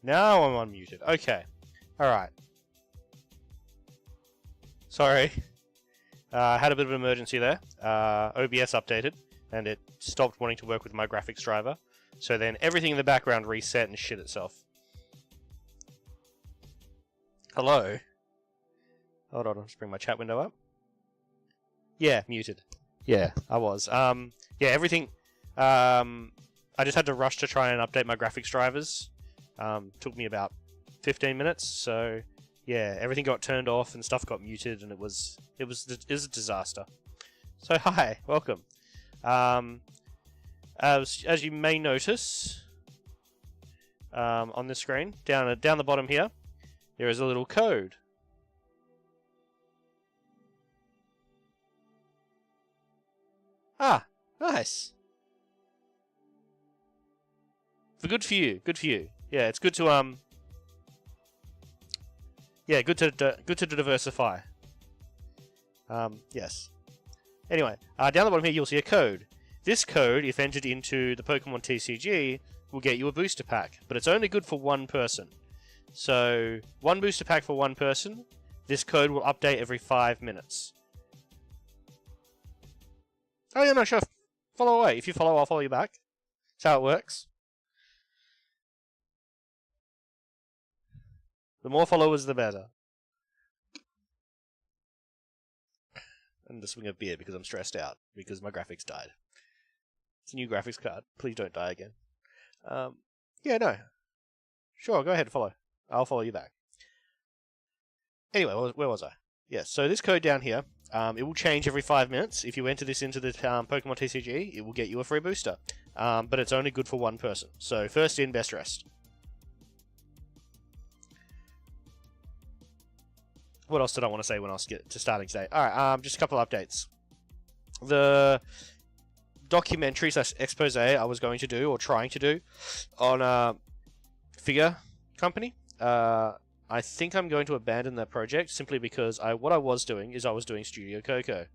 Now I'm unmuted. Okay. Alright. Sorry. I had a bit of an emergency there. OBS updated, and it stopped wanting to work with my graphics driver. So then everything in the background reset and shit itself. Hello? Hold on, I'll just bring my chat window up. Yeah, muted. Yeah, I was. Yeah, everything... I just had to rush to try and update my graphics drivers. Took me about 15 minutes, so... Yeah, everything got turned off and stuff got muted, and it was a disaster. So hi, welcome. As you may notice, on the screen down the bottom here, there is a little code. Ah, nice. Good for you. Good for you. Yeah, it's good to Yeah, good to diversify. Yes. Anyway, down the bottom here you'll see a code. This code, if entered into the Pokémon TCG, will get you a booster pack, but it's only good for one person. So, one booster pack for one person. This code will update every 5 minutes. Oh yeah, no, sure. Follow away. If you follow, I'll follow you back. That's how it works. The more followers, the better. And the swing of beer because I'm stressed out because my graphics died. It's a new graphics card. Please don't die again. Yeah, no. Sure, go ahead and follow. I'll follow you back. Anyway, where was I? Yes, so this code down here, it will change every 5 minutes. If you enter this into the Pokemon TCG, it will get you a free booster. But it's only good for one person. So first in, best rest. What else did I want to say when I was get to starting today? Alright, just a couple of updates. The documentary / expose I was going to do, or trying to do, on Figure Company. I think I'm going to abandon that project simply because what I was doing is I was doing Studio Coco.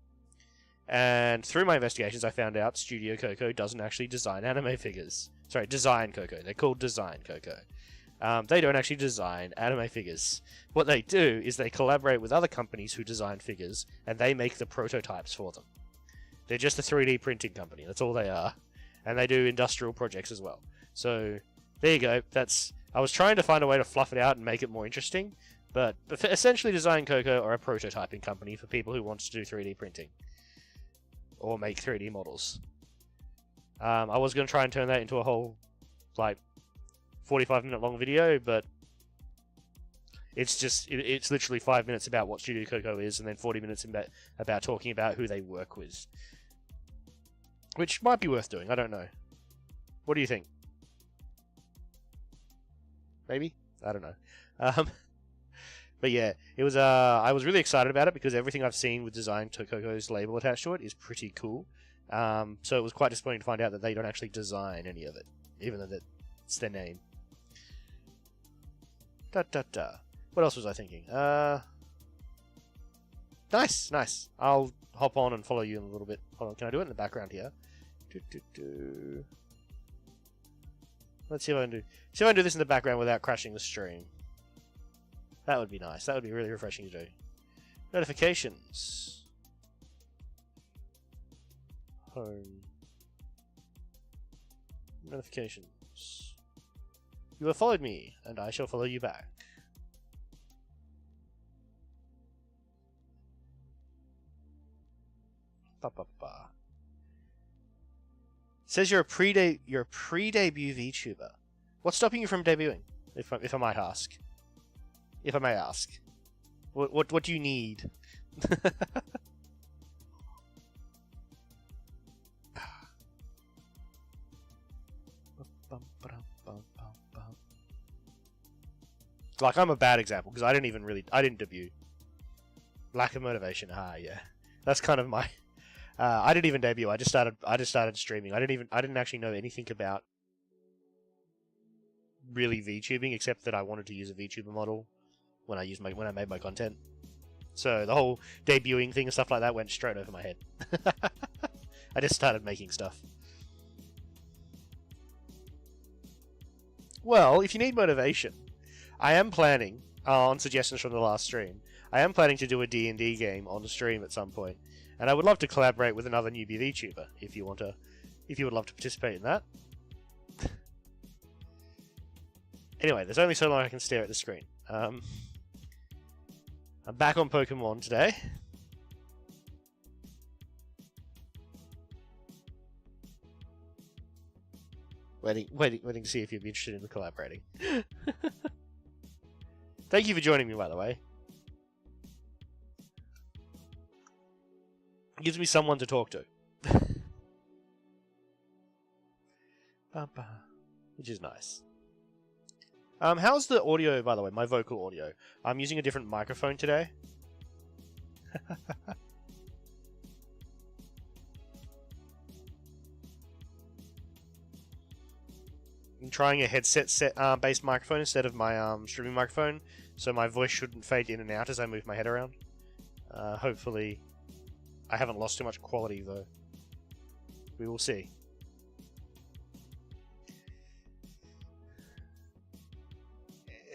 And through my investigations I found out Studio Coco doesn't actually design anime figures. Sorry, Design Coco. They're called Design Coco. They don't actually design anime figures. What they do is they collaborate with other companies who design figures, and they make the prototypes for them. They're just a 3D printing company, that's all they are. And they do industrial projects as well. So, there you go. I was trying to find a way to fluff it out and make it more interesting, but essentially Design Coco are a prototyping company for people who want to do 3D printing. Or make 3D models. I was going to try and turn that into a whole, 45-minute long video, but it's literally 5 minutes about what Studio Coco is, and then 40 minutes about talking about who they work with. Which might be worth doing, I don't know. What do you think? Maybe? I don't know. But yeah, it was. I was really excited about it because everything I've seen with Design Coco's label attached to it is pretty cool. So it was quite disappointing to find out that they don't actually design any of it, even though it's their name. What else was I thinking? Nice. I'll hop on and follow you in a little bit. Hold on, can I do it in the background here? Let's see if I can do this in the background without crashing the stream. That would be nice. That would be really refreshing to do. Notifications. Home. Notifications. You have followed me, and I shall follow you back. Says you're a pre-debut VTuber. What's stopping you from debuting? If I might ask. If I may ask. What do you need? Like, I'm a bad example because I didn't debut. Lack of motivation. Yeah, that's kind of my. I didn't even debut. I just started streaming. I didn't actually know anything about really VTubing except that I wanted to use a VTuber model when I made my content. So the whole debuting thing and stuff like that went straight over my head. I just started making stuff. Well, if you need motivation, I am planning, on suggestions from the last stream, I am planning to do a D&D game on the stream at some point, and I would love to collaborate with another newbie VTuber if you would love to participate in that. Anyway, there's only so long I can stare at the screen. I'm back on Pokémon today. Waiting to see if you'd be interested in collaborating. Thank you for joining me, by the way. It gives me someone to talk to. Which is nice. How's the audio, by the way? My vocal audio. I'm using a different microphone today. I'm trying a headset-based microphone instead of my streaming microphone, so my voice shouldn't fade in and out as I move my head around. Hopefully, I haven't lost too much quality, though. We will see.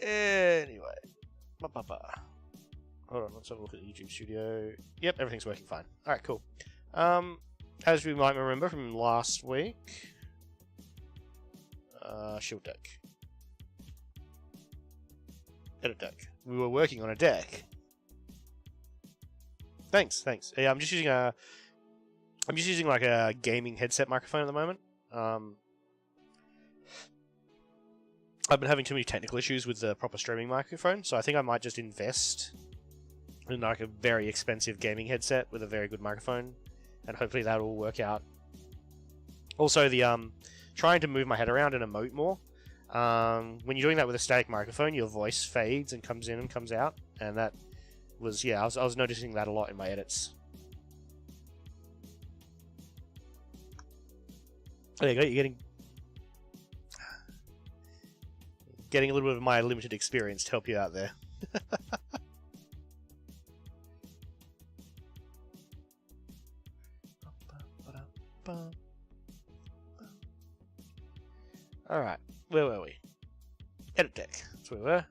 Anyway. Hold on, let's have a look at the YouTube studio. Yep, everything's working fine. Alright, cool. As we might remember from last week... shield deck. Edit deck. We were working on a deck. Thanks. Yeah, I'm just using like a gaming headset microphone at the moment. I've been having too many technical issues with the proper streaming microphone, so I think I might just invest in like a very expensive gaming headset with a very good microphone, and hopefully that will work out. Also, the trying to move my head around and emote more. When you're doing that with a static microphone, your voice fades and comes in and comes out, and that was, yeah, I was noticing that a lot in my edits. There you go, you're getting a little bit of my limited experience to help you out there. Alright, where were we? Edit deck. That's where we were.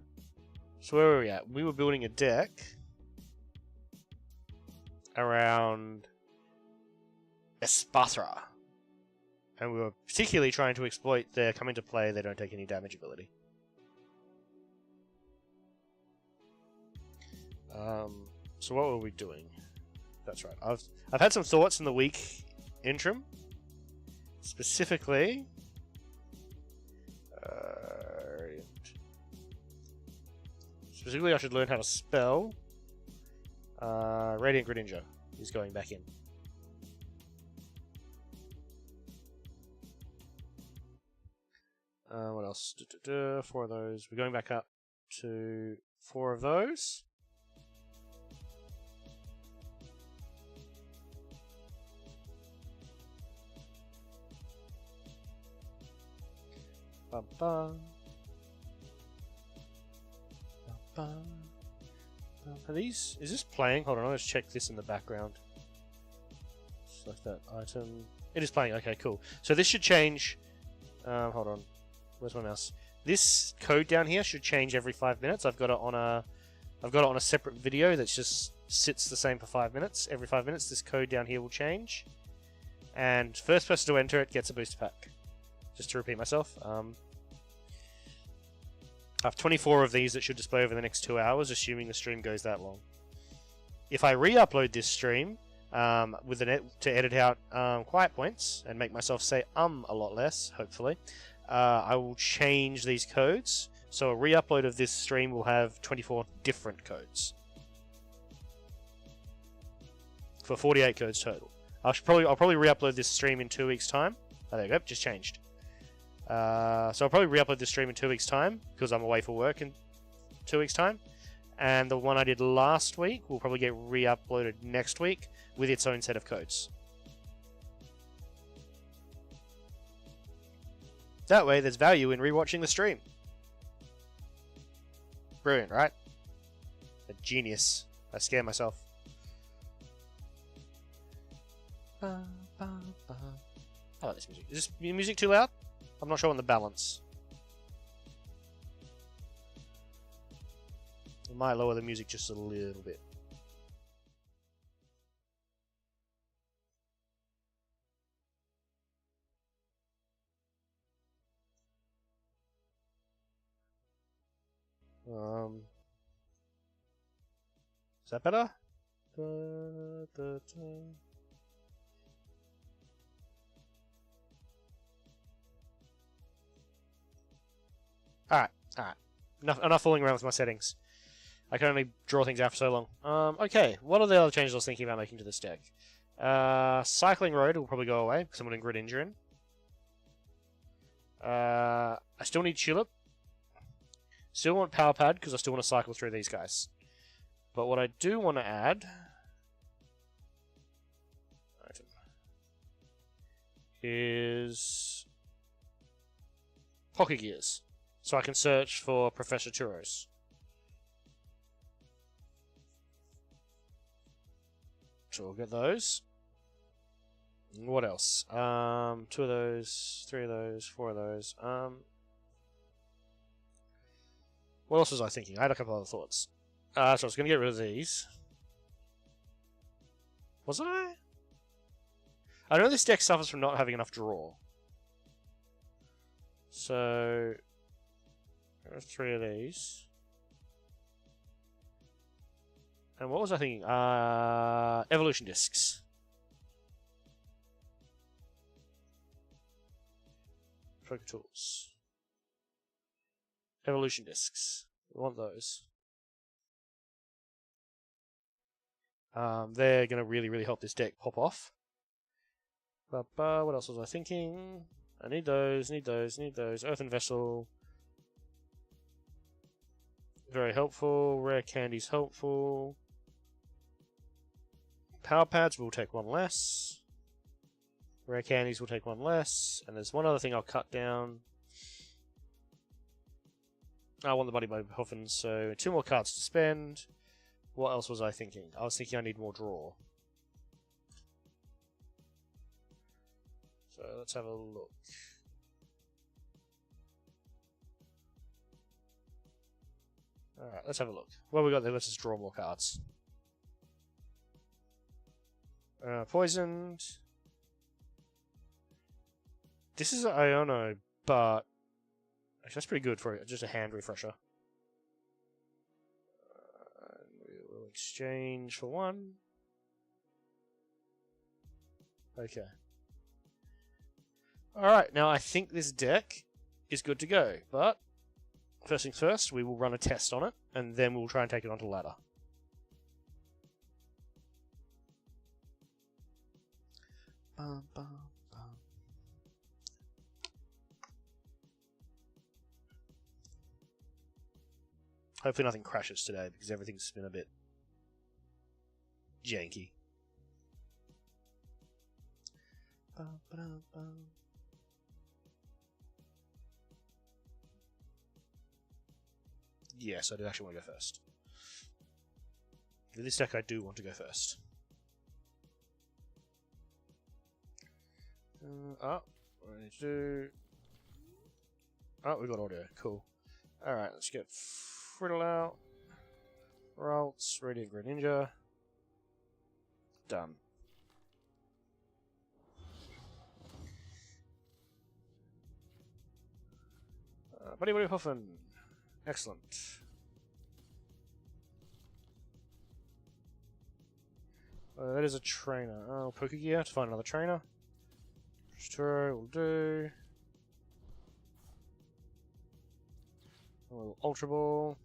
So where were we at? We were building a deck around Espathra. And we were particularly trying to exploit their come into play, they don't take any damage ability. So what were we doing? That's right. I've had some thoughts in the week interim. Specifically, I should learn how to spell. Radiant Greninja is going back in. What else? 4 of those. We're going back up to 4 of those. Bum, bum. Bum, bum. Are these... Is this playing? Hold on, let's check this in the background. Select that item. It is playing. Okay, cool. So this should change... hold on. Where's my mouse? This code down here should change every 5 minutes. I've got it on a separate video that just sits the same for 5 minutes. Every 5 minutes, this code down here will change. And first person to enter it gets a booster pack. Just to repeat myself. I have 24 of these that should display over the next 2 hours, assuming the stream goes that long. If I re-upload this stream with an to edit out quiet points and make myself say a lot less, hopefully, I will change these codes. So a re-upload of this stream will have 24 different codes. For 48 codes total. I'll probably re-upload this stream in 2 weeks' time. Oh, there you go, just changed. So I'll probably re-upload this stream in 2 weeks' time, because I'm away for work in 2 weeks' time. And the one I did last week will probably get re-uploaded next week with its own set of codes. That way, there's value in rewatching the stream. Brilliant, right? A genius. I scare myself. I like this music. Is this music too loud? I'm not sure on the balance. I might lower the music just a little bit. Is that better? Alright, alright. Enough fooling around with my settings. I can only draw things out for so long. Okay, what are the other changes I was thinking about making to this deck? Cycling Road will probably go away, because I'm going to Grid Engine. I still need Tulip. Still want Power Pad, because I still want to cycle through these guys. But what I do want to add... item, is... Pocket Gears. So I can search for Professor Churros. So we'll get those. What else? 2 of those, 3 of those, 4 of those. What else was I thinking? I had a couple other thoughts. So I was going to get rid of these. Wasn't I? I know this deck suffers from not having enough draw. So... there's 3 of these. And what was I thinking? Evolution Discs. Poker Tools. Evolution Discs. We want those. They're going to really, really help this deck pop off. What else was I thinking? I need those, need those, need those. Earthen Vessel. Very helpful. Rare Candy's helpful. Power Pads will take 1 less. Rare Candies will take 1 less. And there's one other thing I'll cut down. I want the Buddy Buddy Puffins, so 2 more cards to spend. What else was I thinking? I was thinking I need more draw. So let's have a look. Alright, let's have a look. What we got there? Let's just draw more cards. Poisoned. This is an Iono, but actually that's pretty good for just a hand refresher. We'll exchange for 1. Okay. Alright, now I think this deck is good to go, but first things first, we will run a test on it, and then we'll try and take it onto ladder. Bum, bum, bum. Hopefully nothing crashes today, because everything's been a bit janky. Bum, bum, bum. Yes, I do actually want to go first. For this deck, I do want to go first. What I need to do... Oh, we got audio. Cool. Alright, let's get Friddle out. Ralts, Radiant Greninja. Done. Buddy Buddy Puffin. Excellent. That is a trainer. Oh, Pokegear to find another trainer. Sure, will do. A little Ultra Ball.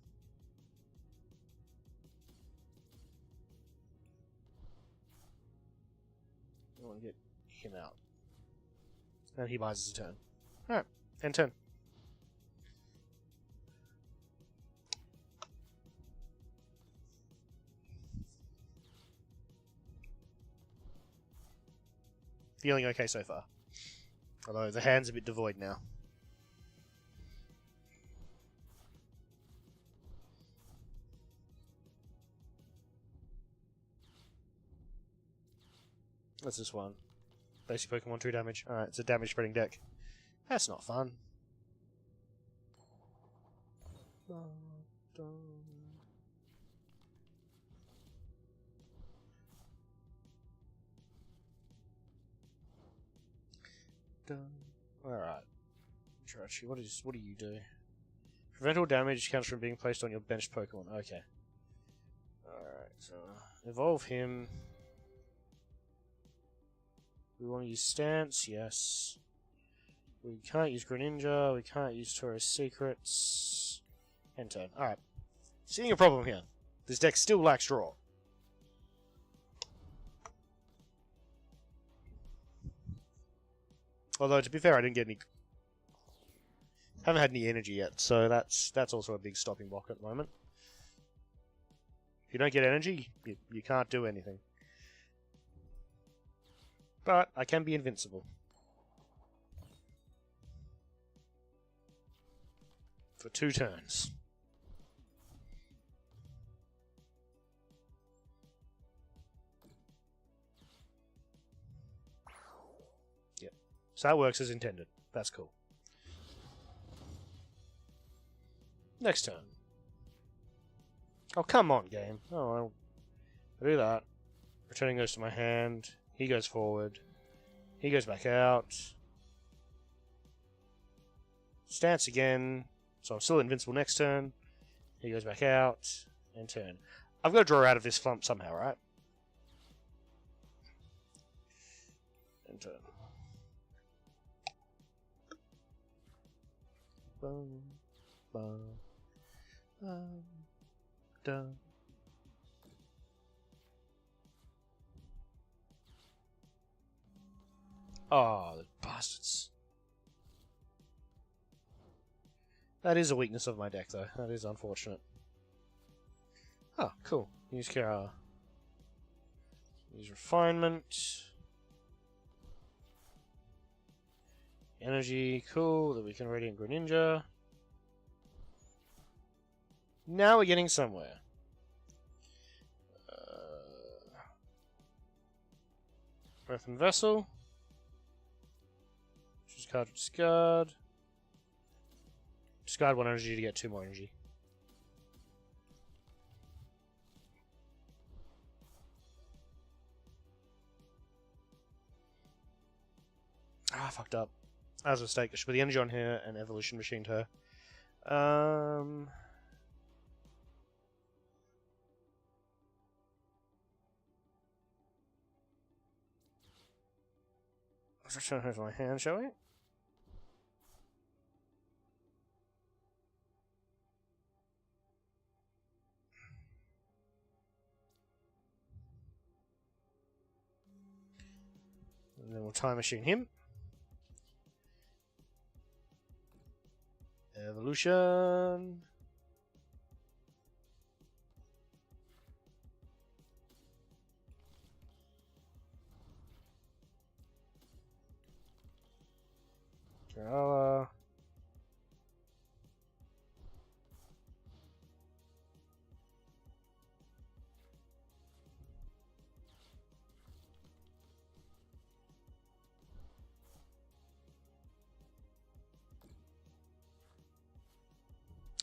I want to get him out. And he buys us a turn. Alright, end turn. Feeling okay so far. Although the hand's a bit devoid now. What's this one? Basic Pokemon 2 damage. Alright, it's a damage spreading deck. That's not fun. Alright. Jirachi, what do you do? Prevent all damage counts from being placed on your benched Pokemon. Okay. Alright, so evolve him. We want to use Stance, yes. We can't use Greninja, we can't use Tauros Secrets. End turn. Alright. Seeing a problem here. This deck still lacks draw. Although, to be fair, I didn't get any... haven't had any energy yet, so that's also a big stopping block at the moment. If you don't get energy, you can't do anything. But I can be invincible. For 2 turns. Yep. So that works as intended. That's cool. Next turn. Oh, come on, game. Oh, I'll do that. Returning goes to my hand. He goes forward. He goes back out. Stance again. So I'm still invincible next turn. He goes back out. And turn. I've got to draw out of this flump somehow, right? And turn. Boom. Boom. Done. Oh, the bastards. That is a weakness of my deck, though. That is unfortunate. Oh, cool. Use Refinement. Energy, cool. That we can Radiant Greninja. Now we're getting somewhere. Earthen Vessel. Choose card to discard. Discard 1 energy to get 2 more energy. Ah, fucked up. That was a mistake. There should be the energy on here and Evolution Machined her. Let's return her to my hand, shall we? And then we'll Time Machine him. Evolution. Kerala.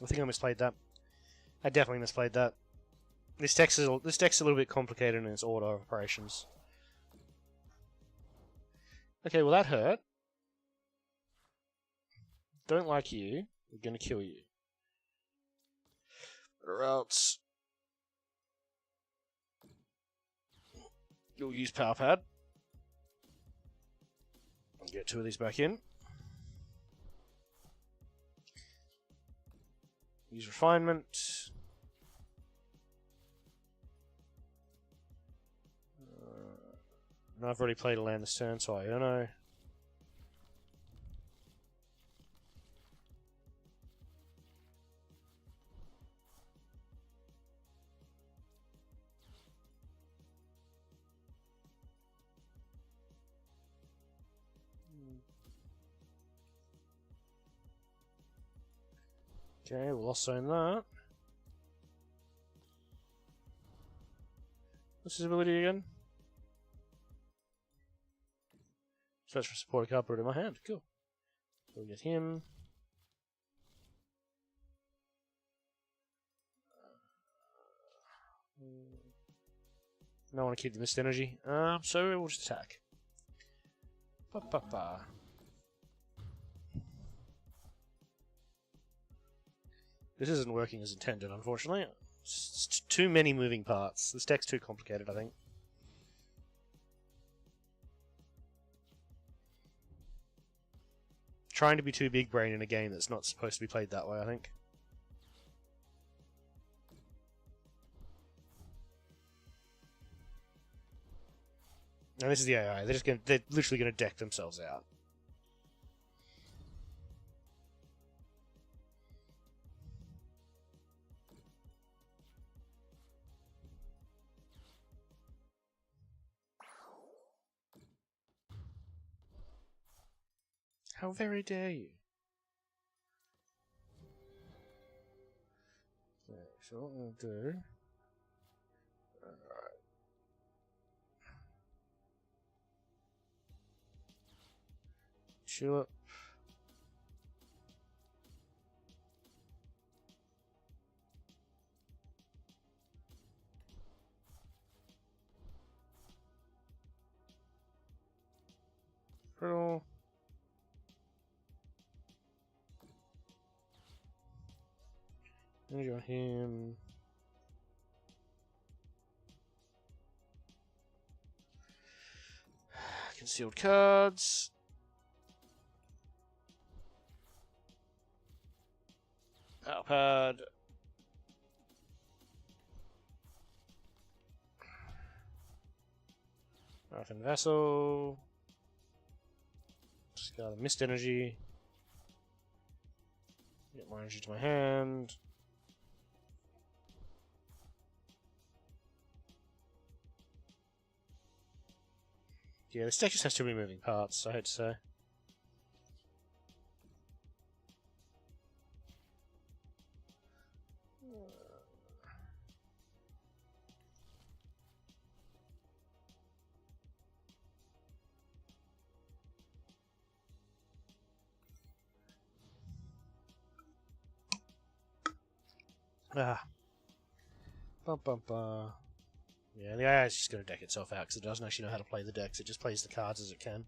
I think I misplayed that. I definitely misplayed that. This deck's a little bit complicated in its order of operations. Okay, well that hurt. Don't like you. We're gonna kill you. Or else you'll use Power Pad. And get 2 of these back in. Use Refinement. And I've already played a land this turn, so I don't know. Okay, we'll also own that. What's his ability again? Search for support card, put it in my hand. Cool. So we'll get him. No, I want to keep the mist energy. So we'll just attack. Ba -ba -ba. This isn't working as intended, unfortunately. It's too many moving parts. This deck's too complicated, I think. Trying to be too big brain in a game that's not supposed to be played that way, I think. And this is the AI. They're literally gonna deck themselves out. How very dare you? Okay, so what I'm gonna do. Alright. Tulip. Pearl. Energy on him. Concealed cards. Outpad. Earthen Vessel. Just got a Mist Energy. Get more energy to my hand. Yeah, this deck just has too many moving parts, I hate to say. Ah. Bum, bum, bum. Yeah, the AI is just going to deck itself out because it doesn't actually know how to play the decks. It just plays the cards as it can.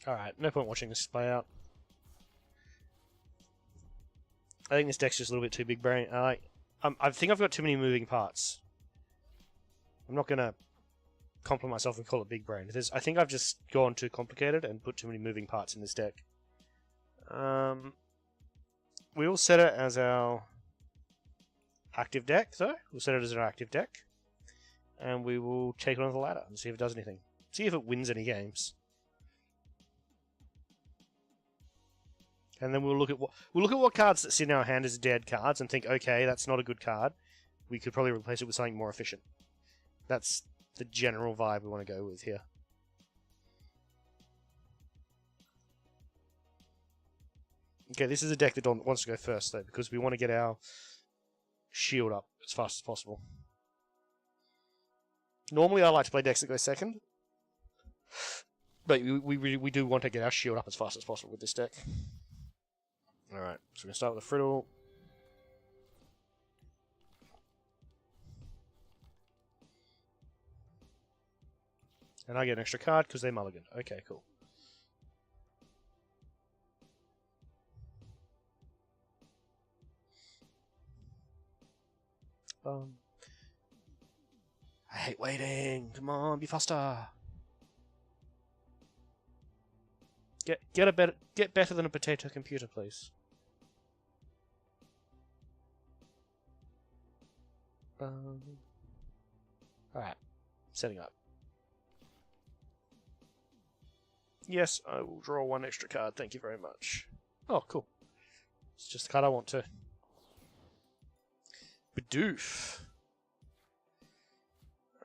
Alright, no point watching this play out. I think this deck's just a little bit too big brain. I think I've got too many moving parts. I'm not going to compliment myself and call it big brain. I think I've just gone too complicated and put too many moving parts in this deck. We will set it as our active deck, though. We'll set it as our active deck. And we will take it on the ladder and see if it does anything. See if it wins any games. And then we'll look at what cards that sit in our hand as dead cards and think, okay, that's not a good card. We could probably replace it with something more efficient. That's the general vibe we want to go with here. Okay, this is a deck that wants to go first, though, because we want to get our shield up as fast as possible. Normally, I like to play decks that go second, but we do want to get our shield up as fast as possible with this deck. Alright, so we're going to start with a Friddle. And I get an extra card because they mulligan. Okay, cool. I hate waiting. Come on, be faster. Get better than a potato computer, please. Alright, setting up. Yes, I will draw one extra card, thank you very much. Oh, cool. It's just the card I want to. Bidoof.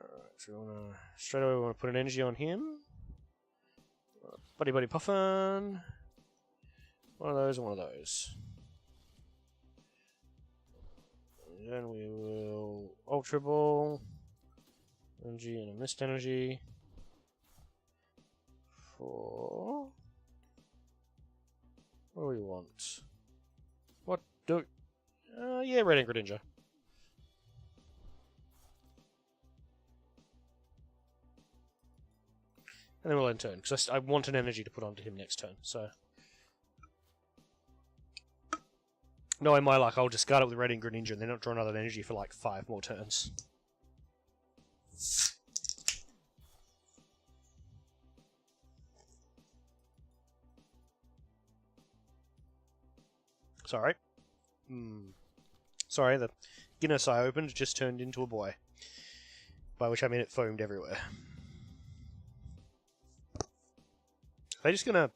Alright, so straight away we want to put an energy on him. Buddy Buddy Puffin. One of those and one of those. And then we will Ultra Ball. Energy and a Mist Energy. For... what do we want? What do... yeah, Red Ink Greninja. And then we'll end turn, because I want an energy to put onto him next turn, so... Knowing my luck, I'll discard it with Red and Greninja and then not draw another energy for like 5 more turns. Sorry. Sorry, the Guinness I opened just turned into a boy. By which I mean it foamed everywhere. They're just gonna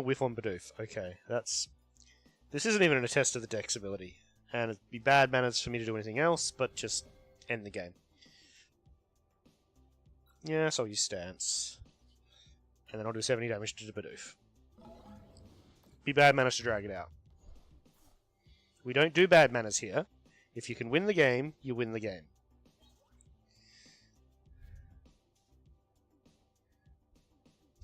whiff on Bidoof. Okay, that's... This isn't even a test of the deck's ability. And it'd be bad manners for me to do anything else, but just end the game. Yes, I'll use Stance. And then I'll do 70 damage to the Bidoof. Be bad manners to drag it out. We don't do bad manners here. If you can win the game, you win the game.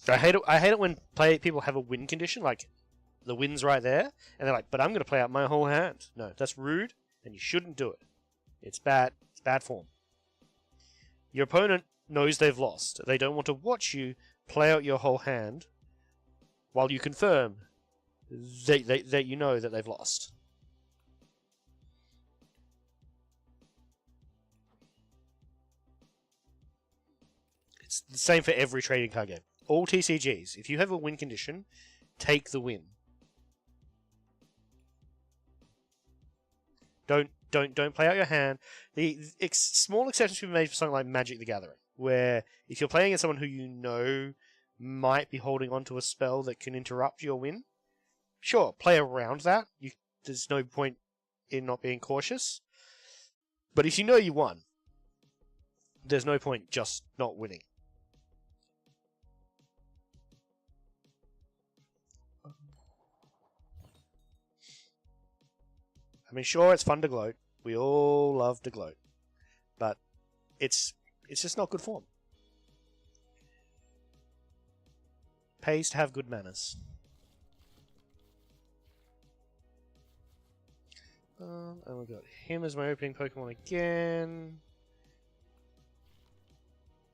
I hate it when people have a win condition, like the win's right there, and they're like, but I'm going to play out my whole hand. No, that's rude, and you shouldn't do it. It's bad. It's bad form. Your opponent knows they've lost. They don't want to watch you play out your whole hand while you confirm that you know that they've lost. It's the same for every trading card game. All TCGs, if you have a win condition, take the win. Don't play out your hand. The small exceptions can be made for something like Magic the Gathering, where if you're playing against someone who you know might be holding onto a spell that can interrupt your win, sure, play around that. There's no point in not being cautious. But if you know you won, there's no point just not winning. I mean, sure, it's fun to gloat. We all love to gloat. But it's just not good form. Pays to have good manners. And we got him as my opening Pokemon again.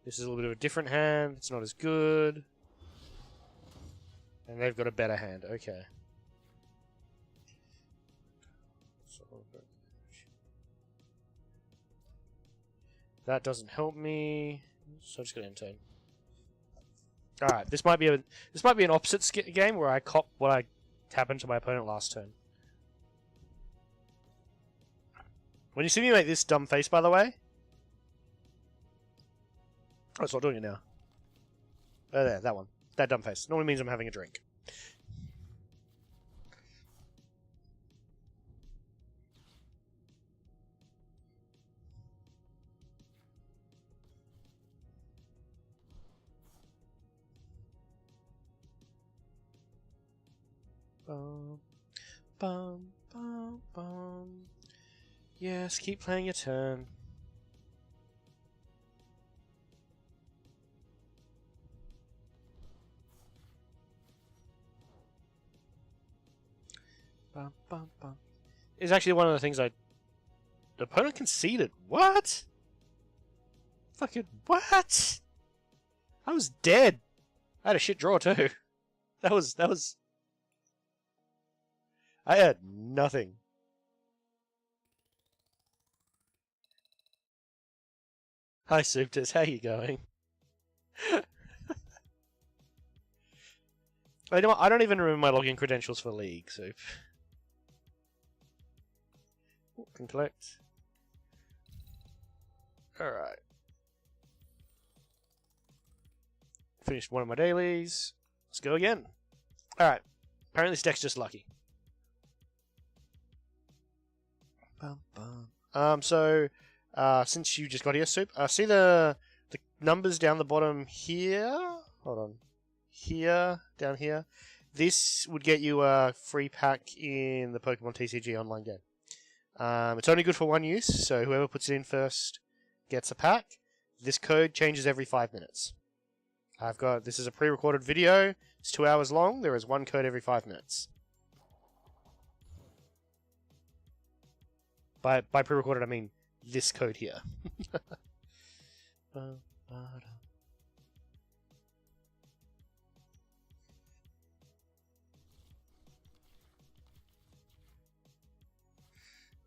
This is a little bit of a different hand. It's not as good. And they've got a better hand. Okay. That doesn't help me, so I'm just gonna end turn. All right, this might be an opposite game where I cop what happened to my opponent last turn. When you see me make this dumb face, by the way, oh, it's not doing it now. Oh, there, that one, that dumb face. Normally means I'm having a drink. Bum, bum, bum, bum. Yes, keep playing your turn. Bum, bum, bum. It's actually one of the things the opponent conceded. What? Fucking what? I was dead. I had a shit draw too. That was. I had nothing. Hi, Suptas. How you going? I don't even remember my login credentials for League, so... Can collect. Alright. Finished one of my dailies. Let's go again. Alright. Apparently this deck's just lucky. Since you just got here, Soup, see the numbers down the bottom here? Hold on. Here, down here. This would get you a free pack in the Pokemon TCG online game. It's only good for one use, so whoever puts it in first gets a pack. This code changes every 5 minutes. This is a pre-recorded video. It's 2 hours long. There is one code every 5 minutes. By pre-recorded, I mean this code here.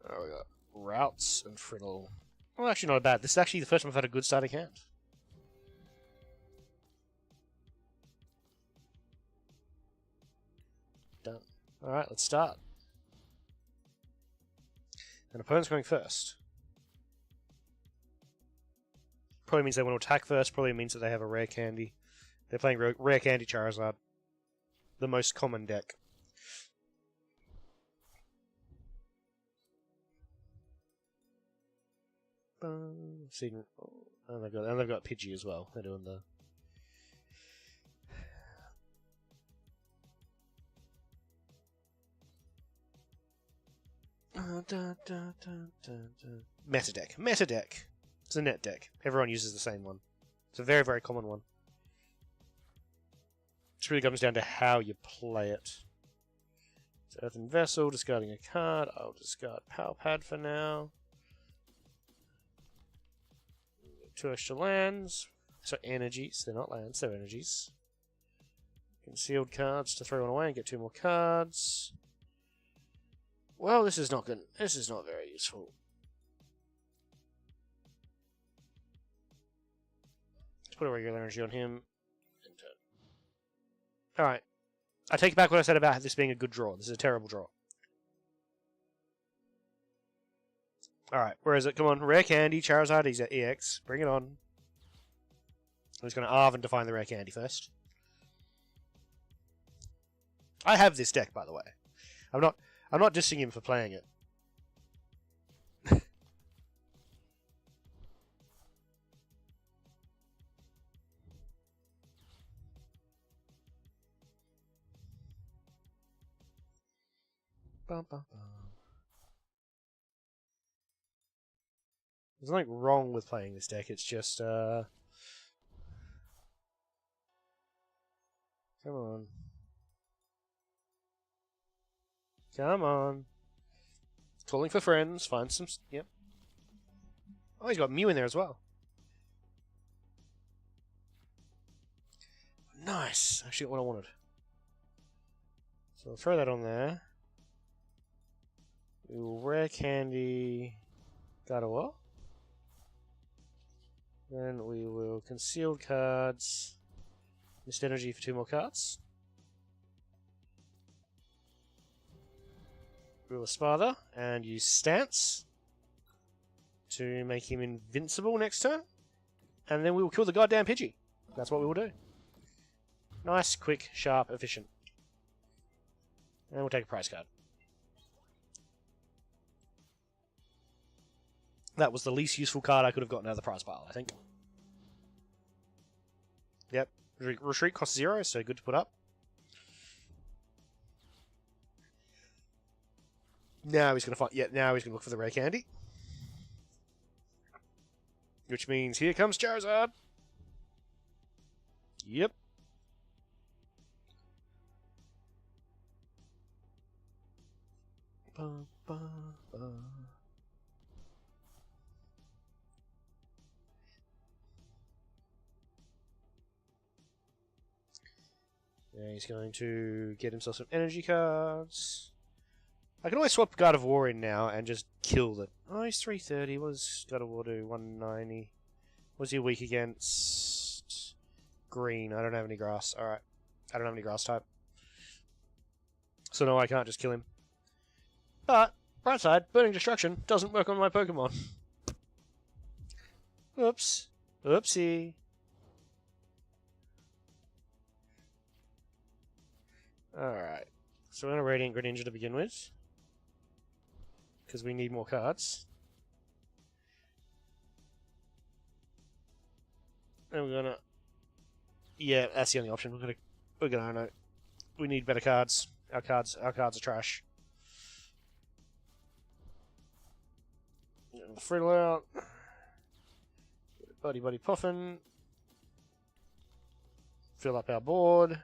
We got Routes and Friddle. Well, actually not bad. This is actually the first time I've had a good starting hand. Done. Alright, let's start. An opponent's going first. Probably means they want to attack first, probably means that they have a rare candy. They're playing rare candy Charizard. The most common deck. And they've got Pidgey as well. They're doing the... Meta deck. Meta deck. It's a net deck. Everyone uses the same one. It's a very, very common one. It really comes down to how you play it. So Earthen Vessel, discarding a card. I'll discard Power Pad for now. 2 extra lands. So energies. They're not lands, they're energies. Concealed cards to throw one away and get 2 more cards. Well, this is not good. This is not very useful. Let's put a regular energy on him. Alright. I take back what I said about this being a good draw. This is a terrible draw. Alright, where is it? Come on. Rare Candy, Charizard, he's at EX. Bring it on. I'm just going to Arven to find the rare candy first. I have this deck, by the way. I'm not dissing him for playing it. Bum, bum, bum. There's nothing wrong with playing this deck, it's just, come on. Come on. Calling for friends, find some... Yep. Oh, he's got Mew in there as well. Nice! Actually got what I wanted. So I'll throw that on there. We will rare candy Gardevoir. Then we will concealed cards. Mist energy for 2 more cards. We will Sparta and use Stance to make him invincible next turn. And then we will kill the goddamn Pidgey. That's what we will do. Nice, quick, sharp, efficient. And we'll take a prize card. That was the least useful card I could have gotten out of the prize pile, I think. Yep. Retreat costs 0, so good to put up. Now he's going to find... Yeah, now he's going to look for the rare candy. Which means here comes Charizard. Yep. Ba, ba, ba. Yeah, he's going to get himself some energy cards. I can always swap God of War in now and just kill it. Oh, he's 330. What does God of War do? 190. Was he weak against green? I don't have any grass. Alright. I don't have any grass type. So no, I can't just kill him. But, bright side, Burning Destruction doesn't work on my Pokemon. Oops. Oopsie. Alright. So we're going to Radiant Greninja to begin with. Because we need more cards. And we're gonna... Yeah, that's the only option. We're gonna know. We need better cards. Our cards are trash. Getting the Friddle out. Buddy Puffin. Fill up our board.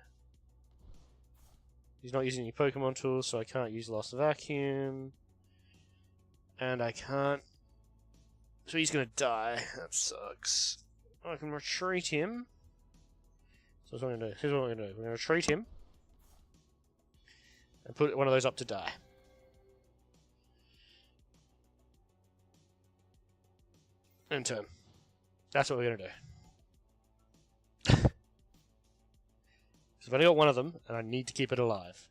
He's not using any Pokemon tools, so I can't use Lost Vacuum. And I can't... So he's gonna die. That sucks. I can retreat him. So what I'm gonna do. Here's what we're gonna do. We're gonna retreat him. And put one of those up to die. End turn. That's what we're going to do. So I've only got one of them, and I need to keep it alive.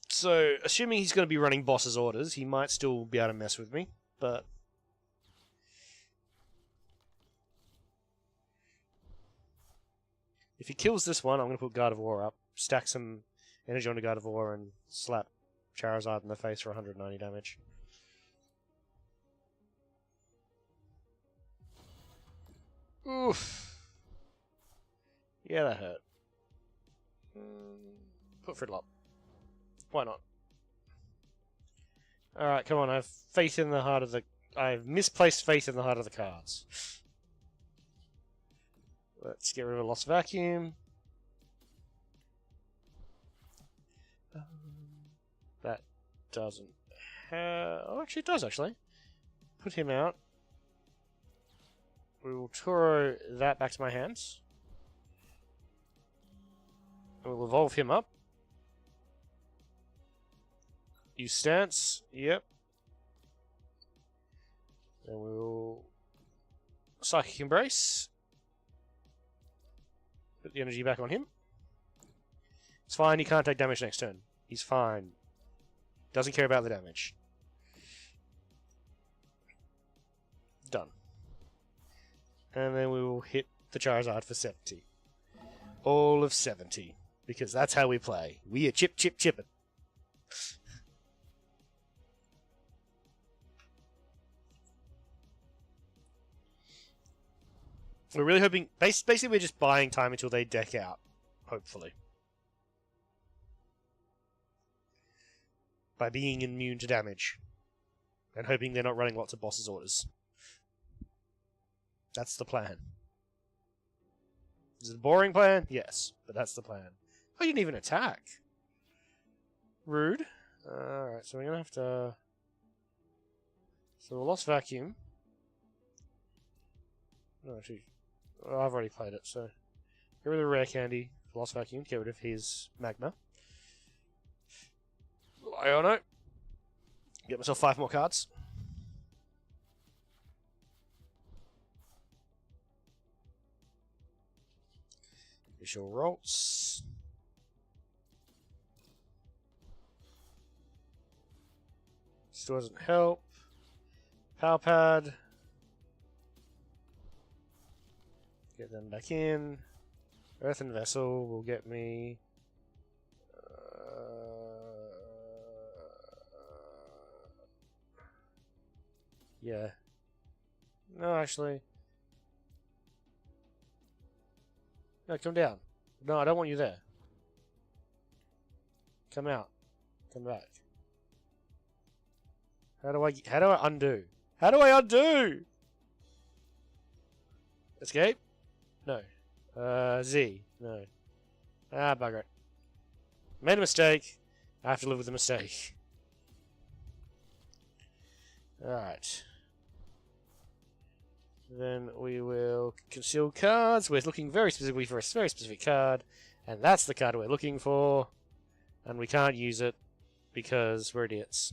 So, assuming he's going to be running boss's orders, he might still be able to mess with me, but... If he kills this one, I'm going to put Gardevoir up, stack some energy onto Gardevoir, and slap Charizard in the face for 190 damage. Oof. Yeah, that hurt. Put Friddle up. Why not? Alright, come on, I have faith in the heart of the... I've misplaced faith in the heart of the cards. Let's get rid of a Lost Vacuum. That doesn't have... Oh, actually it does, actually. Put him out. We will Turo that back to my hands. And we'll evolve him up. Use Stance. Yep. And we'll... Psychic Embrace. Put the energy back on him. It's fine, he can't take damage next turn. He's fine. Doesn't care about the damage. Done. And then we will hit the Charizard for 70. All of 70. Because that's how we play. We are chipping. We're really hoping... Basically, we're just buying time until they deck out. Hopefully. By being immune to damage. And hoping they're not running lots of boss's orders. That's the plan. Is it a boring plan? Yes, but that's the plan. Oh, you didn't even attack. Rude. Alright, so we're going to have to... So we lost Vacuum. No, actually... Well, I've already played it, so... Get rid of the Rare Candy. Lost Vacuum. Get rid of his Magma. Iono. Get myself 5 more cards. Visual Rolls. Still doesn't help. Power Pad. Get them back in. Earthen Vessel will get me... yeah. No, actually. No, come down. No, I don't want you there. Come out. Come back. How do I undo? How do I undo? Escape? No. Z. No. Ah, bugger it. Made a mistake. I have to live with the mistake. Alright. Then we will conceal cards. We're looking very specifically for a very specific card. And that's the card we're looking for. And we can't use it because we're idiots.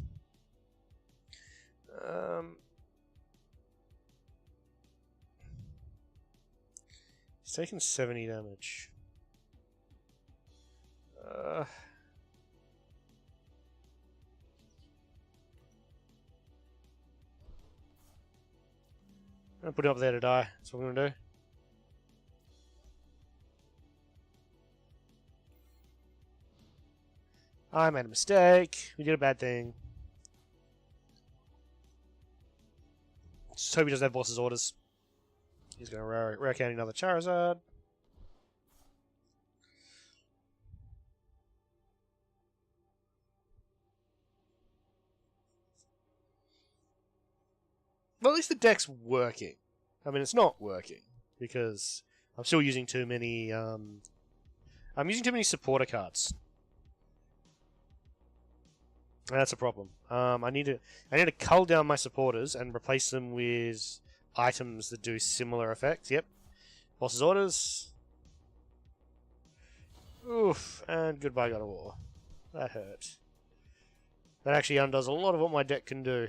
He's taken 70 damage. I'm gonna put him up there to die. That's what I'm gonna do. I made a mistake. We did a bad thing. Just hope he doesn't have boss's orders. He's gonna rare candy another Charizard. Well, at least the deck's working. I mean, it's not working because I'm still using too many. I'm using too many supporter cards. And that's a problem. I need to cull down my supporters and replace them with items that do similar effects. Yep. Boss's orders. Oof. And goodbye, God of War. That hurt. That actually undoes a lot of what my deck can do.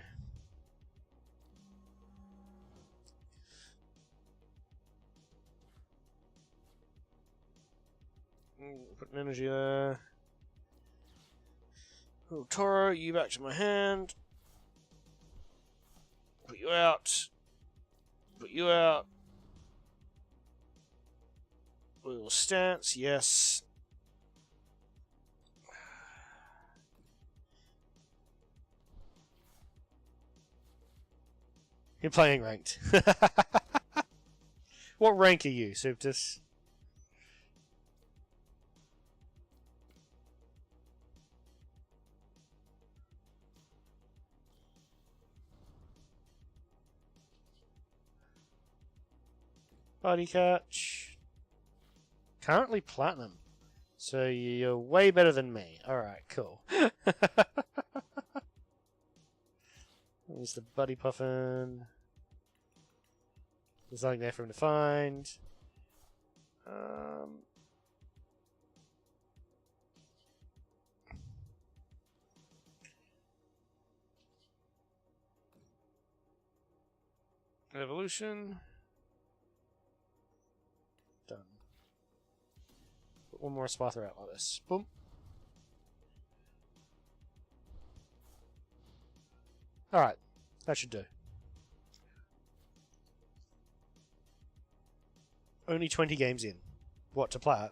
Put an energy there. Oh, Toro, you back to my hand. Put you out. Put you out. Little stance, yes. You're playing ranked. What rank are you, Suptus? Body catch. Currently platinum. So you're way better than me. Alright, cool. There's the buddy puffin. There's nothing there for him to find. Evolution. Done. Put one more Spatha out like this. Boom. Alright, that should do. Only 20 games in. What, to play it?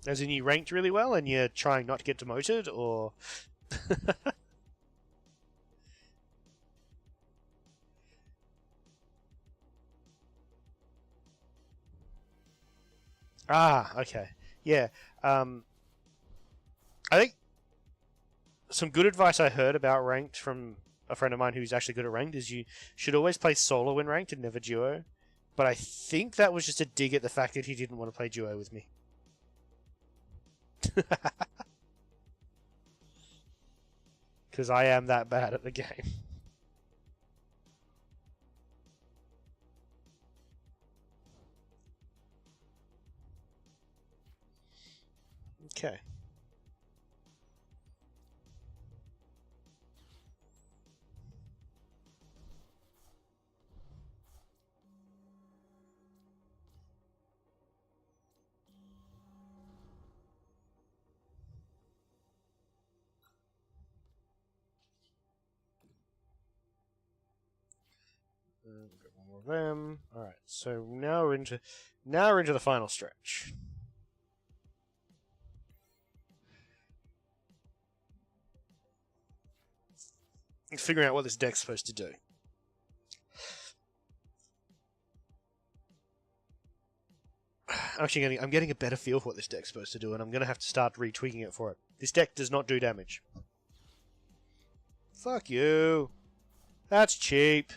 As in you ranked really well and you're trying not to get demoted, or... Ah, okay. Yeah. I think some good advice I heard about ranked from a friend of mine who's actually good at ranked is you should always play solo in ranked and never duo. But I think that was just a dig at the fact that he didn't want to play duo with me. Because I am that bad at the game. Okay. Got one more of them. Alright, so now we're into the final stretch. Figuring out what this deck's supposed to do. Actually, I'm getting a better feel for what this deck's supposed to do, and I'm going to have to start retweaking it for it. This deck does not do damage. Fuck you. That's cheap.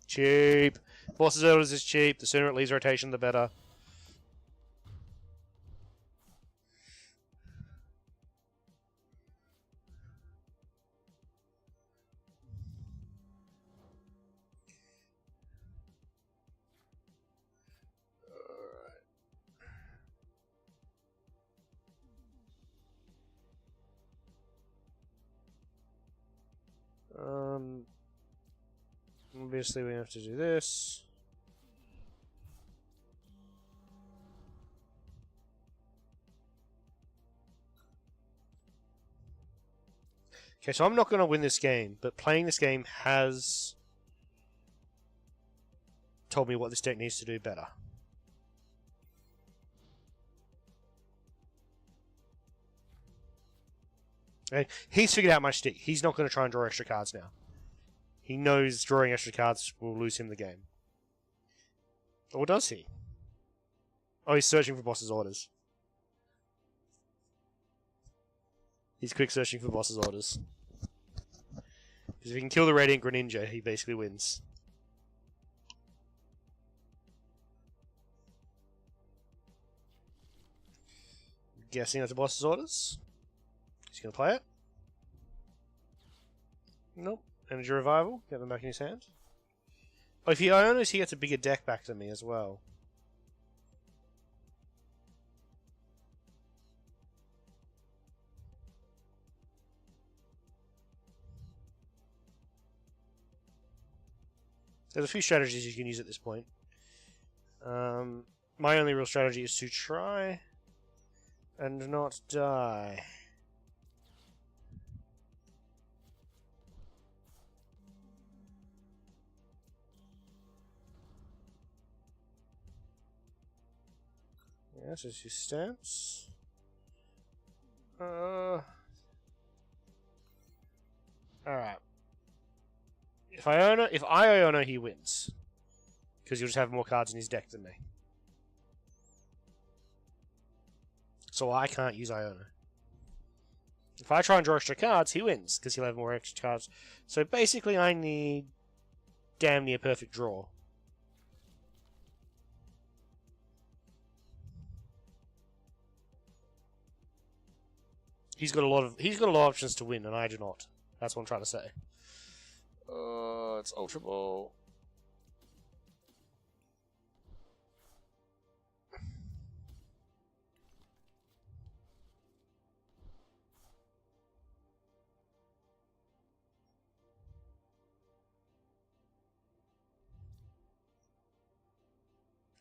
Cheap. Boss's Elders is cheap. The sooner it leaves rotation, the better. Obviously we have to do this. Okay, so I'm not going to win this game, but playing this game has told me what this deck needs to do better. Okay, he's figured out my shtick. He's not going to try and draw extra cards now. He knows drawing extra cards will lose him the game. Or does he? Oh, he's searching for boss's orders. He's quick searching for boss's orders. Because if he can kill the Radiant Greninja, he basically wins. Guessing that's the boss's orders. He's going to play it. Nope. Energy Revival. Get them back in his hand. Oh, if he owns, he gets a bigger deck back to me as well. There's a few strategies you can use at this point. My only real strategy is to try and not die. Yeah, this is your stance. Alright. If I Iono, he wins. Because he'll just have more cards in his deck than me. So I can't use Iono. If I try and draw extra cards, he wins, because he'll have more extra cards. So basically I need damn near perfect draw. He's got a lot of options to win, and I do not. That's what I'm trying to say. It's Ultra Ball.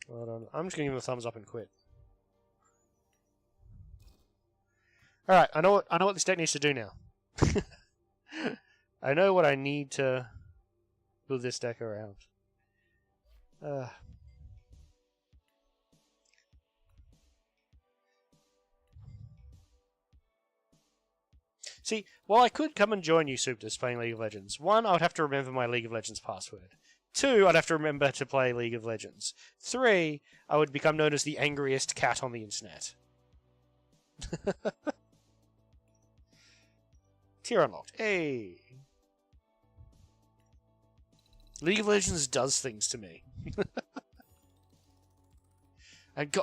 Hold on. I'm just gonna give him a thumbs up and quit. All right, I know what this deck needs to do now. I know what I need to build this deck around. See, while I could come and join you, Suptus, playing League of Legends, 1, I would have to remember my League of Legends password. 2, I'd have to remember to play League of Legends. 3, I would become known as the angriest cat on the internet. Tier unlocked. Hey! League of Legends does things to me.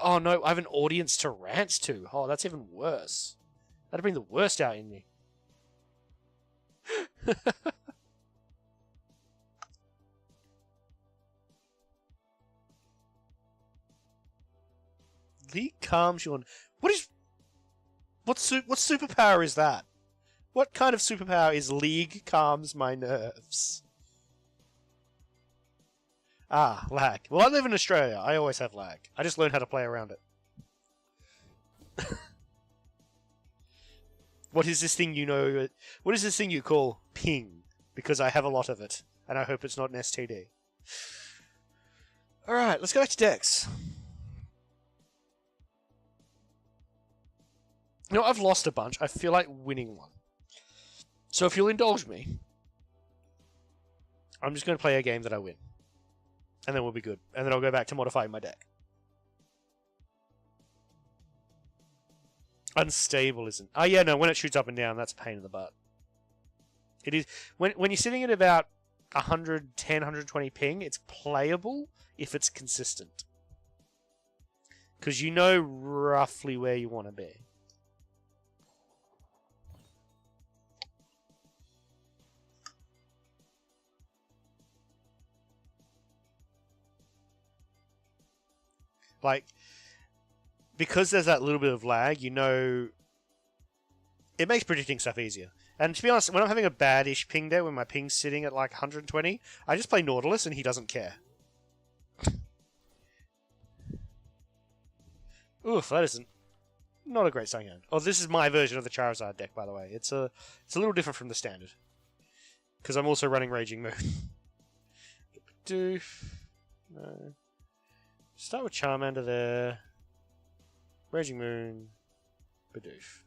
Oh no, I have an audience to rant to. Oh, that's even worse. That'd bring the worst out in me. League calms you on... What superpower is that? What kind of superpower is League calms my nerves? Ah, lag. Well, I live in Australia. I always have lag. I just learned how to play around it. What is this thing what is this thing you call ping? Because I have a lot of it, and I hope it's not an STD. Alright, let's go back to decks. You know, I've lost a bunch. I feel like winning one. So if you'll indulge me, I'm just going to play a game that I win. And then we'll be good. And then I'll go back to modifying my deck. Unstable isn't... Oh yeah, no, when it shoots up and down, that's a pain in the butt. It is... When you're sitting at about 110, 120 ping, it's playable if it's consistent. Because you know roughly where you want to be. Like, because there's that little bit of lag, you know, it makes predicting stuff easier. And to be honest, when I'm having a bad-ish ping day, when my ping's sitting at like 120, I just play Nautilus and he doesn't care. Oof, that isn't... Not a great starting hand. Oh, this is my version of the Charizard deck, by the way. It's a little different from the standard. Because I'm also running Raging Moon. Doof. No. Start with Charmander there. Raging Moon. Bidoof.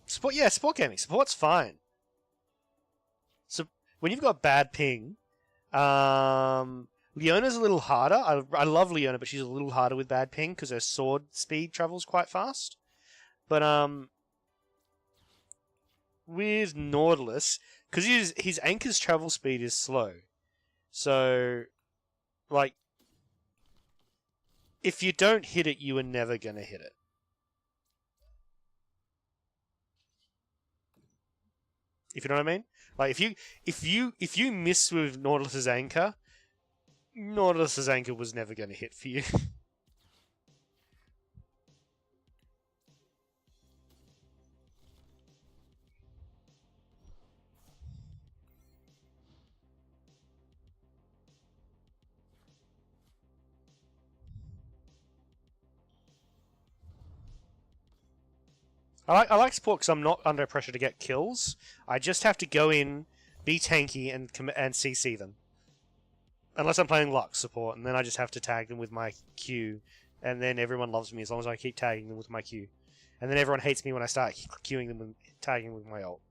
Support, yeah, support gaming. Support's fine. So when you've got bad ping, Leona's a little harder. I love Leona, but she's a little harder with bad ping because her sword speed travels quite fast. But with Nautilus, because his anchor's travel speed is slow, so like if you don't hit it, you are never gonna hit it. If you know what I mean? Like if you miss with Nautilus's anchor, Nautilus's anchor was never gonna hit for you. I like support because I'm not under pressure to get kills. I just have to go in, be tanky, and CC them. Unless I'm playing Lux support, and then I just have to tag them with my Q, and then everyone loves me as long as I keep tagging them with my Q. And then everyone hates me when I start queuing them and tagging with my ult.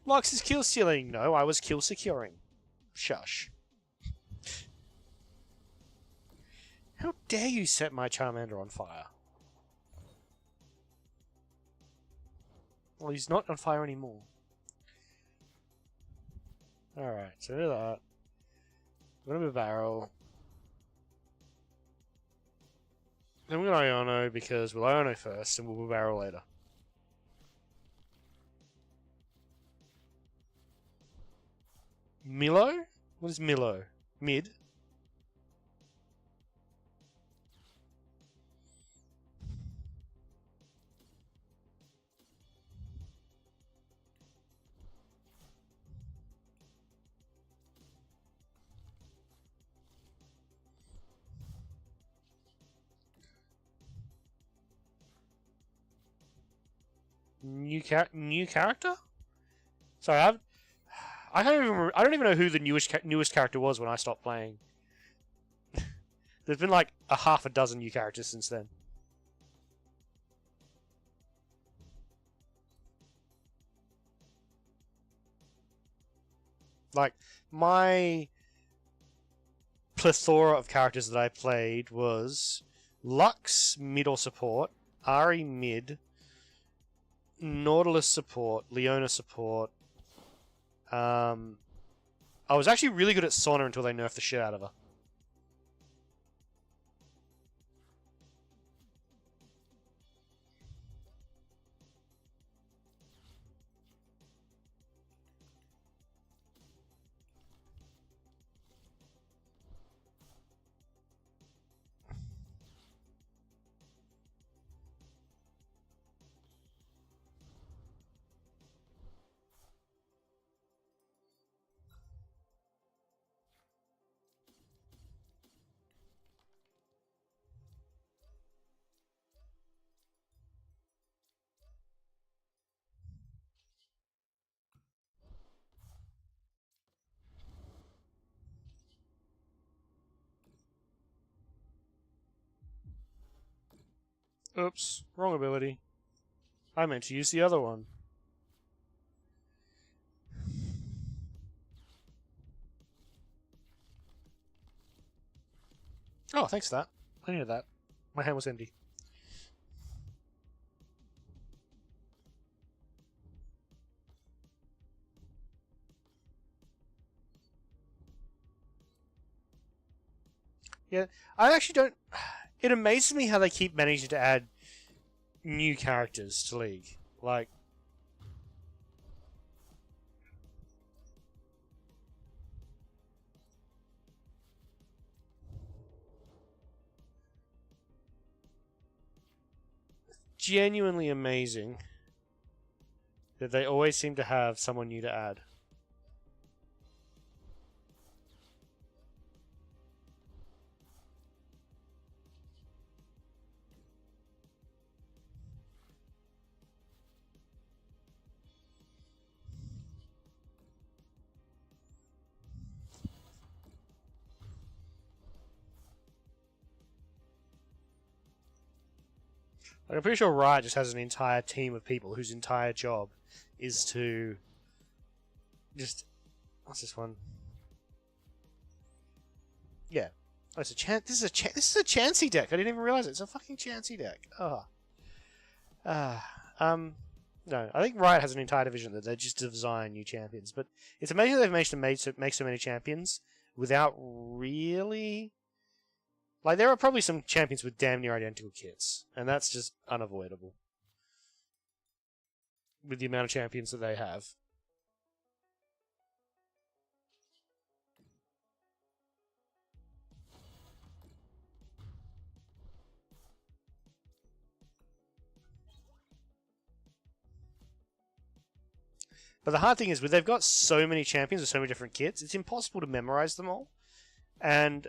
Lux is kill stealing. No, I was kill securing. Shush. How dare you set my Charmander on fire? Well, he's not on fire anymore. Alright, so do that. I'm gonna barrel. Then we're gonna Iono because we'll Iono first and we'll barrel later. Milo? What is Milo? Mid? New character? Sorry, I don't even know who the newest character was when I stopped playing. There's been like a half a dozen new characters since then. Like my plethora of characters that I played was Lux mid or support, Ari mid, Nautilus support, Leona support. I was actually really good at Sona until they nerfed the shit out of her. Oops, wrong ability. I meant to use the other one. Oh, thanks for that. I needed that. My hand was empty. Yeah, I actually don't... It amazes me how they keep managing to add new characters to League. Like... Genuinely amazing that they always seem to have someone new to add. Like, I'm pretty sure Riot just has an entire team of people whose entire job is to just... What's this one? Yeah. Oh, it's a this is a Chansey deck. I didn't even realize it. It's a fucking Chansey deck. Oh. No, I think Riot has an entire division that they just design new champions. But it's amazing they've managed to make so many champions without really Like, there are probably some champions with damn near identical kits, and that's just unavoidable with the amount of champions that they have. But the hard thing is, they've got so many champions with so many different kits, it's impossible to memorize them all. And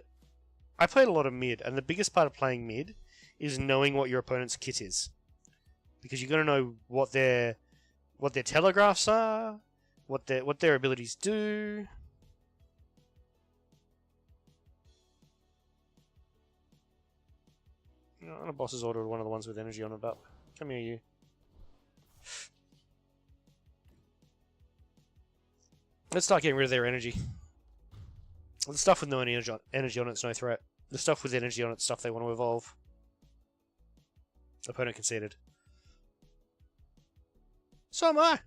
I played a lot of mid, and the biggest part of playing mid is knowing what your opponent's kit is. Because you've got to know what their telegraphs are, what their abilities do. No, a boss has ordered one of the ones with energy on it up. Come here, you. Let's start getting rid of their energy. The stuff with no energy on it's no threat. The stuff with energy on it's stuff they want to evolve. Opponent conceded. So am I!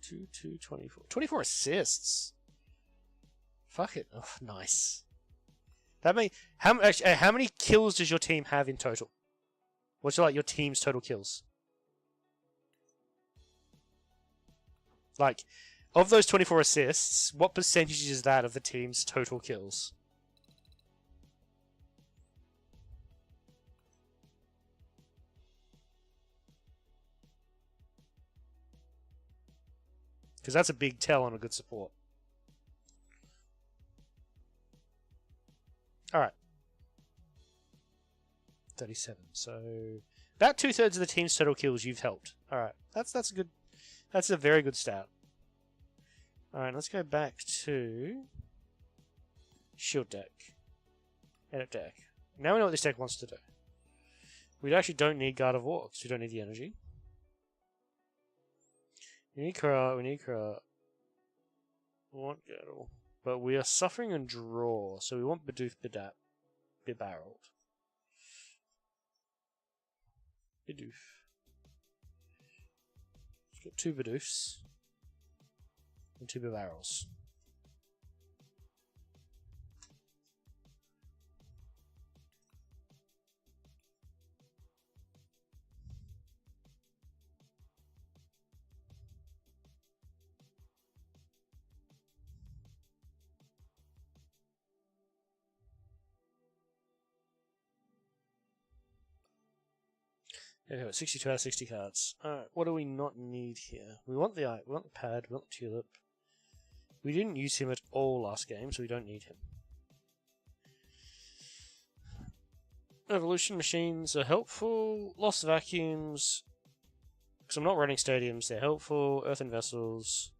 24. 24 assists! Fuck it. Oh, nice. That means how many kills does your team have in total? What's your team's total kills? Like, of those 24 assists, what percentage is that of the team's total kills? Because that's a big tell on a good support. Alright. 37. So, about 2/3 of the team's total kills you've helped. Alright. That's a good... That's a very good stat. Alright, let's go back to Shield deck. Edit deck. Now we know what this deck wants to do. We actually don't need Guard of War, because we don't need the energy. We need Kra, we want Girdle. But we are suffering and draw, so we want Bidoof Bebarreled. Bidoof. Got 2 Bidoofs and 2 Bebarrels. Okay, 62 out of 60 cards. Alright, what do we not need here? We want the pad, we want the tulip. We didn't use him at all last game, so we don't need him. Evolution machines are helpful. Lost vacuums. Because I'm not running stadiums, they're helpful. Earthen vessels.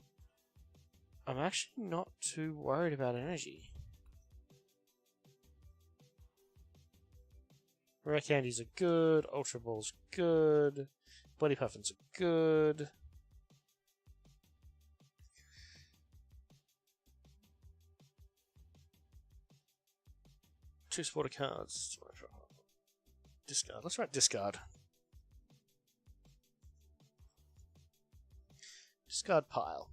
I'm actually not too worried about energy. Rare candies are good, Ultra Balls good, Bloody Puffins are good. Two supporter cards. Discard. Let's write discard. Discard pile.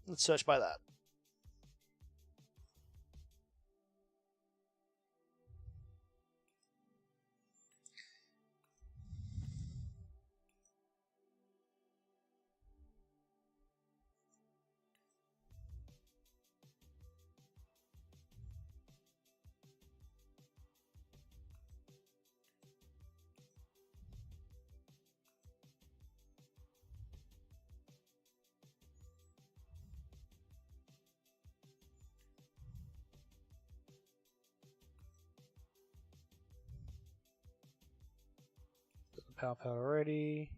Let's search by that. Power already.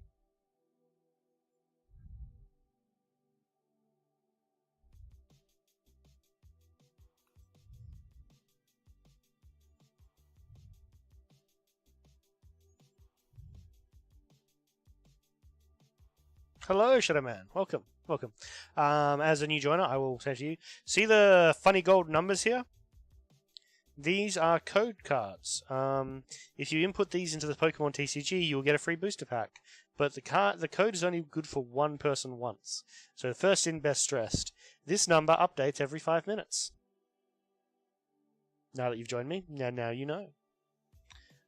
Hello, Shadowman. Welcome. Welcome. As a new joiner, I will say to you, see the funny gold numbers here? These are code cards. If you input these into the Pokemon TCG, you'll get a free booster pack. But the code is only good for one person once. So first in, best dressed. This number updates every 5 minutes. Now that you've joined me, now you know.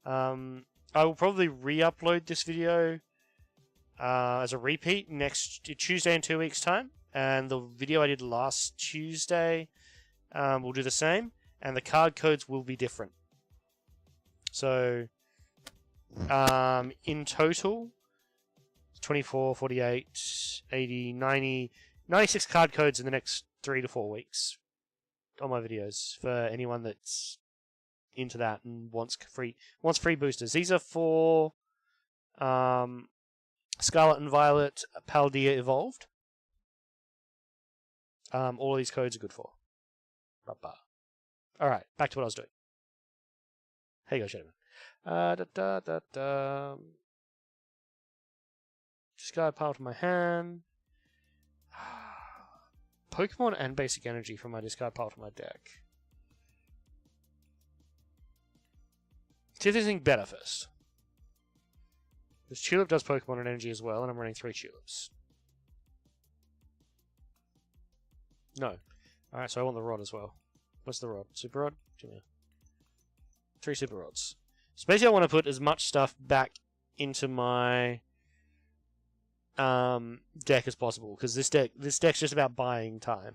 I will probably re-upload this video as a repeat next Tuesday in 2 weeks' time. And the video I did last Tuesday will do the same. And the card codes will be different. So, in total, 24, 48, 80, 90, 96 card codes in the next 3 to 4 weeks on my videos for anyone that's into that and wants free boosters. These are for Scarlet and Violet, Paldea Evolved. All of these codes are good for. Alright, back to what I was doing. Here you go, Shadowman. Discard pile to my hand. Pokemon and Basic Energy from my discard pile to my deck. See if there's anything better first. This Tulip does Pokemon and Energy as well, and I'm running 3 Tulips. No. Alright, so I want the Rod as well. What's the Rod? Super Rod? 3 Super Rods. So basically I want to put as much stuff back into my deck as possible, because this deck's just about buying time.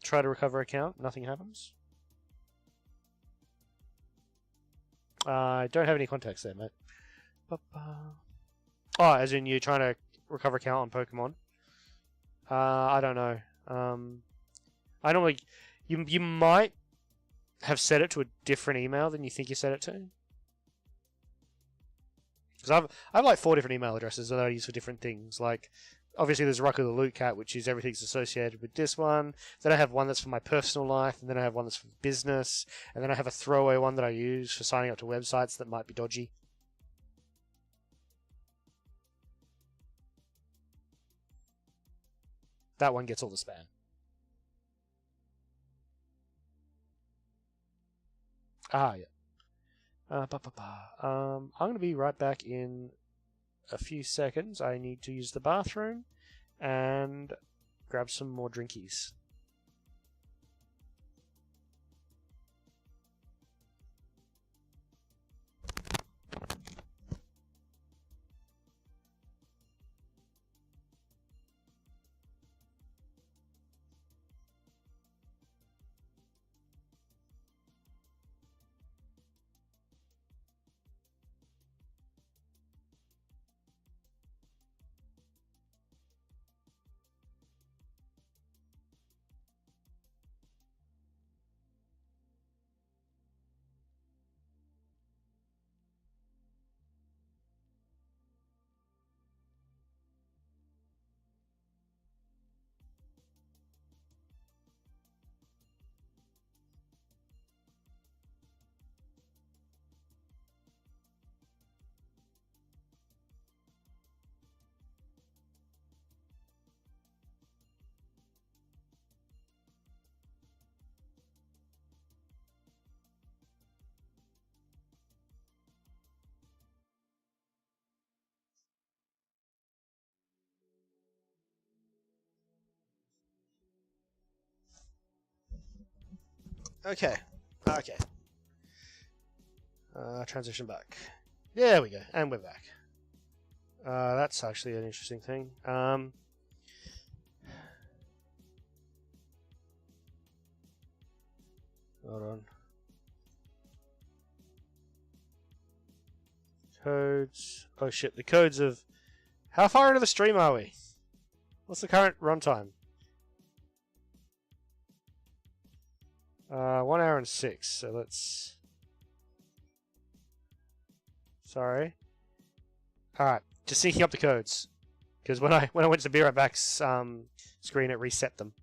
Try to recover account, nothing happens. I don't have any context there, mate. Oh, as in you're trying to recover account on Pokemon? I don't know. I normally... You might have set it to a different email than you think you set it to. Because I've like 4 different email addresses that I use for different things. Like, obviously there's Rucka the Loot Cat, which is everything's associated with this one. Then I have one that's for my personal life, and then I have one that's for business, and then I have a throwaway one that I use for signing up to websites that might be dodgy. That one gets all the spam. Ah, yeah. I'm going to be right back in a few seconds. I need to use the bathroom and grab some more drinkies. Okay. Transition back. There we go, and we're back. That's actually an interesting thing. Hold on. Codes. Oh shit, the codes of... How far into the stream are we? What's the current runtime? 1 hour and 6, so let's... Sorry. Alright, just syncing up the codes. Because when I went to Be Right Back's screen, it reset them.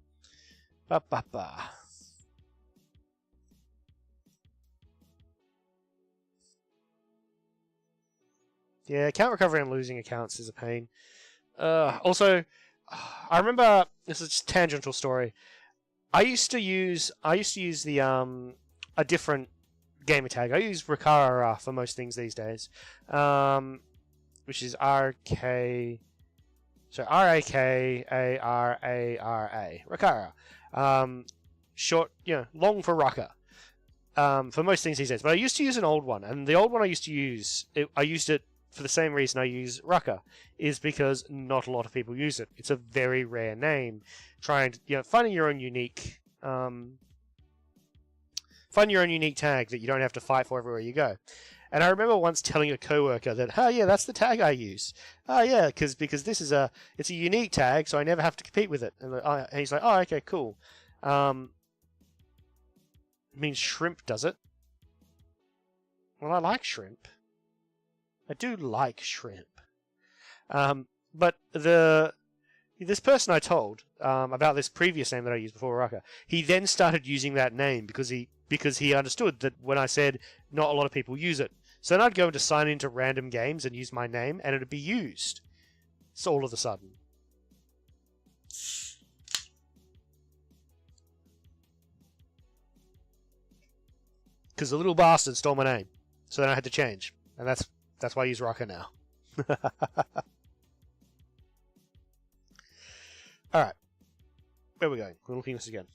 Yeah, account recovery and losing accounts is a pain. Also, I remember this is a tangential story. I used to use the a different gamer tag. I use Rakara for most things these days, which is RK. So Rakara. Rakara. Short, long for Raka. For most things these days. But I used to use an old one, and the old one I used to use, I used it for the same reason I use Raka, is because not a lot of people use it. It's a very rare name. Trying to, finding your own unique, find your own unique tag that you don't have to fight for everywhere you go. And I remember once telling a coworker that, oh yeah, that's the tag I use. Oh yeah, because this is it's a unique tag, so I never have to compete with it. And he's like, oh okay, cool. It means shrimp, does it? Well, I like shrimp. I do like shrimp. But this person I told about this previous name that I used before Raka, he then started using that name because he understood that when I said not a lot of people use it. So then I'd go to sign into random games and use my name, and it'd be used. So all of a sudden. Because the little bastard stole my name. So then I had to change. And that's why I use Raka now. Alright. Where are we going? We're looking at this again.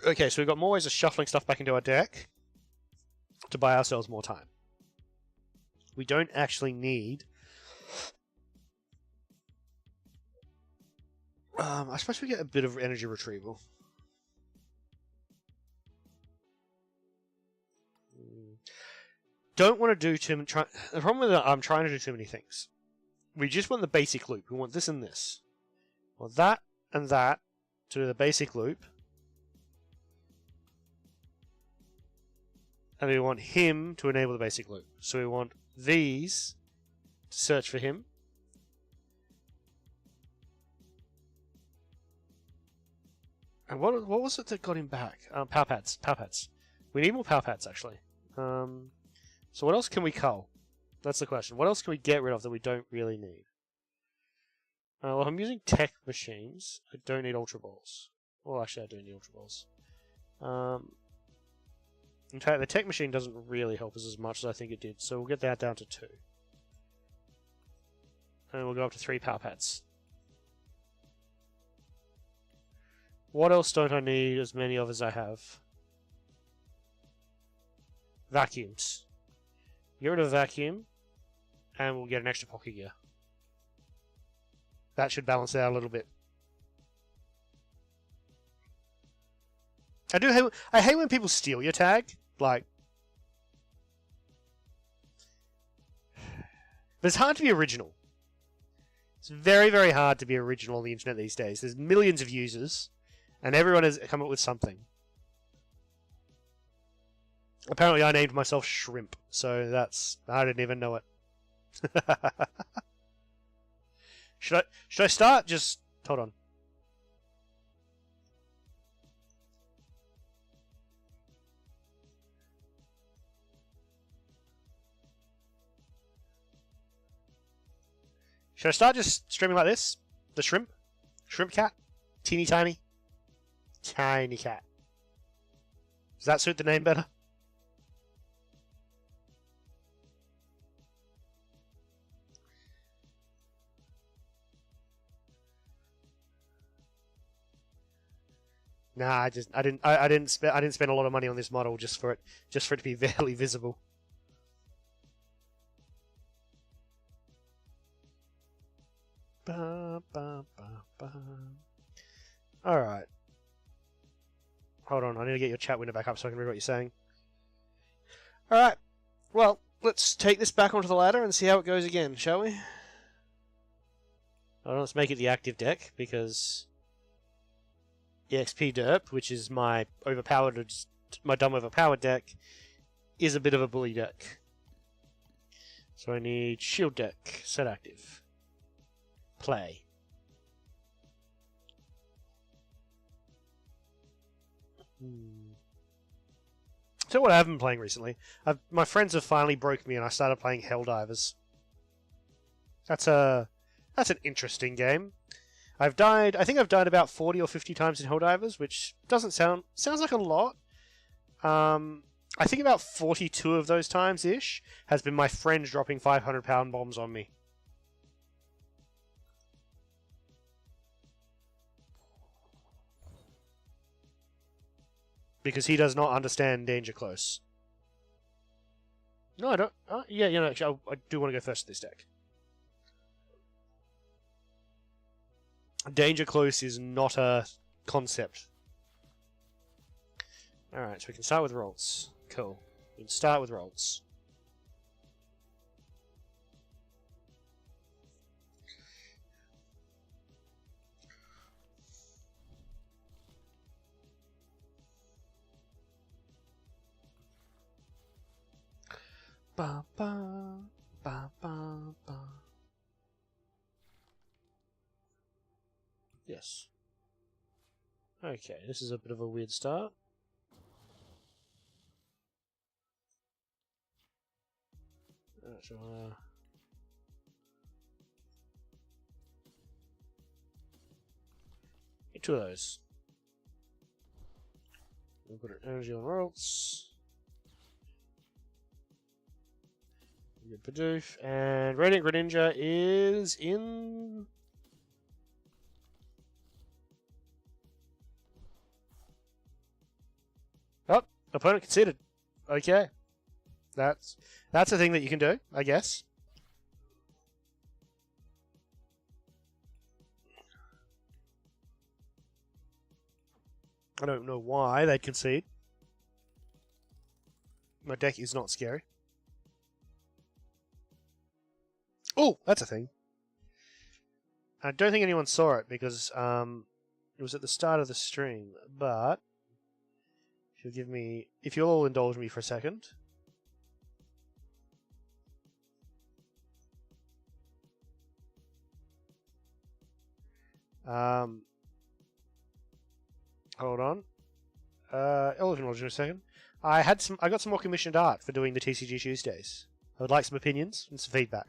Okay, so we've got more ways of shuffling stuff back into our deck to buy ourselves more time. We don't actually need... I suppose we get a bit of energy retrieval. Don't want to do too much. The problem with that, I'm trying to do too many things. We just want the basic loop. We want this and this. Well, that and that to do the basic loop. And we want him to enable the basic loop. So we want these to search for him. And what was it that got him back? Power pads. Power pads. We need more power pads, actually. So what else can we cull? That's the question. What else can we get rid of that we don't really need? Well, I'm using tech machines. I don't need Ultra Balls. Well, actually, I do need Ultra Balls. In fact, the tech machine doesn't really help us as much as I think it did, so we'll get that down to 2. And we'll go up to 3 power pads. What else don't I need as many of as I have? Vacuums. Get rid of vacuum, and we'll get an extra pocket gear. That should balance it out a little bit. I hate when people steal your tag. Like, but it's hard to be original. It's very, very hard to be original on the internet these days. There's millions of users, and everyone has come up with something. Apparently, I named myself Shrimp, so I didn't even know it. Should I start? Just hold on. Should I start just streaming like this? The shrimp? Shrimp cat? Teeny tiny? Tiny cat. Does that suit the name better? Nah, I didn't spend a lot of money on this model just for it to be barely visible. Alright. Hold on, I need to get your chat window back up so I can read what you're saying. Alright. Well, let's take this back onto the ladder and see how it goes again, shall we? Let's make it the active deck, because EXP Derp, which is my dumb overpowered deck, is a bit of a bully deck. So I need shield deck, set active. Play. So what I have been playing recently, my friends have finally broke me and I started playing Helldivers. That's an interesting game. I think I've died about 40 or 50 times in Helldivers, which sounds like a lot. I think about 42 of those times-ish has been my friend dropping 500-pound bombs on me. Because he does not understand danger close. No, I don't. Yeah, actually, I do want to go first to this deck. Danger close is not a concept. Alright, so we can start with rolls. Cool. We can start with rolls. Ba ba ba ba ba. Yes. Okay, this is a bit of a weird start. So, get two of those. We'll put an energy on worlds. Good Pidoof. And Radiant Greninja is in. Oh, opponent conceded. Okay. That's a thing that you can do, I guess. I don't know why they'd concede. My deck is not scary. Oh, that's a thing. I don't think anyone saw it because it was at the start of the stream, but if you'll all indulge me for a second. Hold on. I'll indulge in a second. I got some more commissioned art for doing the TCG Tuesdays. I would like some opinions and some feedback.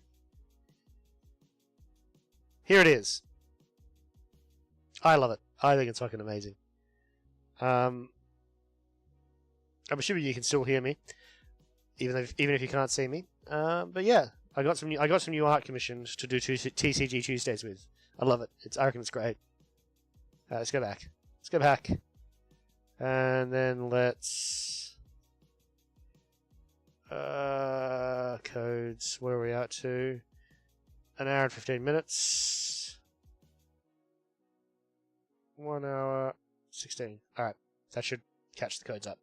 Here it is. I love it. I think it's fucking amazing. I'm assuming you can still hear me, even if you can't see me. But yeah, I got some new art commissioned to do TCG Tuesdays with. I love it. I reckon it's great. Let's go back. And then let's codes. Where are we at to? An hour and 15 minutes. 1 hour 16. Alright, that should catch the codes up.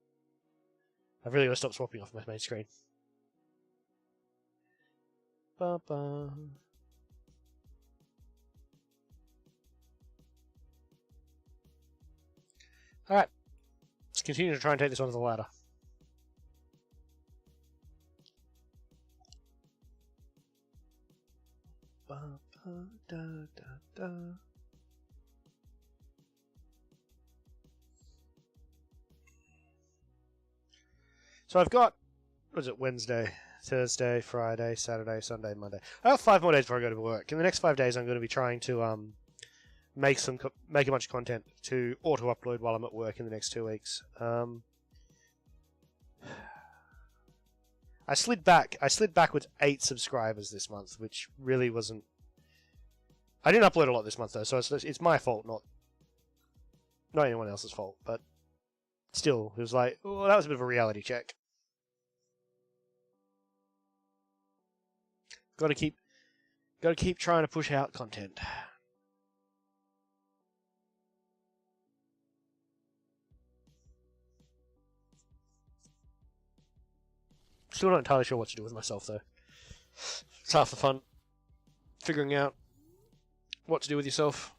I've really got to stop swapping off my main screen. Ba-ba. Alright, let's continue to try and take this onto the ladder. Ba-ba-da-da-da. So I've got, what is it, Wednesday, Thursday, Friday, Saturday, Sunday, Monday. I have 5 more days before I go to work. In the next 5 days, I'm going to be trying to make a bunch of content to auto-upload while I'm at work in the next 2 weeks. I slid back with 8 subscribers this month, which really wasn't. I didn't upload a lot this month though, so it's my fault, not anyone else's fault. But still, it was like, oh, that was a bit of a reality check. Got to keep trying to push out content. Still not entirely sure what to do with myself, though. It's half the fun. Figuring out what to do with yourself.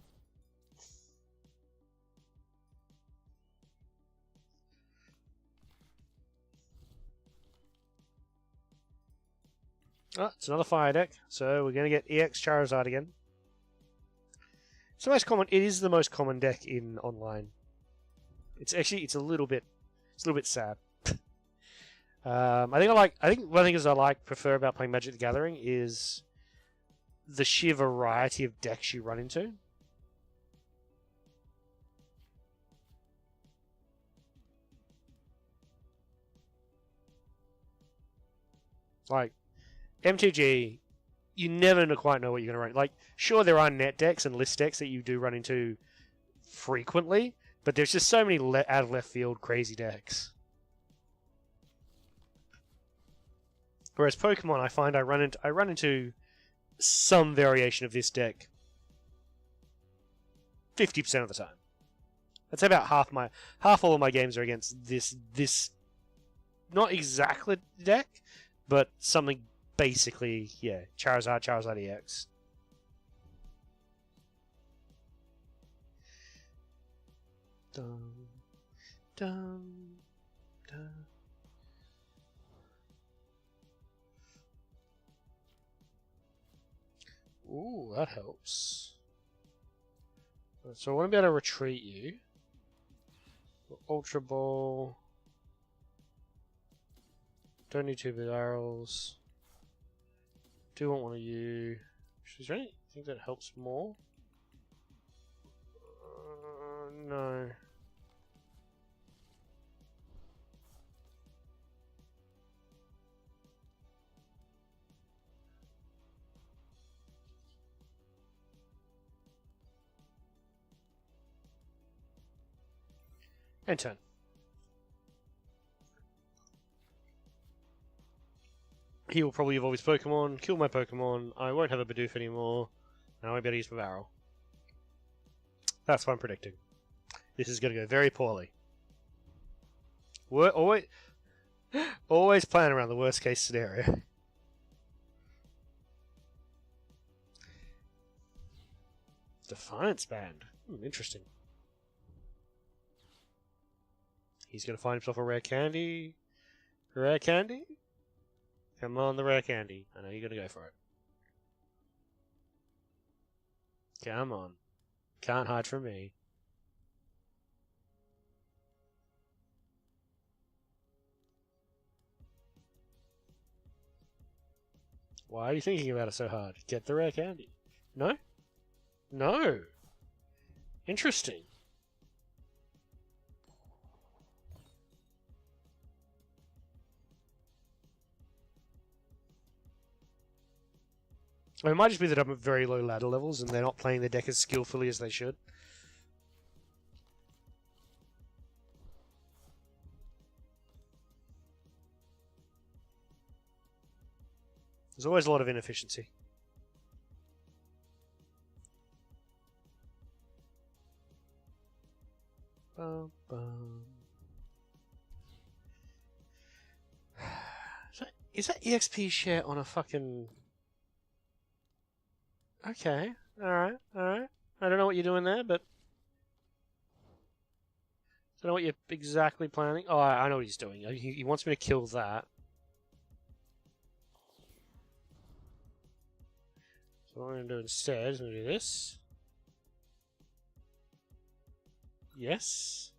Oh, it's another fire deck, so we're going to get EX Charizard again. It's the most common. It is the most common deck in online. It's a little bit sad. I think one thing I prefer about playing Magic the Gathering is the sheer variety of decks you run into. Like, MTG, you never quite know what you're going to run. Like, sure, there are net decks and list decks that you do run into frequently, but there's just so many out of left field crazy decks. Whereas Pokemon, I find I run into some variation of this deck 50% of the time. I'd say about half all of my games are against this not exactly deck, but something basically, yeah, Charizard EX. Dun, dun, dun. Ooh, that helps. So I want to be able to retreat you. Ultra Ball. Don't need 2 barrels. Do want one of you. Is there anything that helps more? No. And turn. He will probably evolve his Pokemon, kill my Pokemon, I won't have a Bidoof anymore, and I won't be able to use my barrel. That's what I'm predicting. This is going to go very poorly. Always plan around the worst case scenario. Defiance Band. Interesting. He's going to find himself a rare candy. Rare candy? Come on, the rare candy. I know you're going to go for it. Come on. Can't hide from me. Why are you thinking about it so hard? Get the rare candy. No? No. Interesting. It might just be that I'm at very low ladder levels and they're not playing the deck as skillfully as they should. There's always a lot of inefficiency. Bum, bum. Is that EXP share on a fucking... Okay, alright. I don't know what you're doing there, but... I don't know what you're exactly planning. Oh, I know what he's doing. He wants me to kill that. So what I'm going to do instead is I'm going to do this. Yes.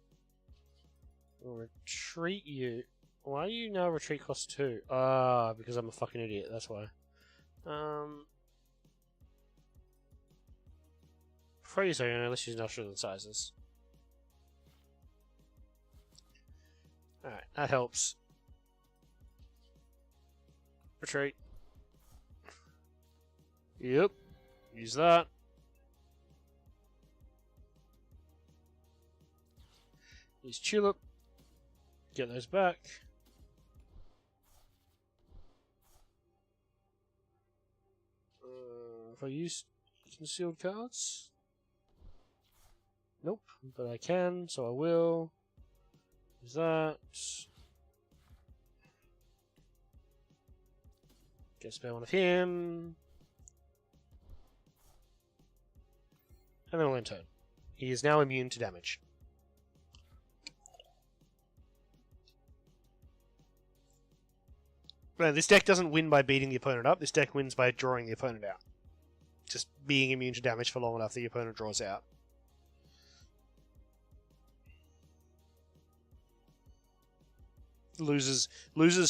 We'll retreat you. Why do you now retreat cost 2? Ah, because I'm a fucking idiot, that's why. Before you say, let's use industrial sizes. Alright, that helps. Retreat. Yep. Use that. Use Tulip. Get those back. If I use concealed cards? Nope, but I can, so I will. Use that. Get a spare one of him. And then I'll end turn. He is now immune to damage. But this deck doesn't win by beating the opponent up, this deck wins by drawing the opponent out. Just being immune to damage for long enough that the opponent draws out. Loses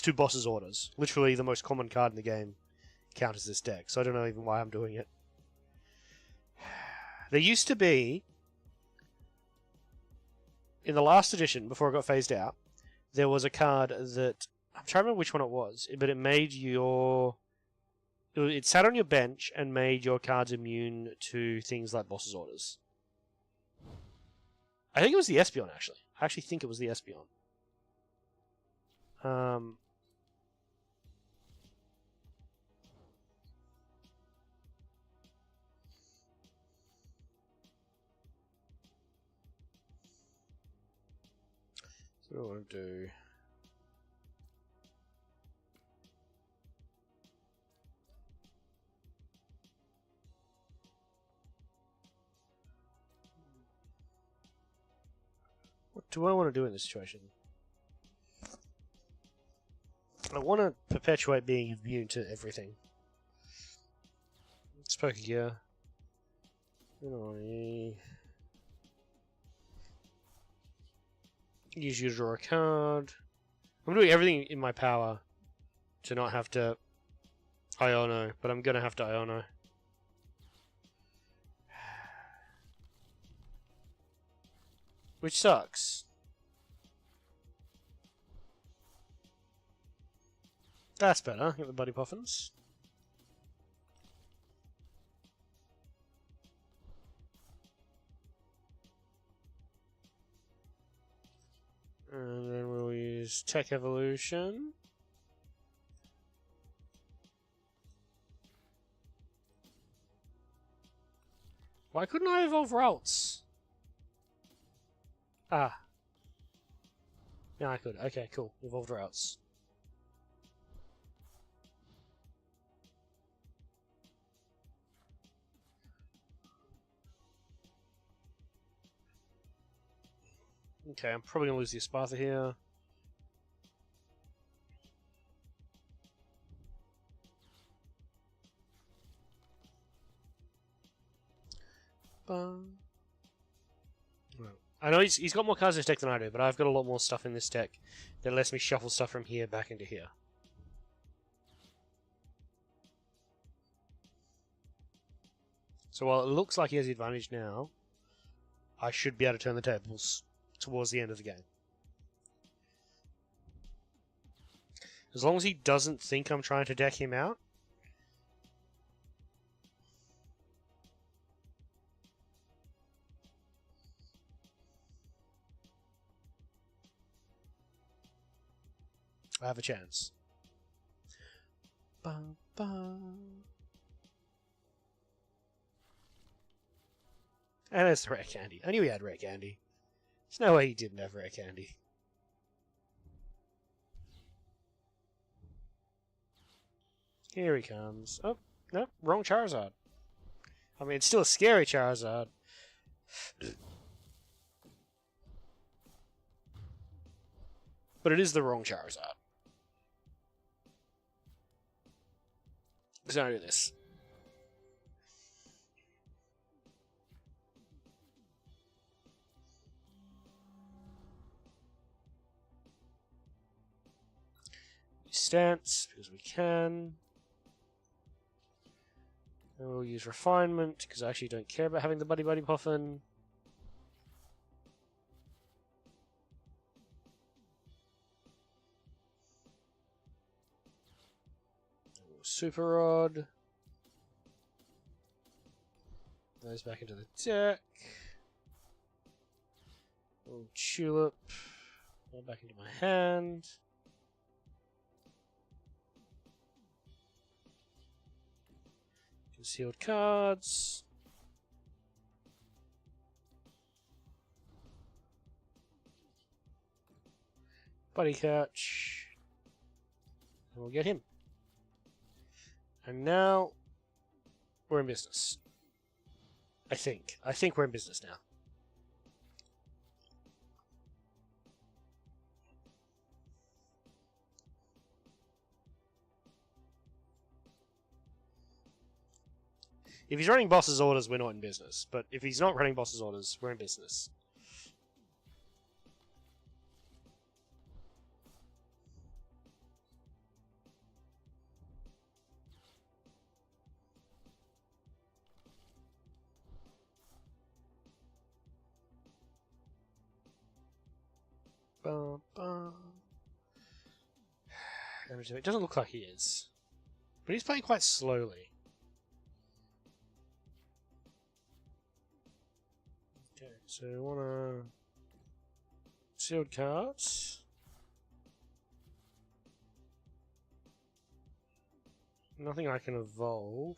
to boss's orders. Literally the most common card in the game. counters this deck, so I don't know even why I'm doing it. There used to be, in the last edition, before it got phased out, there was a card that, I'm trying to remember which one it was, but it made your... It sat on your bench and made your cards immune to things like boss's orders. I think it was the Espeon, actually. I actually think it was the Espeon. So what do I want to do? What do I want to do in this situation? I want to perpetuate being immune to everything. Let's poke here. Use you to draw a card. I'm doing everything in my power to not have to Iono, but I'm gonna have to Iono. Which sucks. That's better. Get the Buddy Puffins. And then we'll use Tech Evolution. Why couldn't I evolve Ralts? Ah. Yeah, I could. Okay, cool. Evolved Ralts. Okay, I'm probably going to lose the Esparta here. Well, I know he's got more cards in his deck than I do, but I've got a lot more stuff in this deck that lets me shuffle stuff from here back into here. So while it looks like he has the advantage now, I should be able to turn the tables towards the end of the game. As long as he doesn't think I'm trying to deck him out. I have a chance. Bum, bum. And it's the rare candy. I knew he had rare candy. There's no way he didn't have rare candy. Here he comes. Oh, no, wrong Charizard. I mean, it's still a scary Charizard. But it is the wrong Charizard. So I do this. Stance, because we can. And we'll use Refinement, because I actually don't care about having the Buddy Puffin. Super Rod. Those back into the deck. Little Tulip. All back into my hand. Concealed cards. Buddy Catch. And we'll get him. And now we're in business. I think. I think we're in business now. If he's running boss's orders, we're not in business. But if he's not running boss's orders, we're in business. It doesn't look like he is. But he's playing quite slowly. Okay, so we want to... Sealed cards. Nothing I can evolve.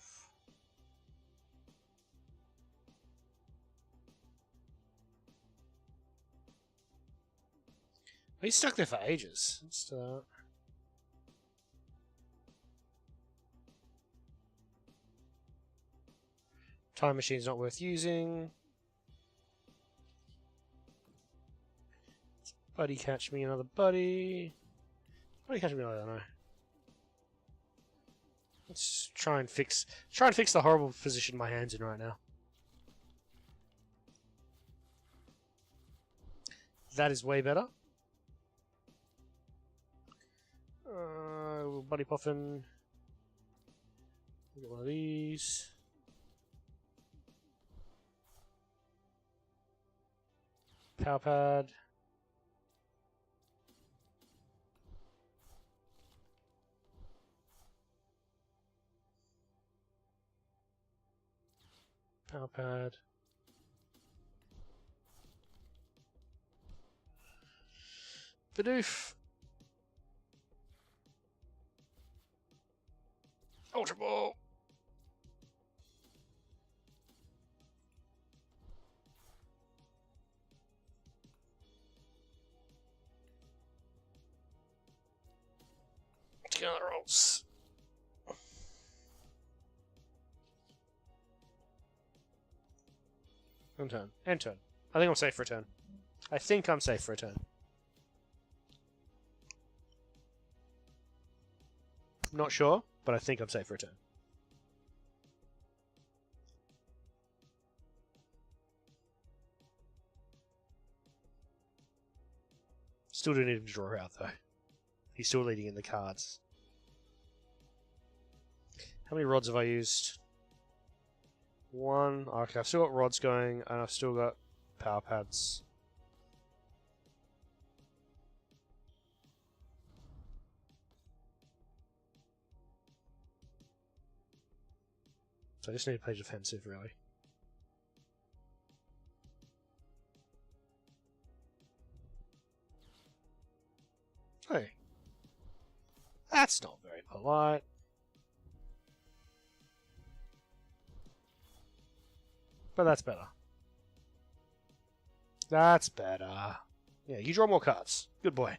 He's stuck there for ages. Let's Time machine's not worth using. Buddy catch me another buddy. Buddy catch me another, I don't know. Let's try and fix the horrible position my hand's in right now. That is way better. Buddy Puffin. Get one of these. Power pad. Power pad. Bidoof. Ultra Ball. Together rolls. End turn. End turn. I think I'm safe for a turn. I think I'm safe for a turn. Not sure, but I think I'm safe for a turn. Still do need him to draw out, though. He's still leading in the cards. How many rods have I used? One. Okay, I've still got rods going, and I've still got power pads. So I just need to play defensive, really. Hey. That's not very polite. But that's better. That's better. Yeah, you draw more cards. Good boy.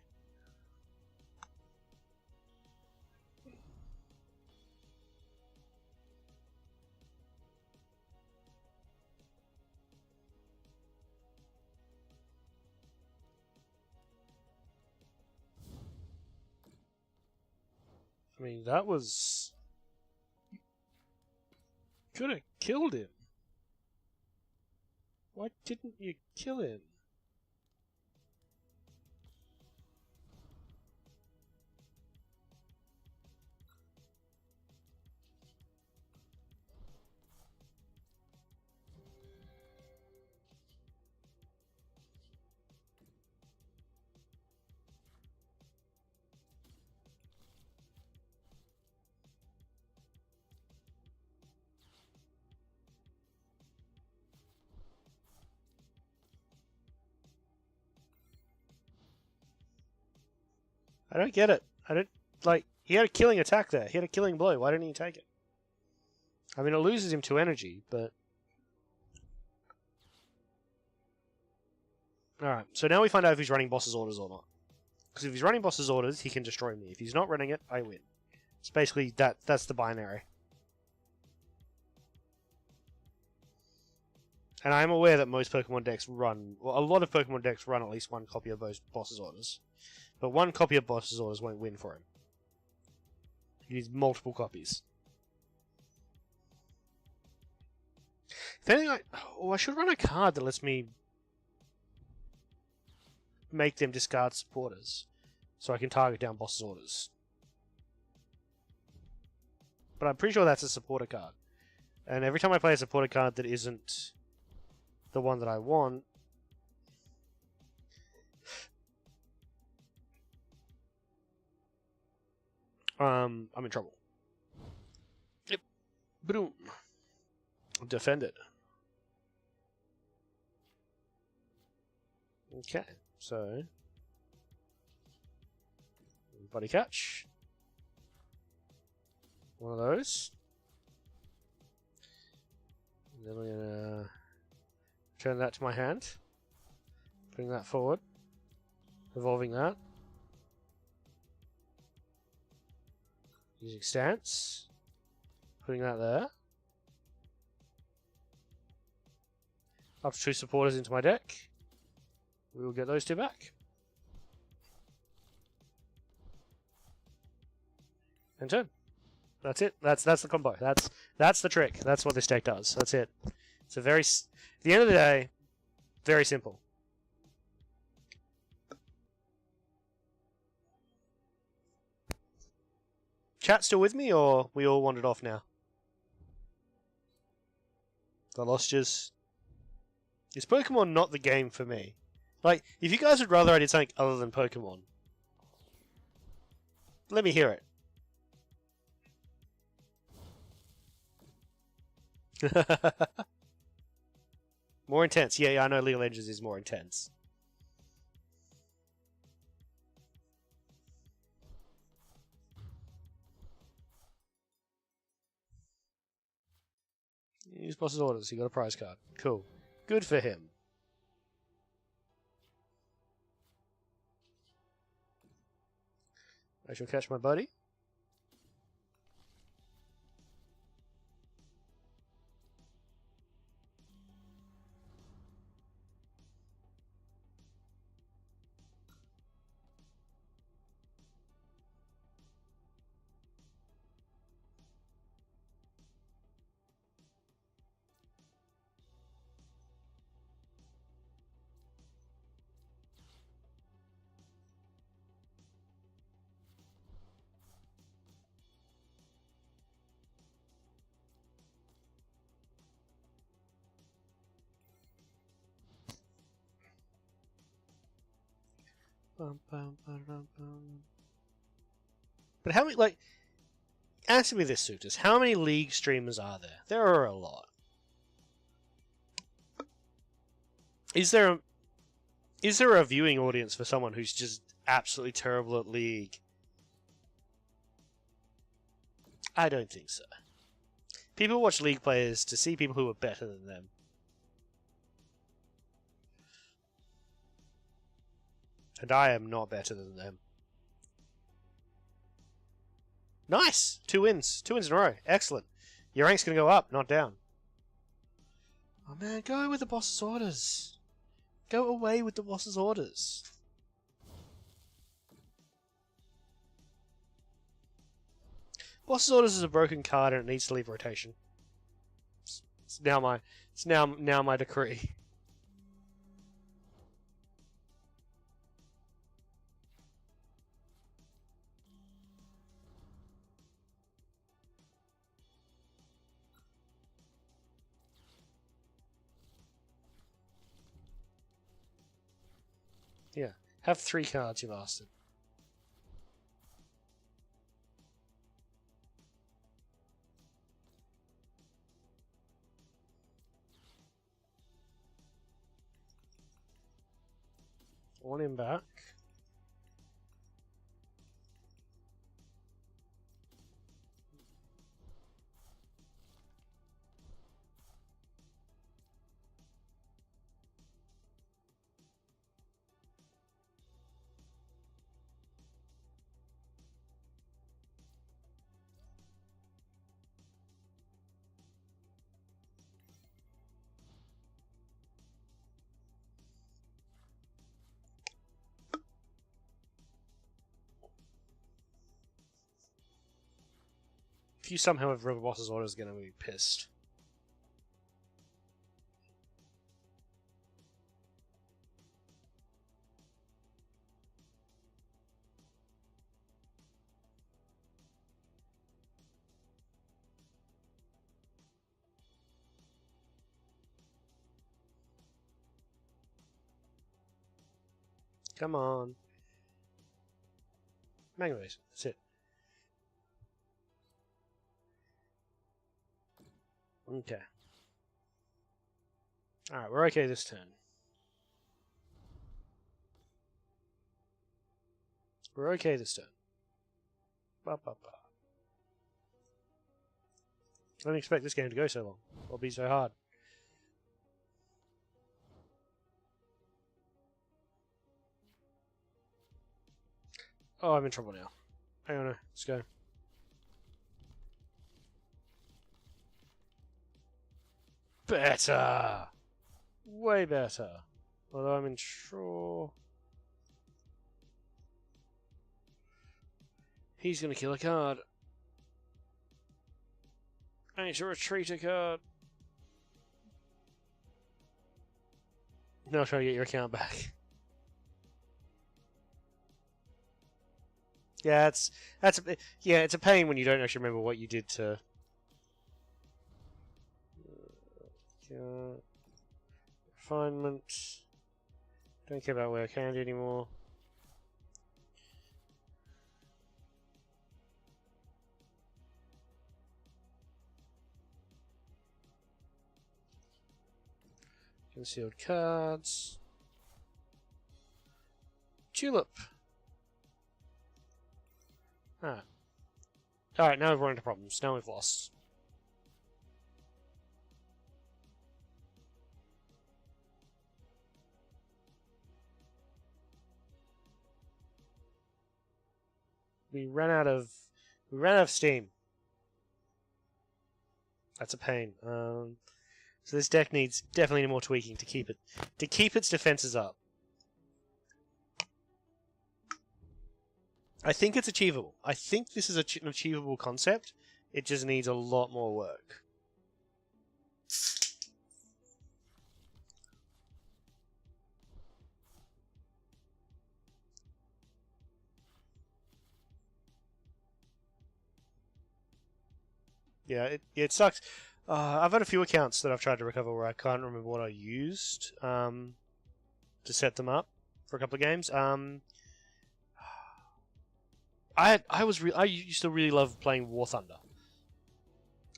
I mean, that was... Could have killed him. Why didn't you kill him? I don't get it. I don't... Like, he had a killing attack there. He had a killing blow. Why didn't he take it? I mean, it loses him 2 energy, but... Alright, so now we find out if he's running boss's orders or not. Because if he's running boss's orders, he can destroy me. If he's not running it, I win. It's basically that's the binary. And I'm aware that most Pokemon decks run... Well, a lot of Pokemon decks run at least one copy of those boss's orders. But one copy of boss's orders won't win for him. He needs multiple copies. If anything, I should run a card that lets me make them discard supporters, so I can target down boss's orders. But I'm pretty sure that's a supporter card. And every time I play a supporter card that isn't the one that I want, I'm in trouble. Yep. Boom. Defend it. Okay, so body catch. One of those. And then we're gonna turn that to my hand. Bring that forward. Evolving that. Using stance. Putting that there. Up to 2 supporters into my deck. We will get those 2 back. And turn. That's it. That's the combo. That's the trick. That's what this deck does. That's it. It's a very... At the end of the day, very simple. Chat still with me, or we all wandered off now? I lost just... Is Pokemon not the game for me? Like, if you guys would rather I did something other than Pokemon, let me hear it. More intense. Yeah, I know League of Legends is more intense. Use boss's orders. He got a prize card. Cool. Good for him. I shall catch my buddy. But how many, like, answer me this, Suitors. How many League streamers are there? There are a lot. Is there a viewing audience for someone who's just absolutely terrible at League? I don't think so. People watch League players to see people who are better than them. And I am not better than them. Nice! 2 wins. 2 wins in a row. Excellent. Your rank's going to go up, not down. Oh man, go with the boss's orders. Go away with the boss's orders. Boss's orders is a broken card and it needs to leave rotation. It's now my decree. Yeah. Have 3 cards, you bastard. Want him back. If you somehow have River Boss's orders, going to be pissed. Come on. Magma Base. That's it. Okay. Alright, we're okay this turn. We're okay this turn. Ba, ba, ba. I didn't expect this game to go so long. Or be so hard. Oh, I'm in trouble now. Hang on, let's go. Better! Way better. Although I'm unsure. He's gonna kill a card. I need to retreat a card. Now try to get your account back. Yeah, it's a pain when you don't actually remember what you did to. Refinement. Don't care about where I can anymore. Concealed cards. Tulip. Ah. Alright, now we've run into problems. Now we've lost. We ran out of steam. That's a pain. So this deck needs definitely more tweaking to keep its defenses up. I think it's achievable. I think this is an achievable concept. It just needs a lot more work. Yeah, it sucks. I've had a few accounts that I've tried to recover where I can't remember what I used to set them up for a couple of games. I used to really love playing War Thunder.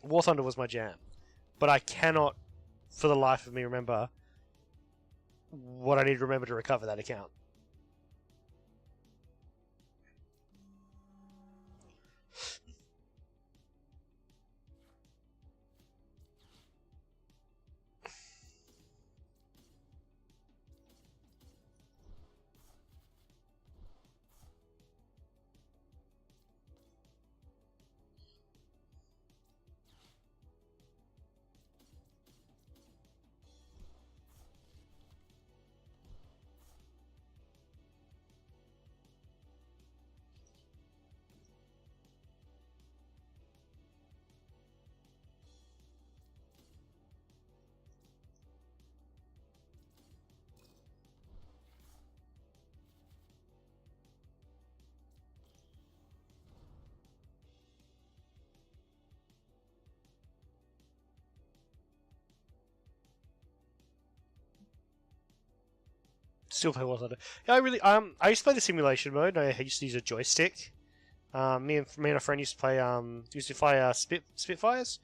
War Thunder was my jam, but I cannot, for the life of me, remember what I need to remember to recover that account. Still play War Thunder. Yeah, I used to play the simulation mode. I used to use a joystick. Me and a friend used to play fly Spitfires.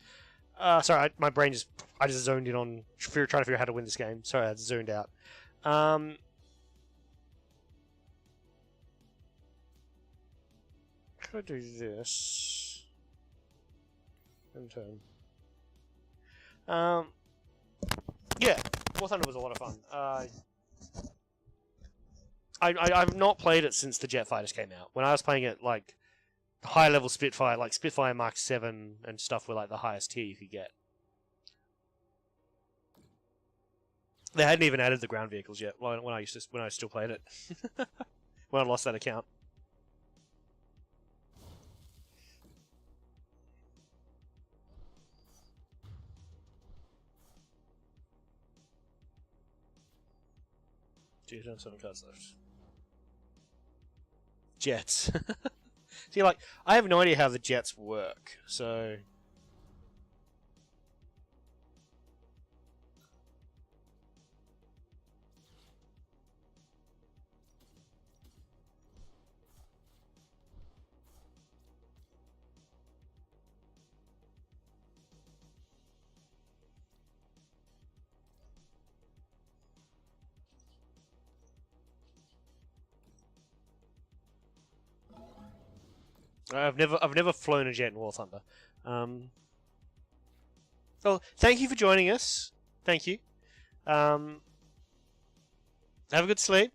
Sorry, my brain I just zoned in on trying to figure out how to win this game. Sorry, I zoned out. Could I do this? End turn. Yeah, War Thunder was a lot of fun. I've not played it since the Jet Fighters came out. When I was playing it, like high level Spitfire, like Spitfire Mark 7 and stuff were like the highest tier you could get. They hadn't even added the ground vehicles yet when I still played it. When I lost that account. Geez, I have 7 cards left. Jets. See, like, I have no idea how the jets work, so... I've never flown a jet in War Thunder. Well, thank you for joining us. Thank you. Have a good sleep.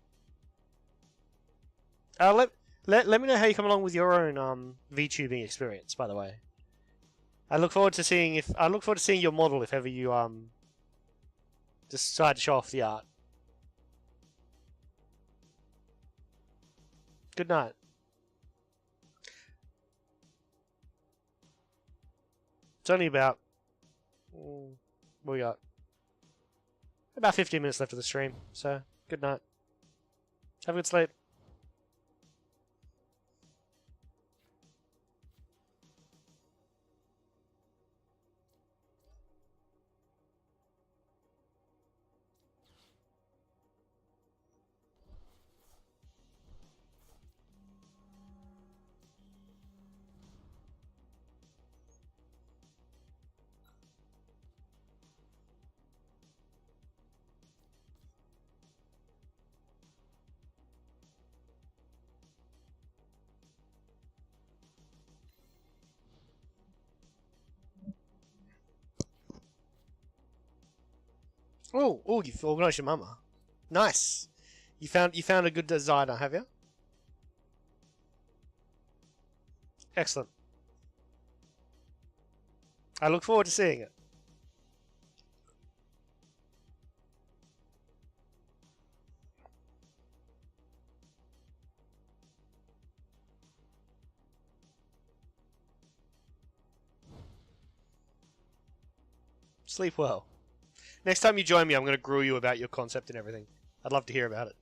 Let me know how you come along with your own VTubing experience. By the way, I look forward to seeing your model if ever you decide to show off the art. Good night. It's only about we got about 15 minutes left of the stream, so good night. Have a good sleep. Oh, you've organised your mama. Nice. You found a good designer, have you? Excellent. I look forward to seeing it. Sleep well. Next time you join me, I'm going to grill you about your concept and everything. I'd love to hear about it.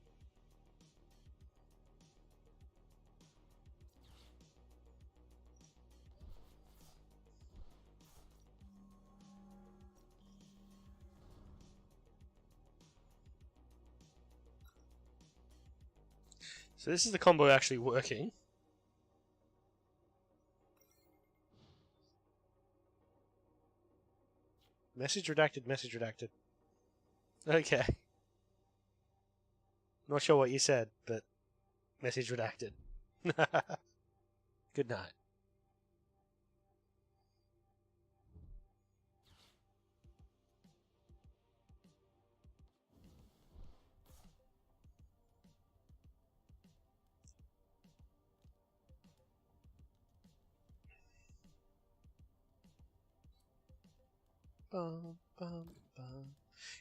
So this is the combo actually working. Message redacted, message redacted. Okay. Not sure what you said, but message redacted. Good night.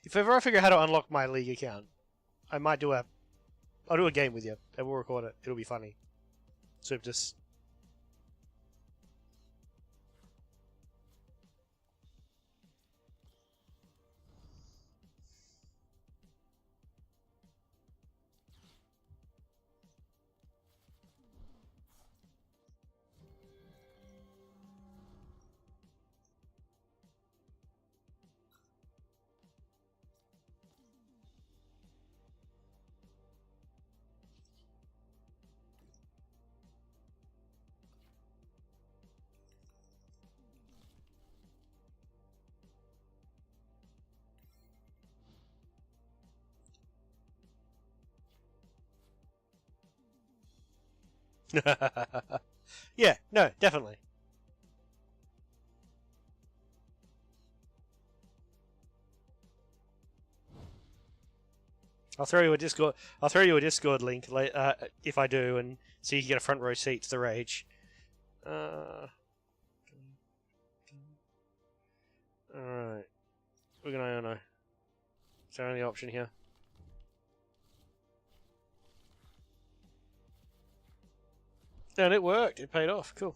If ever I figure out how to unlock my League account, I might do I'll do a game with you, and we'll record it. It'll be funny. So just... Yeah, no, definitely. I'll throw you a Discord. I'll throw you a Discord link if I do, and so you can get a front row seat to the rage. All right, we're gonna know. Is there any option here? And it worked. It paid off. Cool.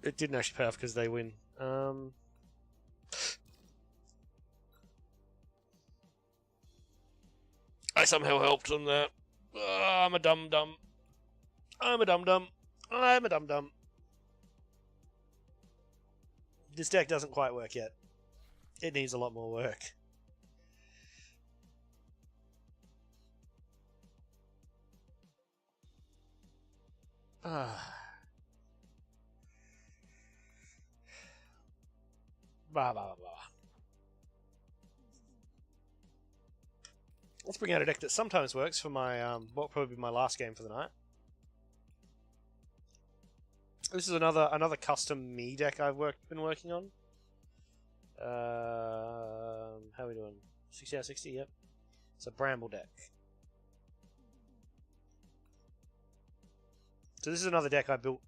It didn't actually pay off because they win. I somehow helped on that. I'm a dum-dum. I'm a dum-dum. I'm a dum-dum. This deck doesn't quite work yet. It needs a lot more work. Blah, blah, blah. Let's bring out a deck that sometimes works for my what will probably be my last game for the night. This is another custom me deck I've been working on. How are we doing? 60 out of 60. Yep. It's a Bramble deck. So this is another deck I built,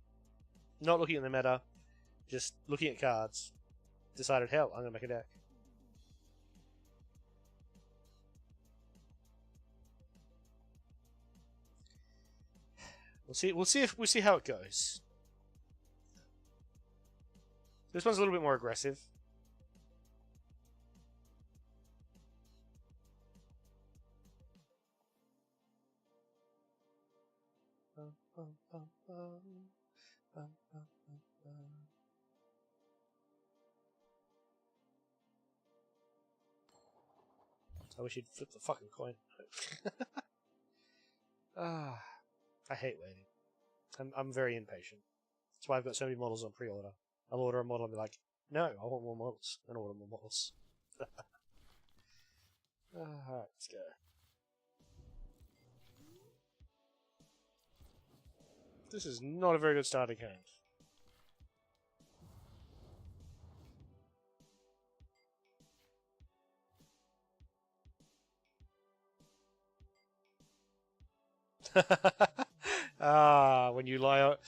not looking at the meta, just looking at cards. Decided, hell, I'm gonna make a deck. We'll see how it goes. This one's a little bit more aggressive. I wish he'd flip the fucking coin. I hate waiting. I'm very impatient. That's why I've got so many models on pre-order. I'll order a model and be like, no, I want more models. And order more models. Alright, let's go. This is not a very good starting hand. When you lie out.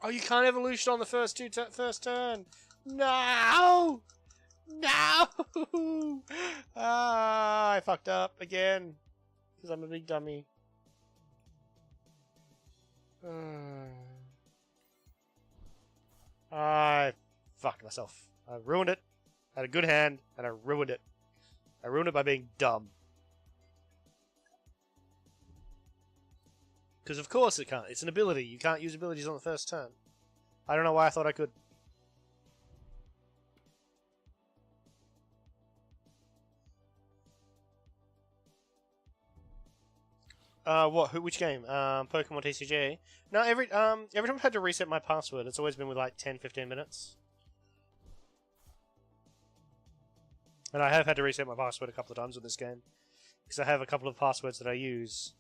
Oh, you can't evolution on the first first turn. No! No! I fucked up again. Because I'm a big dummy. I fucked myself. I ruined it. I had a good hand, and I ruined it. I ruined it by being dumb. Because of course it can't. It's an ability. You can't use abilities on the first turn. I don't know why I thought I could. Which game? Pokemon TCG. No, every time I've had to reset my password, it's always been with like 10-15 minutes. And I have had to reset my password a couple of times with this game. Because I have a couple of passwords that I use.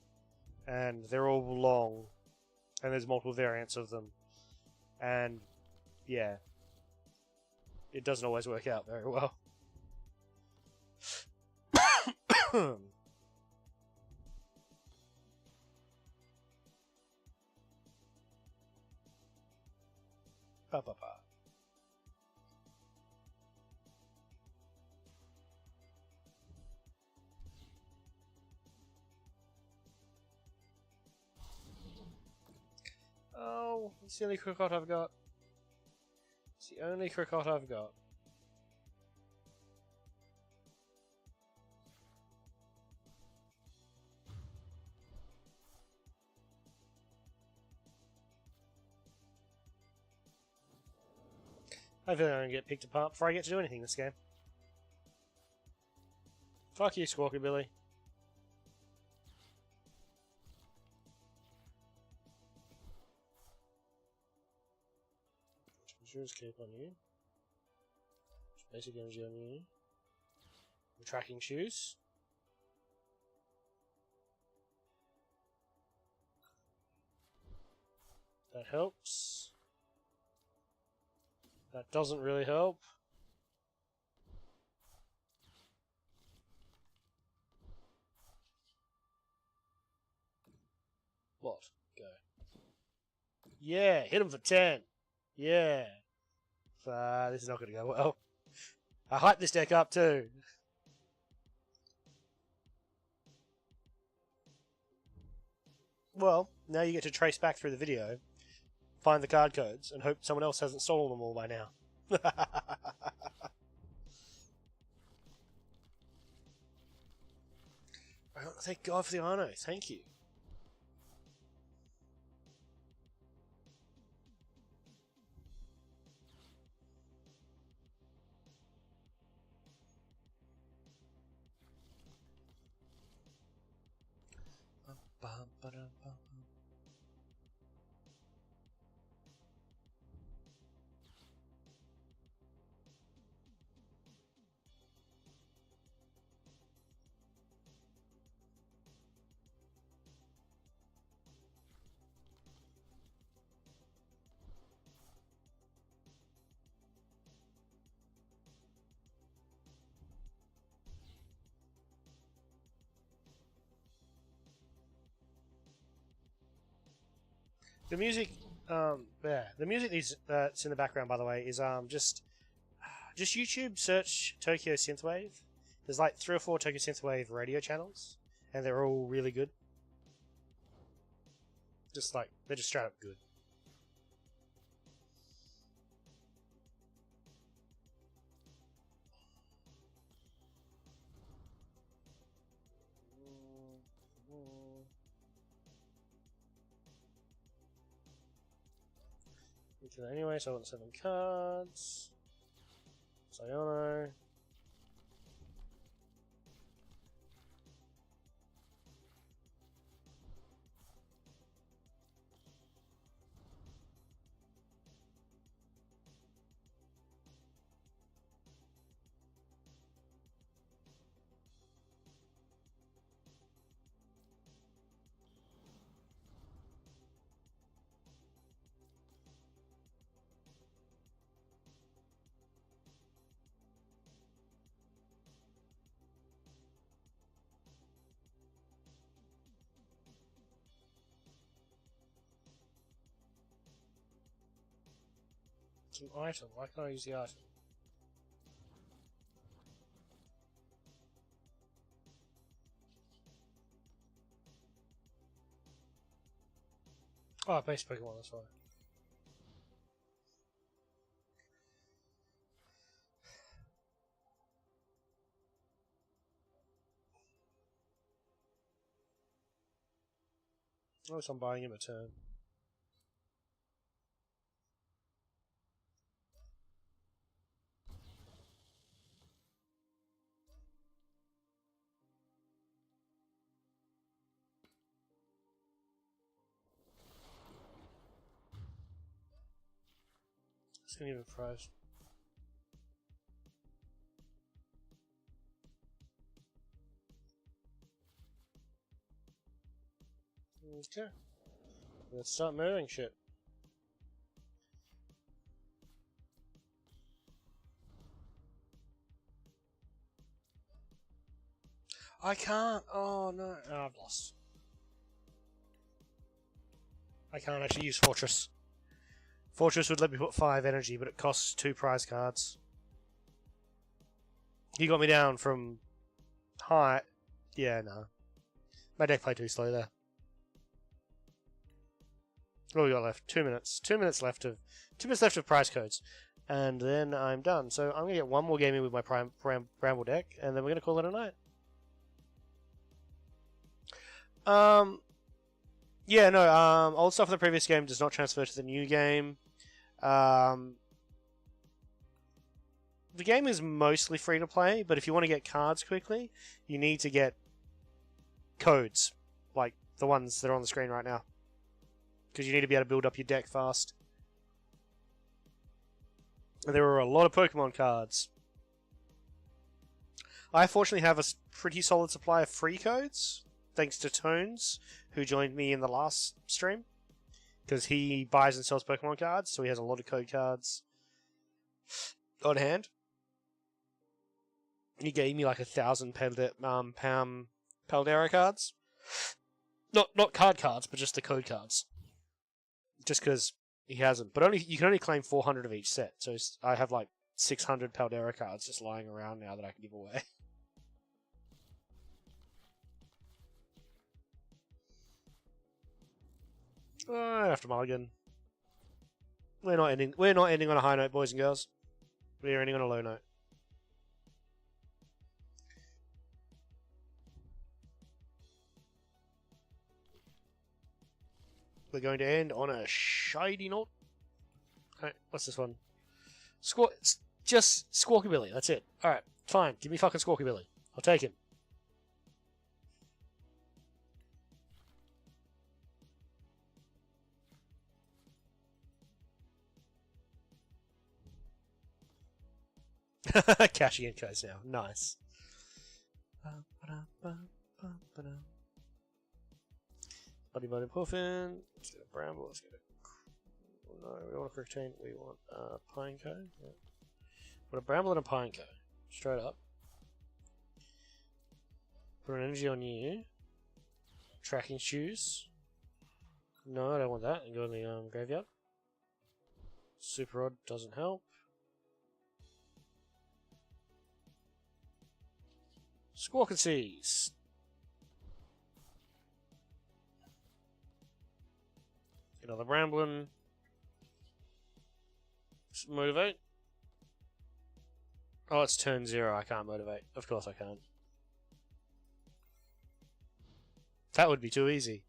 And they're all long. And there's multiple variants of them. And, yeah. It doesn't always work out very well. Pa pa pa. Oh, it's the only Krokot I've got. It's the only Krokot I've got. I feel like I'm going to get picked apart before I get to do anything this game. Fuck you, Squawky Billy. Insurance cape on you. Basic energy on you. Tracking shoes. That helps. That doesn't really help. What? Go. Yeah, hit him for 10. Yeah. This is not going to go well. I hyped this deck up too. Well, now you get to trace back through the video, find the card codes, and hope someone else hasn't stolen them all by now. Thank God for the Arno. Thank you. The music, the music that's in the background, by the way, is just YouTube search Tokyo Synthwave. There's like 3 or 4 Tokyo Synthwave radio channels, and they're all really good. They're just straight up good. Anyway, so I want 7 cards. Sayano. Some item. Why can't I use the item? Oh, base Pokemon, that's why. Oh, so I'm buying him a turn. It's gonna give a prize. Okay. Let's start moving shit. I can't. Oh no. Oh, I've lost. I can't actually use Fortress. Fortress would let me put 5 energy, but it costs 2 prize cards. He got me down from high. Yeah, no. My deck played too slow there. What we got left? 2 minutes. 2 minutes left of prize codes, and then I'm done. So I'm gonna get one more game in with my Bramble deck, and then we're gonna call it a night. Yeah, no. Old stuff in the previous game does not transfer to the new game. The game is mostly free to play, but if you want to get cards quickly, you need to get codes, like the ones that are on the screen right now, because you need to be able to build up your deck fast. And there are a lot of Pokemon cards. I fortunately have a pretty solid supply of free codes, thanks to Tones, who joined me in the last stream, because he buys and sells Pokemon cards, so he has a lot of code cards on hand. He gave me like 1,000 Paldera cards. Not card cards, but just the code cards. Just because he hasn't. But you can only claim 400 of each set, so I have like 600 Paldera cards just lying around now that I can give away. I have to mulligan. We're not ending on a high note, boys and girls. We're ending on a low note. We're going to end on a shady note. Alright, what's this one? Just Squawkabilly, that's it. Alright, fine. Give me fucking Squawkabilly. I'll take him. Cashing in codes now. Nice. Buddy Puffin. Let's get a Bramble. Let's get a... No, we want a Cricketine. We want a Pineco. Yeah. We want a Bramble and a Pineco. Straight up. Put an energy on you. Tracking shoes. No, I don't want that. Go in the graveyard. Super Rod doesn't help. Squawk and Seize. Another Ramblin'. Motivate. Oh, it's turn 0. I can't motivate. Of course I can't. That would be too easy.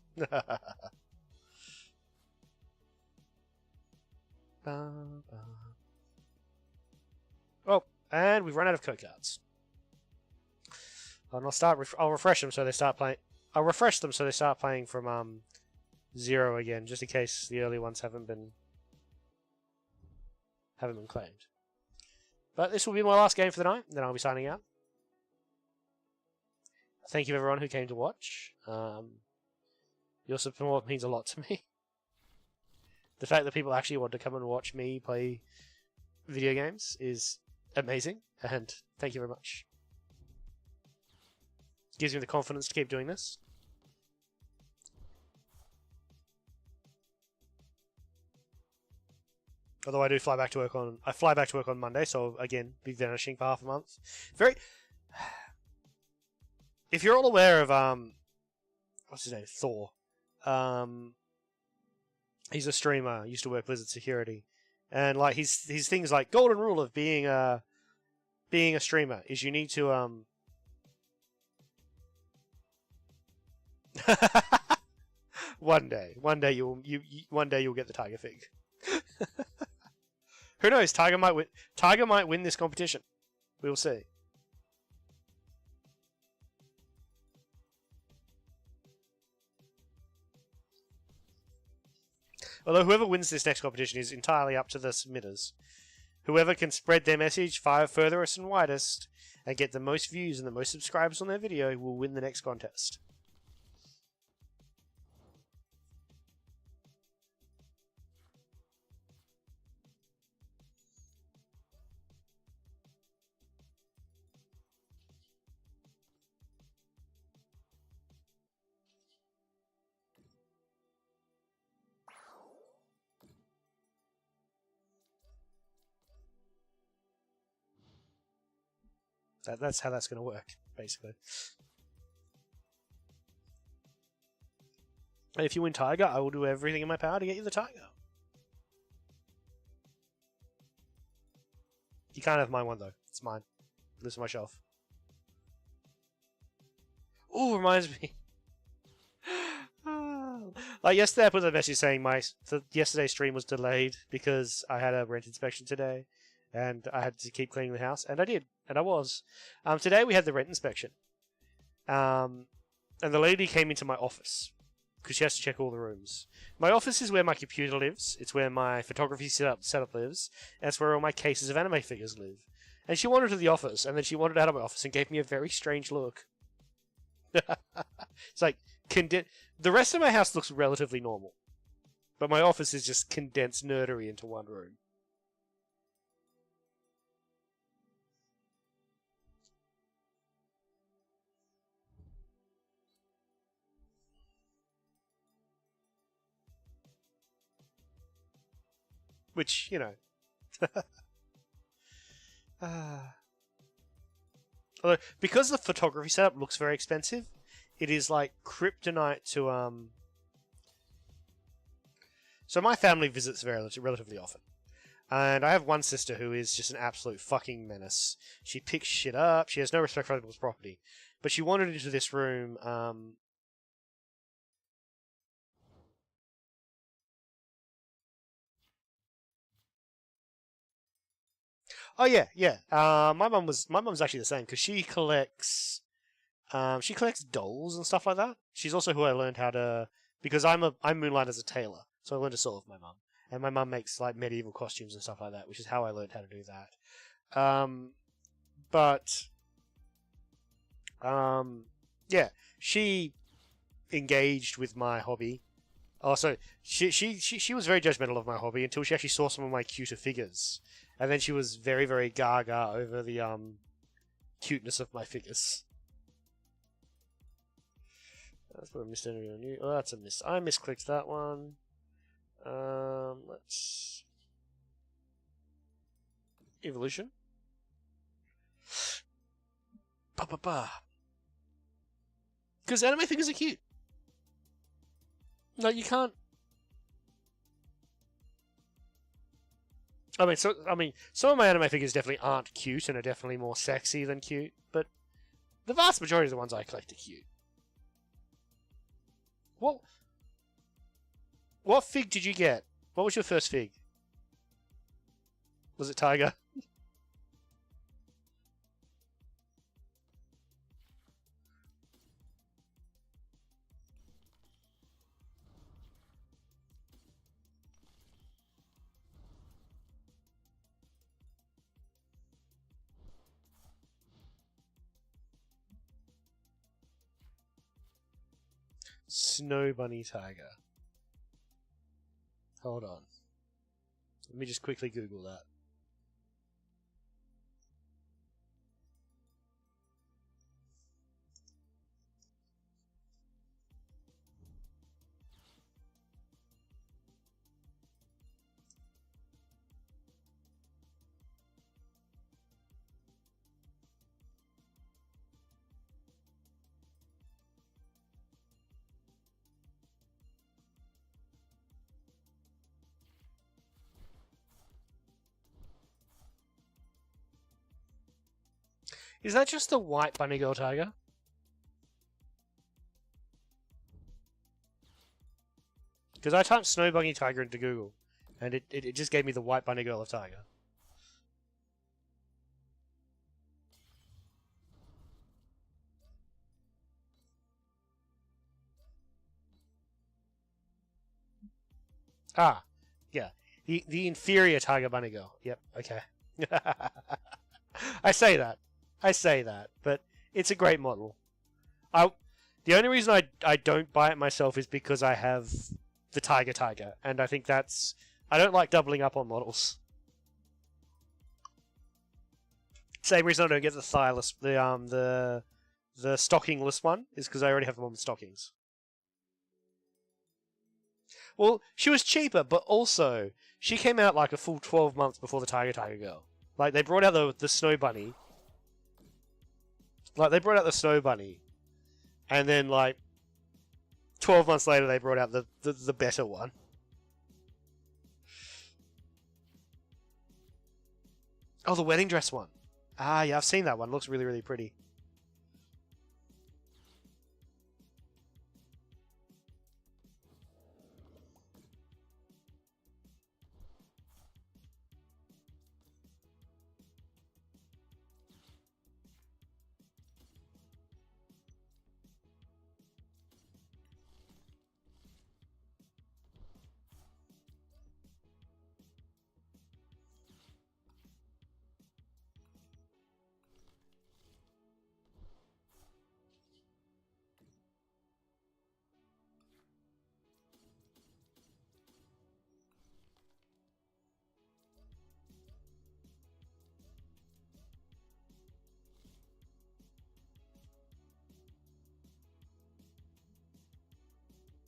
Oh, and we've run out of code cards. And I'll refresh them so they start playing. I'll refresh them so they start playing from 0 again, just in case the early ones haven't been claimed. But this will be my last game for the night. Then I'll be signing out. Thank you everyone who came to watch. Your support means a lot to me. The fact that people actually want to come and watch me play video games is amazing, and thank you very much. Gives me the confidence to keep doing this. Although I fly back to work on Monday, so again, be vanishing for half a month. If you're all aware of what's his name? Thor. He's a streamer, used to work Blizzard Security. And like his things like golden rule of being a streamer is you need to one day you'll get the tiger fig. Who knows? Tiger might win this competition. We will see. Although whoever wins this next competition is entirely up to the submitters. Whoever can spread their message furthest and widest and get the most views and the most subscribers on their video will win the next contest. That's how that's going to work, basically. And if you win Tiger, I will do everything in my power to get you the Tiger. You can't have my one, though. It's mine. It lives on my shelf. Ooh, reminds me. Like yesterday, I put a message saying yesterday's stream was delayed because I had a rent inspection today, and I had to keep cleaning the house, and I did, and I was. Today we had the rent inspection, and the lady came into my office because she has to check all the rooms. My office is where my computer lives. It's where my photography setup lives, and it's where all my cases of anime figures live. And she wandered to the office, and then she wandered out of my office and gave me a very strange look. It's like the rest of my house looks relatively normal, but my office is just condensed nerdery into one room. Which, you know. Although, because the photography setup looks very expensive, it is like kryptonite to So my family visits relatively often. And I have one sister who is just an absolute fucking menace. She picks shit up, she has no respect for other people's property. But she wandered into this room, Oh yeah, yeah. My mum's actually the same because she collects dolls and stuff like that. She's also who I learned how to, because I'm moonlight as a tailor, so I learned to sew with my mum, and my mum makes like medieval costumes and stuff like that, which is how I learned how to do that. Yeah, she engaged with my hobby. Also, she was very judgmental of my hobby until she actually saw some of my cuter figures. And then she was very, very gaga over the cuteness of my figures. That's probably missed anything on you. Oh, that's a miss. I misclicked that one. Let's evolution. Ba ba ba. Because anime figures are cute. No, you can't. I mean, some of my anime figures definitely aren't cute and are definitely more sexy than cute, but the vast majority of the ones I collect are cute. What fig did you get? What was your first fig? Was it Tiger? Snow Bunny Tiger. Hold on. Let me just quickly Google that. Is that just the white bunny girl tiger? Because I typed Snow Bunny Tiger into Google, and it just gave me the white bunny girl of tiger. Ah, yeah. The inferior tiger bunny girl. Yep, okay. I say that, but it's a great model. The only reason I don't buy it myself is because I have the Tiger, and I think that's... I don't like doubling up on models. Same reason I don't get the thighless, the stockingless one, is because I already have them on the stockings. Well, she was cheaper, but also, she came out like a full 12 months before the Tiger girl. Like, they brought out the Snow Bunny. Like, they brought out the Snow Bunny. And then, like, 12 months later, they brought out the better one. Oh, the wedding dress one. Ah, yeah, I've seen that one. Looks really, really pretty.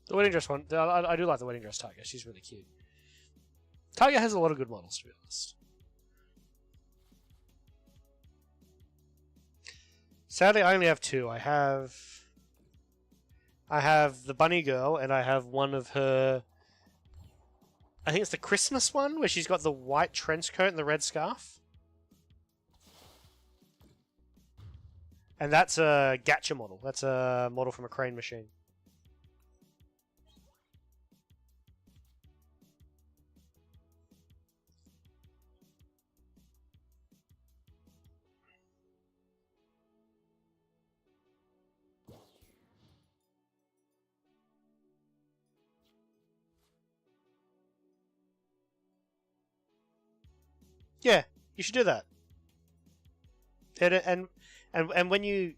The wedding dress one, I do like the wedding dress Tiger. She's really cute. Tiger has a lot of good models, to be honest. Sadly, I only have two. I have the bunny girl, and I have one of her... I think it's the Christmas one, where she's got the white trench coat and the red scarf. And that's a gacha model. That's a model from a crane machine. Yeah, you should do that. And when you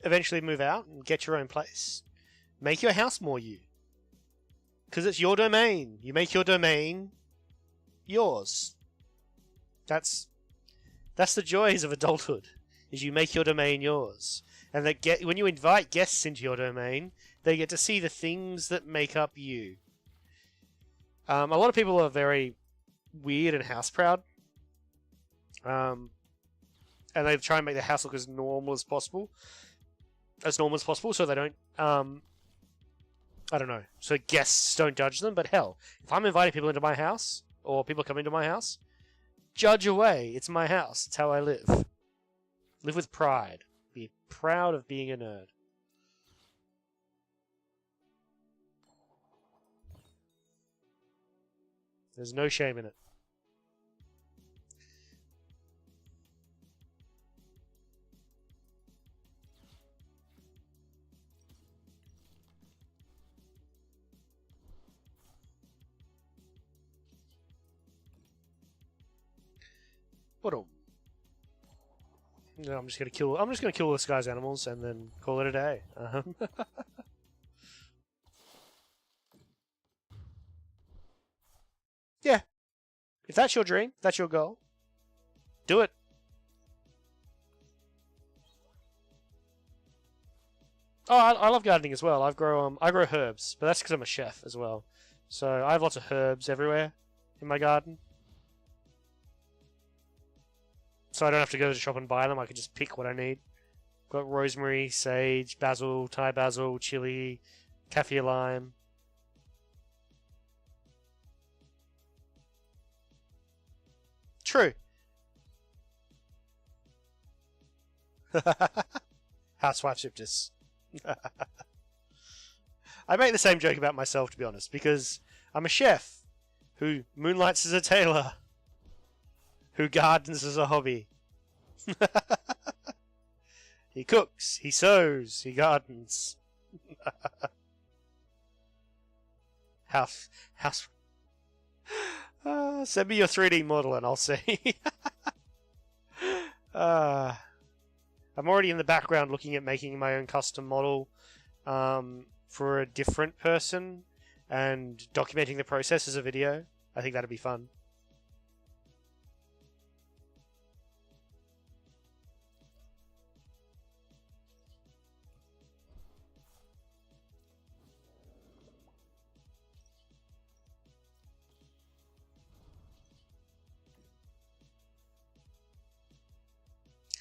eventually move out and get your own place, make your house more you. Because it's your domain. You make your domain yours. That's the joys of adulthood. Is you make your domain yours. And when you invite guests into your domain, They get to see the things that make up you. A lot of people are very weird and house proud. And they try and make their house look as normal as possible. So they don't, I don't know, so guests don't judge them. But hell, if I'm inviting people into my house, or people come into my house, judge away. It's my house. It's how I live. Live with pride. Be proud of being a nerd. There's no shame in it. What a... No, I'm just gonna kill this guy's animals and then call it a day. Yeah. If that's your dream, that's your goal, do it. Oh, I love gardening as well. I grow herbs, but that's because I'm a chef as well. So I have lots of herbs everywhere in my garden. So I don't have to go to the shop and buy them. I can just pick what I need. Got rosemary, sage, basil, Thai basil, chili, kaffir lime. True. Housewife Siptus. I make the same joke about myself, to be honest, because I'm a chef who moonlights as a tailor, who gardens as a hobby. He cooks, he sews, he gardens. House. Send me your 3D model and I'll see. I'm already in the background looking at making my own custom model for a different person and documenting the process as a video. I think that'd be fun.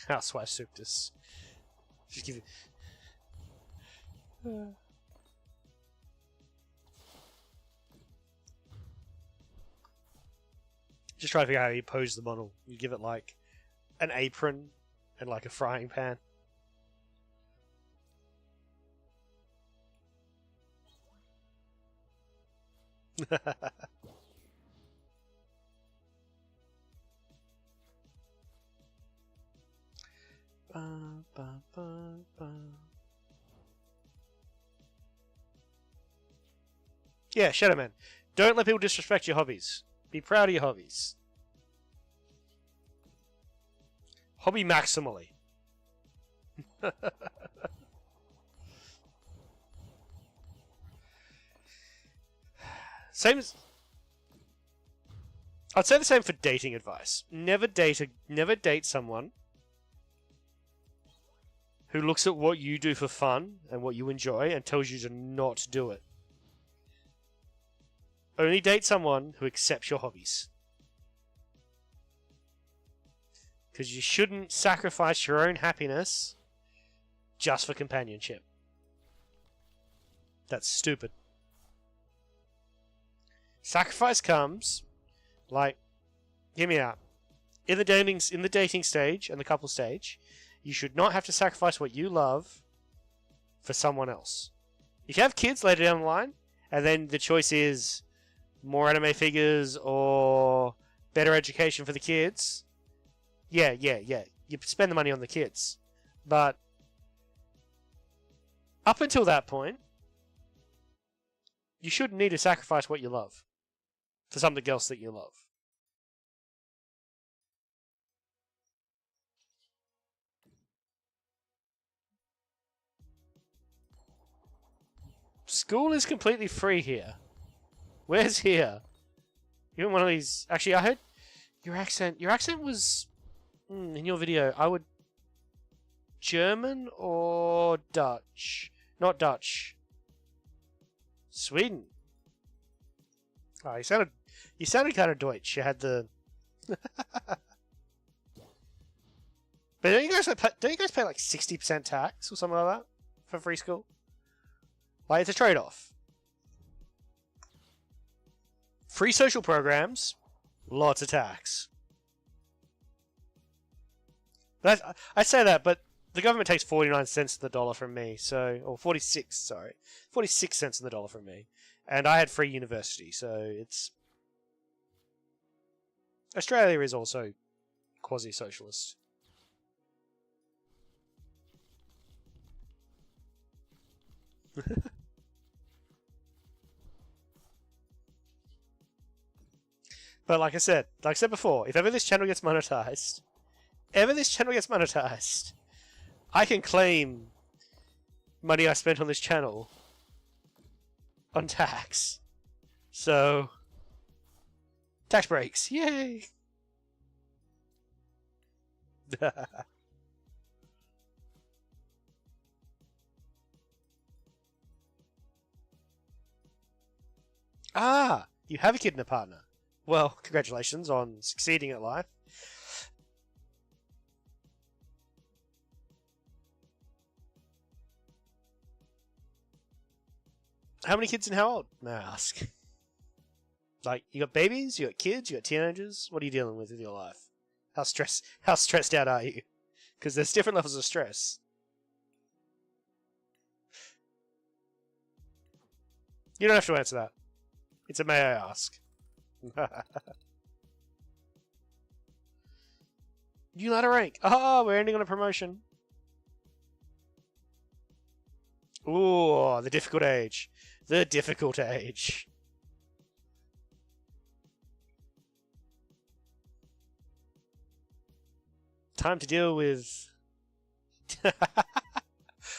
Housewife Suctus. Just give it. Just try to figure out how you pose the model. You give it like an apron and like a frying pan. Yeah, Shadowman. Don't let people disrespect your hobbies. Be proud of your hobbies. Hobby maximally. Same as... I'd say the same for dating advice. Never date someone who looks at what you do for fun and what you enjoy and tells you to not do it. Only date someone who accepts your hobbies. Because you shouldn't sacrifice your own happiness just for companionship. That's stupid. Sacrifice comes, like, hear me out. In the dating stage and the couple stage, you should not have to sacrifice what you love for someone else. If you have kids later down the line, and then the choice is more anime figures or better education for the kids, yeah. You spend the money on the kids. But up until that point, you shouldn't need to sacrifice what you love for something else that you love. School is completely free here. Where's here? You're one of these... Actually, I heard your accent was... in your video, I would... German or Dutch? Not Dutch. Sweden. Oh, you sounded kind of Deutsch. You had the. But don't you guys pay like 60% tax or something like that for free school? Like, it's a trade-off. Free social programs, lots of tax. I say that, but the government takes 49 cents on the dollar from me, so, or 46, sorry, 46 cents on the dollar from me, and I had free university, so it's. Australia is also quasi-socialist. But like I said before, if ever this channel gets monetized, I can claim money I spent on this channel on tax. So, tax breaks, yay! Ah, you have a kid and a partner. Well, congratulations on succeeding at life. How many kids and how old, may I ask? Like, you got babies, you got kids, you got teenagers? What are you dealing with your life? How stressed out are you? Because there's different levels of stress. You don't have to answer that. It's a may I ask. You ladder rank. Oh, we're ending on a promotion. Ooh, the difficult age. The difficult age. Time to deal with...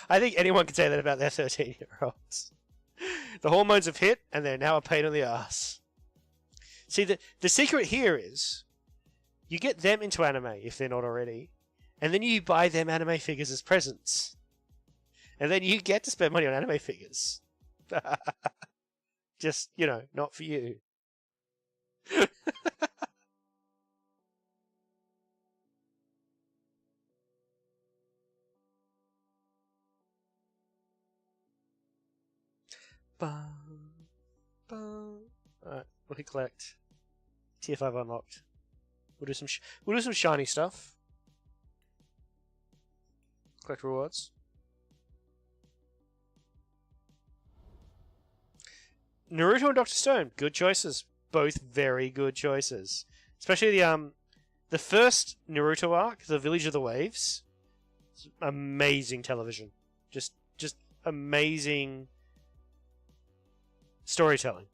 I think anyone can say that about their 13-year-olds. The hormones have hit, and they're now a pain in the ass. See, the secret here is you get them into anime, if they're not already, and then you buy them anime figures as presents. And then you get to spend money on anime figures. Just, you know, not for you. Alright, we'll hit collect. Tier 5 unlocked. We'll do some shiny stuff. Collect rewards. Naruto and Dr. Stone, good choices. Both very good choices. Especially the first Naruto arc, the Village of the Waves. Amazing television. Just amazing storytelling.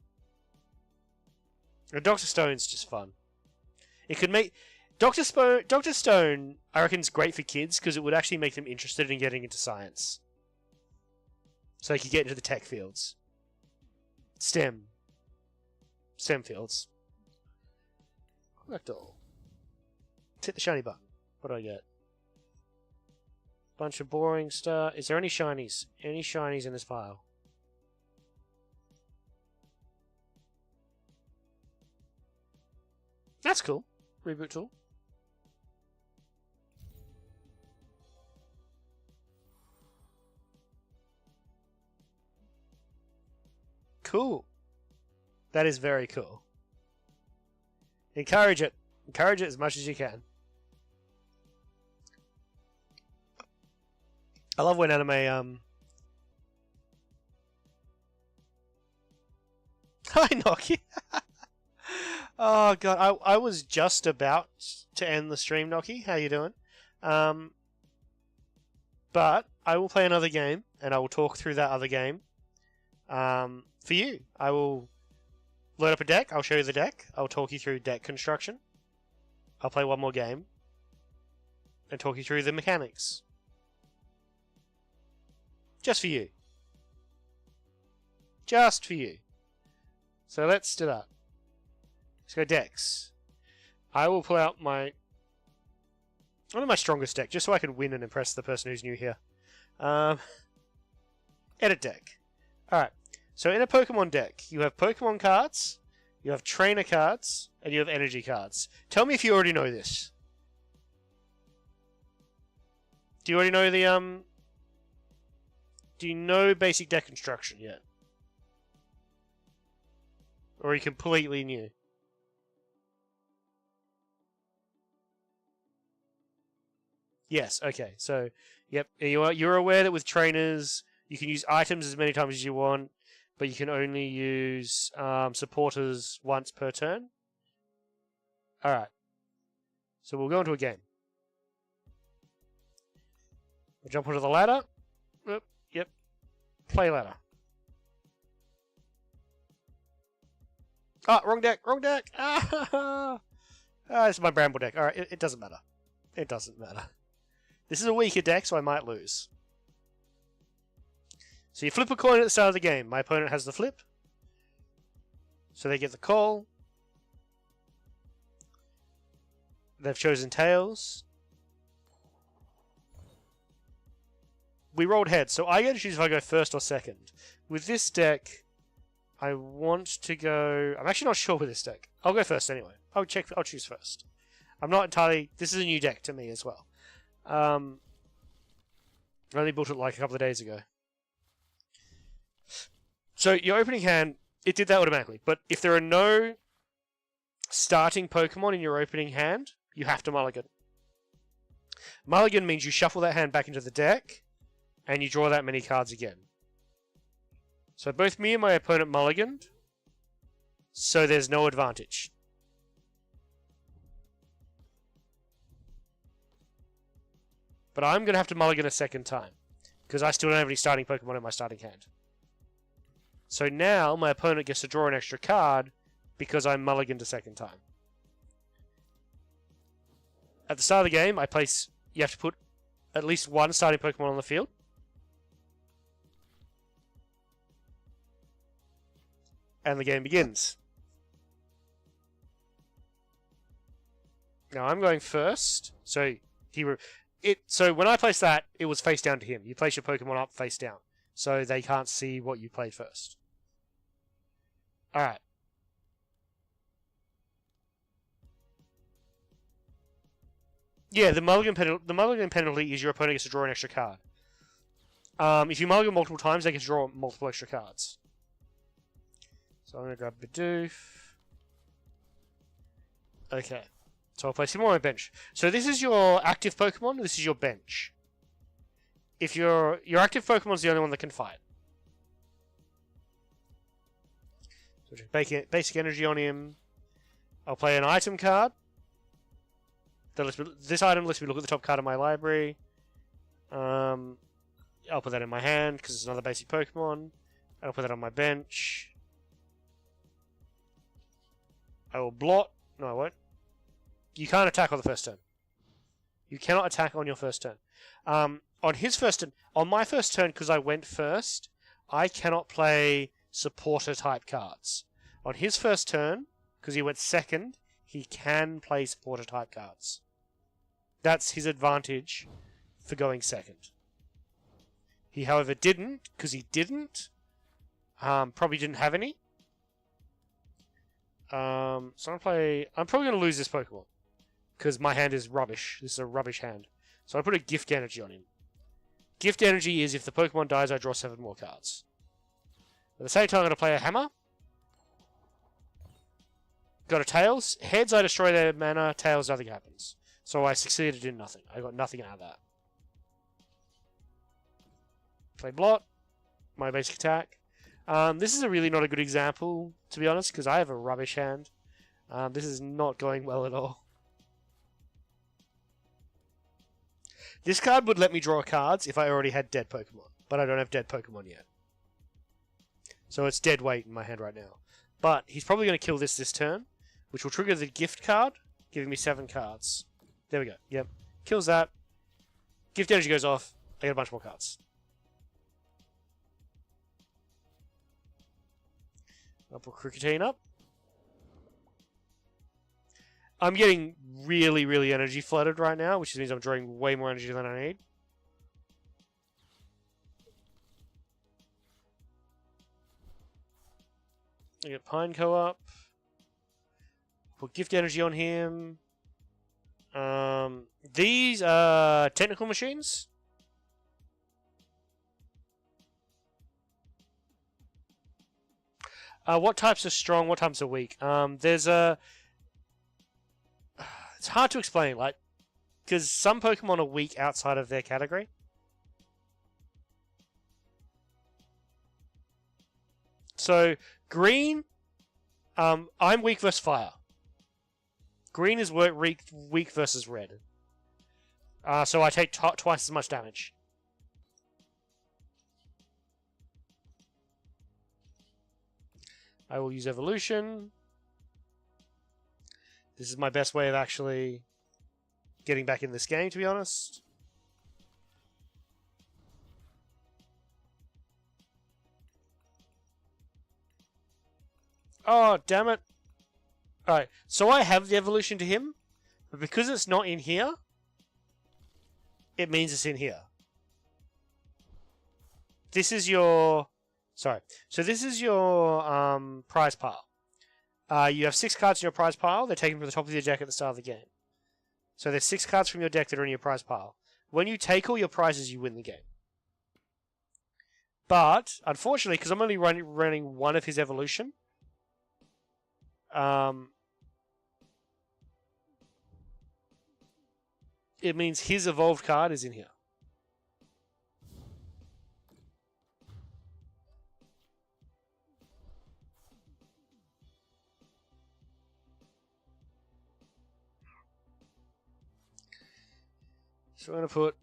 And Dr. Stone's just fun. It could make Dr. Stone, I reckon, is great for kids because it would actually make them interested in getting into science. So they could get into the tech fields. STEM fields. Collect all. Let's hit the shiny button. What do I get? Bunch of boring stuff. Is there any shinies? Any shinies in this pile? That's cool. Reboot tool. Cool. That is very cool. Encourage it. Encourage it as much as you can. I love when anime, Hi, Noki! Oh, God. I was just about to end the stream, Noki. How you doing? But I will play another game, and I will talk through that other game. For you. I will load up a deck. I'll show you the deck. I'll talk you through deck construction. I'll play one more game. And talk you through the mechanics. Just for you. Just for you. So let's do that. Let's go decks. I will pull out one of my strongest deck, just so I can win and impress the person who's new here. Edit deck. Alright. So in a Pokemon deck, you have Pokemon cards, you have trainer cards, and you have energy cards. Tell me if you already know this. Do you already know the do you know basic deck construction yet? Or are you completely new? Yes, okay. So, yep, you're aware that with trainers, you can use items as many times as you want, but you can only use supporters once per turn. Alright. So we'll go into a game. We'll jump onto the ladder. Yep. Play ladder. Ah, wrong deck, wrong deck! Ah, this is my Bramble deck. Alright, it doesn't matter. It doesn't matter. This is a weaker deck, so I might lose. So you flip a coin at the start of the game. My opponent has the flip. So they get the call. They've chosen tails. We rolled heads, so I get to choose if I go first or second. With this deck, I want to go... I'm actually not sure with this deck. I'll go first anyway. I'll choose first. I'm not entirely... This is a new deck to me as well. I only built it like a couple of days ago. So your opening hand, it did that automatically. But if there are no starting Pokemon in your opening hand, you have to mulligan. Mulligan means you shuffle that hand back into the deck, and you draw that many cards again. So both me and my opponent mulliganed, so there's no advantage. But I'm going to have to mulligan a second time, because I still don't have any starting Pokemon in my starting hand. So now my opponent gets to draw an extra card, because I mulliganed a second time. At the start of the game, you have to put at least one starting Pokemon on the field. And the game begins. Now I'm going first, so so when I placed that, it was face down to him. You place your Pokemon up face down, so they can't see what you played first. Alright. Yeah, the mulligan penalty is your opponent gets to draw an extra card. If you mulligan multiple times, they get to draw multiple extra cards. So I'm going to grab Bidoof. Okay. So I'll place him on my bench. So this is your active Pokemon, this is your bench. If your active Pokemon's the only one that can fight. So just basic energy on him. I'll play an item card. This item lets me look at the top card of my library. I'll put that in my hand because it's another basic Pokemon. I'll put that on my bench. I will blot. No, I won't. You can't attack on the first turn. You cannot attack on your first turn. On his first turn, on my first turn, because I went first, I cannot play supporter type cards. On his first turn, because he went second, he can play supporter type cards. That's his advantage for going second. He, however, didn't, because he didn't. Probably didn't have any. So I'm probably going to lose this Pokemon. Because my hand is rubbish. This is a rubbish hand. So I put a Gift Energy on him. Gift Energy is if the Pokemon dies, I draw 7 more cards. At the same time, I'm going to play a Hammer. Got a Tails. Heads, I destroy their mana. Tails, nothing happens. So I succeeded in nothing. I got nothing out of that. Play Blot. My basic attack. This is really not a good example, to be honest, because I have a rubbish hand. This is not going well at all. This card would let me draw cards if I already had dead Pokemon, but I don't have dead Pokemon yet. So it's dead weight in my hand right now. But he's probably going to kill this turn, which will trigger the gift card, giving me 7 cards. There we go. Yep. Kills that. Gift Energy goes off. I get a bunch more cards. I'll put Cricketine up. I'm getting really, really energy flooded right now, which means I'm drawing way more energy than I need. I get Pine Co-op. Put gift energy on him. These are technical machines. What types are strong? What types are weak? There's a. It's hard to explain, like, because some Pokemon are weak outside of their category. So green, I'm weak versus fire. Green is weak versus red. So I take twice as much damage. I will use evolution. This is my best way of actually getting back in this game, to be honest. Oh, damn it. Alright, so I have the evolution to him, but because it's not in here, it means it's in here. This is your... Sorry. So this is your prize pile. You have 6 cards in your prize pile. They're taken from the top of your deck at the start of the game. So there's 6 cards from your deck that are in your prize pile. When you take all your prizes, you win the game. But, unfortunately, because I'm only running one of his evolution, it means his evolved card is in here. So I'm gonna put.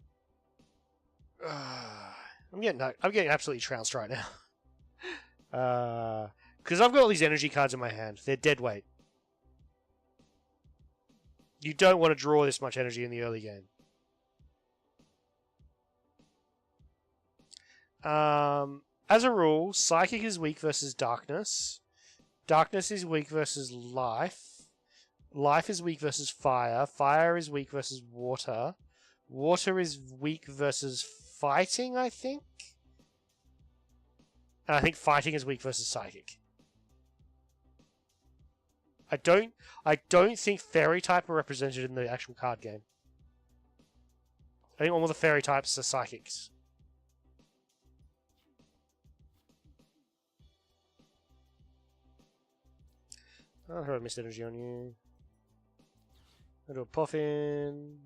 I'm getting absolutely trounced right now. Because I've got all these energy cards in my hand. They're dead weight. You don't want to draw this much energy in the early game. As a rule, Psychic is weak versus Darkness. Darkness is weak versus Life. Life is weak versus Fire. Fire is weak versus Water. Water is weak versus Fighting, I think. And I think Fighting is weak versus Psychic. I don't think Fairy type are represented in the actual card game. I think all the Fairy types are Psychics. Oh, I heard I missed energy on you. I'll do a Puffin.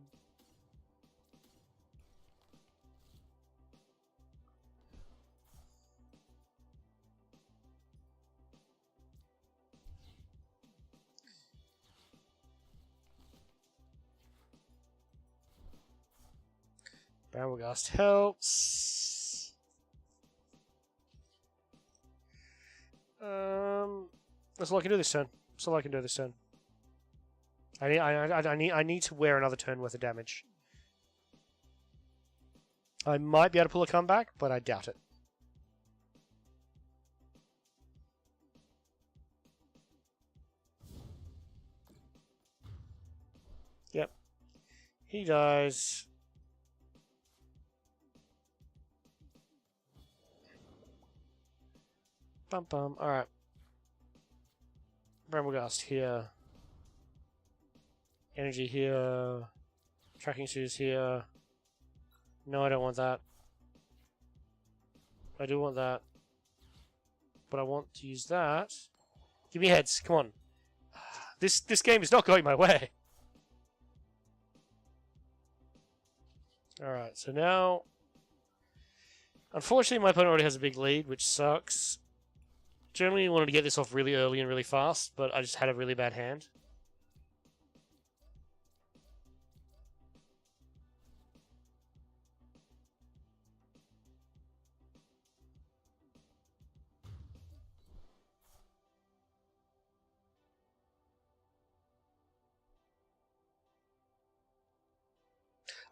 Barrelgast helps. That's all I can do this turn. That's all I can do this turn. I need to wear another turn worth of damage. I might be able to pull a comeback, but I doubt it. Yep. He dies. Bum bum. Alright. Bramblegast here. Energy here. Tracking shoes here. No, I don't want that. I do want that. But I want to use that. Give me heads. Come on. This game is not going my way. Alright, so now... Unfortunately, my opponent already has a big lead, which sucks. Generally, wanted to get this off really early and really fast, but I just had a really bad hand.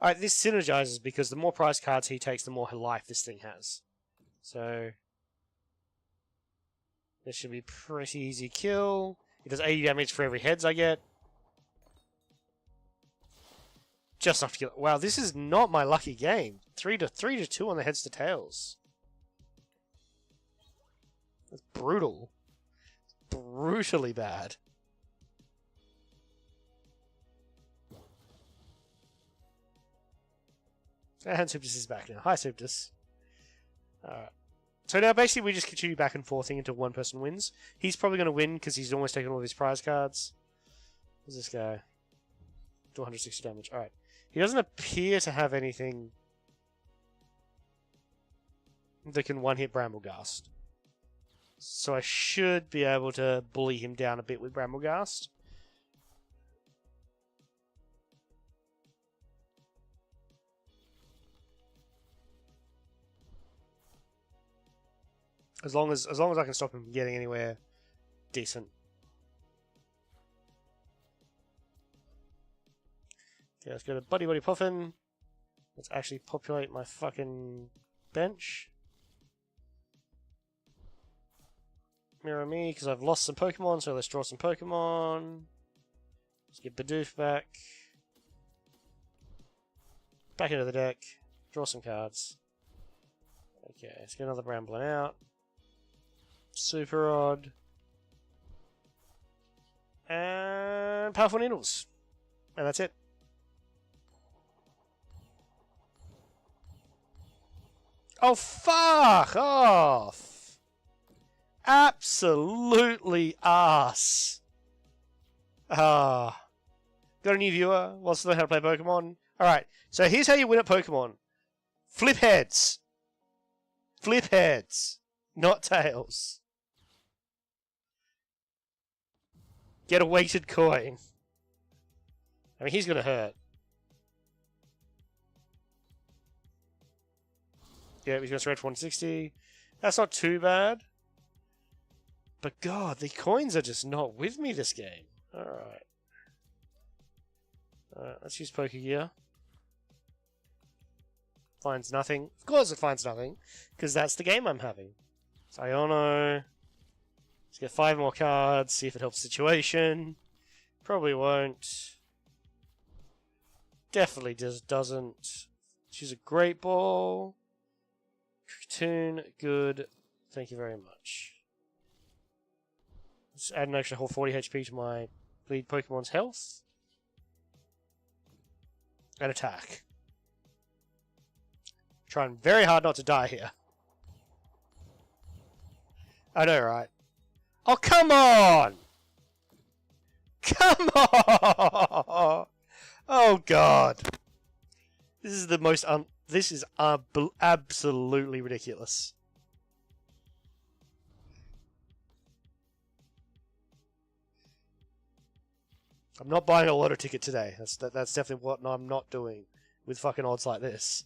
Alright, this synergizes because the more prize cards he takes, the more life this thing has. So... this should be pretty easy kill. It does 80 damage for every heads I get. Just enough to kill. Wow, this is not my lucky game. 3 to 2 on the heads to tails. That's brutal. It's brutally bad. And Suptus is back now. Hi, Suptus. Alright. So now basically we just continue back and forthing until one person wins. He's probably going to win because he's almost taken all of his prize cards. What's this guy? 260 damage. Alright. He doesn't appear to have anything that can one-hit Bramblegast. So I should be able to bully him down a bit with Bramblegast. As long as I can stop him from getting anywhere decent. Okay, let's go to Buddy Buddy Puffin. Let's actually populate my fucking bench. Mirror me, because I've lost some Pokemon, so let's draw some Pokemon. Let's get Bidoof back. Back into the deck. Draw some cards. Okay, let's get another Bramblin out. Super Odd. And Powerful Needles. And that's it. Oh, fuck off! Absolutely ass. Ah. Got a new viewer? Wants to learn how to play Pokemon? Alright, so here's how you win at Pokemon. Flip heads. Flip heads. Not tails. Get a weighted coin. I mean, he's going to hurt. Yeah, he's going to spread for 160. That's not too bad. But God, the coins are just not with me this game. Alright. Let's use Pokegear. Finds nothing. Of course it finds nothing, because that's the game I'm having. Iono. Let's get 5 more cards, see if it helps the situation. Probably won't. Definitely doesn't. She's a great ball. Cartoon, good. Thank you very much. Let's add an extra whole 40 HP to my lead Pokemon's health. And attack. Trying very hard not to die here. I know, right? Oh, come on! Come on! Oh, God. This is the most this is absolutely ridiculous. I'm not buying a lotto ticket today. That's definitely what I'm not doing with fucking odds like this.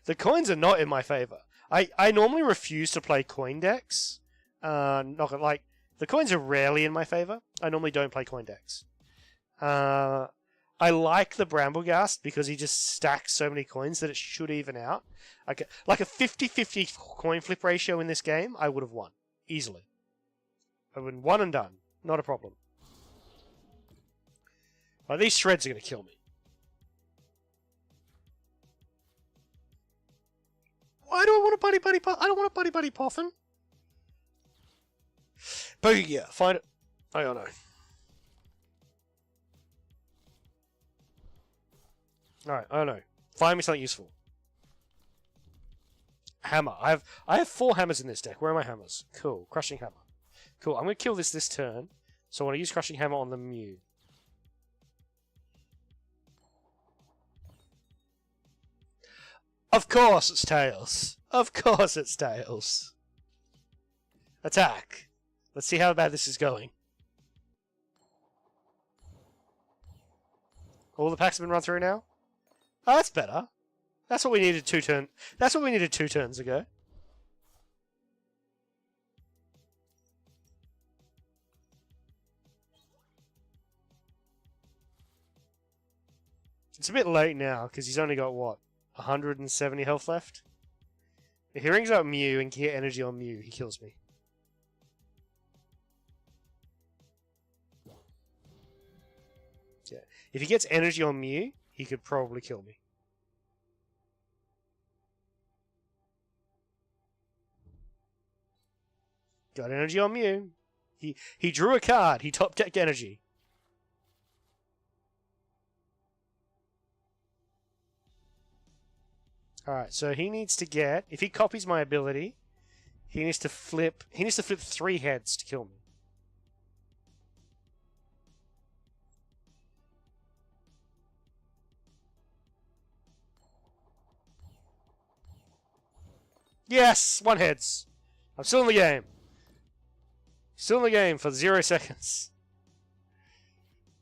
The coins are not in my favor. I normally refuse to play coin decks. Not gonna, like, the coins are rarely in my favor. I normally don't play coin decks. I like the Bramblegast because he just stacks so many coins that it should even out. Like a 50-50 coin flip ratio in this game, I would have won. Easily. I would have won and done. Not a problem. Like, these shreds are going to kill me. Why do I want a buddy puff? I don't want a buddy puffin. Pokegear. Find it. I don't know. Alright, I don't know. Find me something useful. Hammer. I have 4 hammers in this deck. Where are my hammers? Cool. Crushing hammer. Cool. I'm going to kill this turn. So I want to use Crushing Hammer on the Mew. Of course it's Tails. Of course it's Tails. Attack. Let's see how bad this is going. All the packs have been run through now? Oh, that's better. That's what we needed 2 turns. That's what we needed 2 turns ago. It's a bit late now, because he's only got, what, 170 health left? If he rings out Mew and can get energy on Mew, he kills me. Yeah. If he gets energy on Mew, he could probably kill me. Got energy on Mew. He drew a card. He top decked energy. Alright, so he needs to get... If he copies my ability, he needs to flip... He needs to flip 3 heads to kill me. Yes! 1 heads. I'm still in the game. Still in the game for 0 seconds.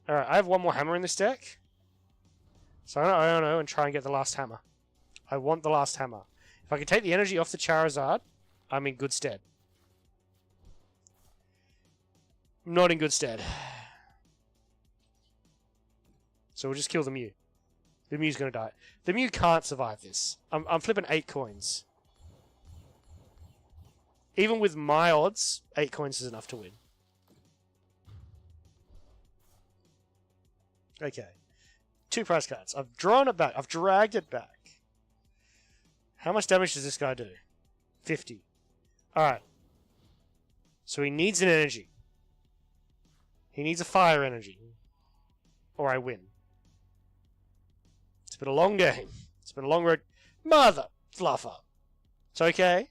Alright, I have 1 more hammer in this deck. So I don't know and try and get the last hammer. I want the last hammer. If I can take the energy off the Charizard, I'm in good stead. I'm not in good stead. So we'll just kill the Mew. The Mew's gonna die. The Mew can't survive this. I'm flipping 8 coins. Even with my odds, 8 coins is enough to win. Okay. 2 prize cards. I've drawn it back. I've dragged it back. How much damage does this guy do? 50. Alright. So he needs an energy. He needs a fire energy. Or I win. It's been a long game. It's been a long road. Mother fluffer. It's okay.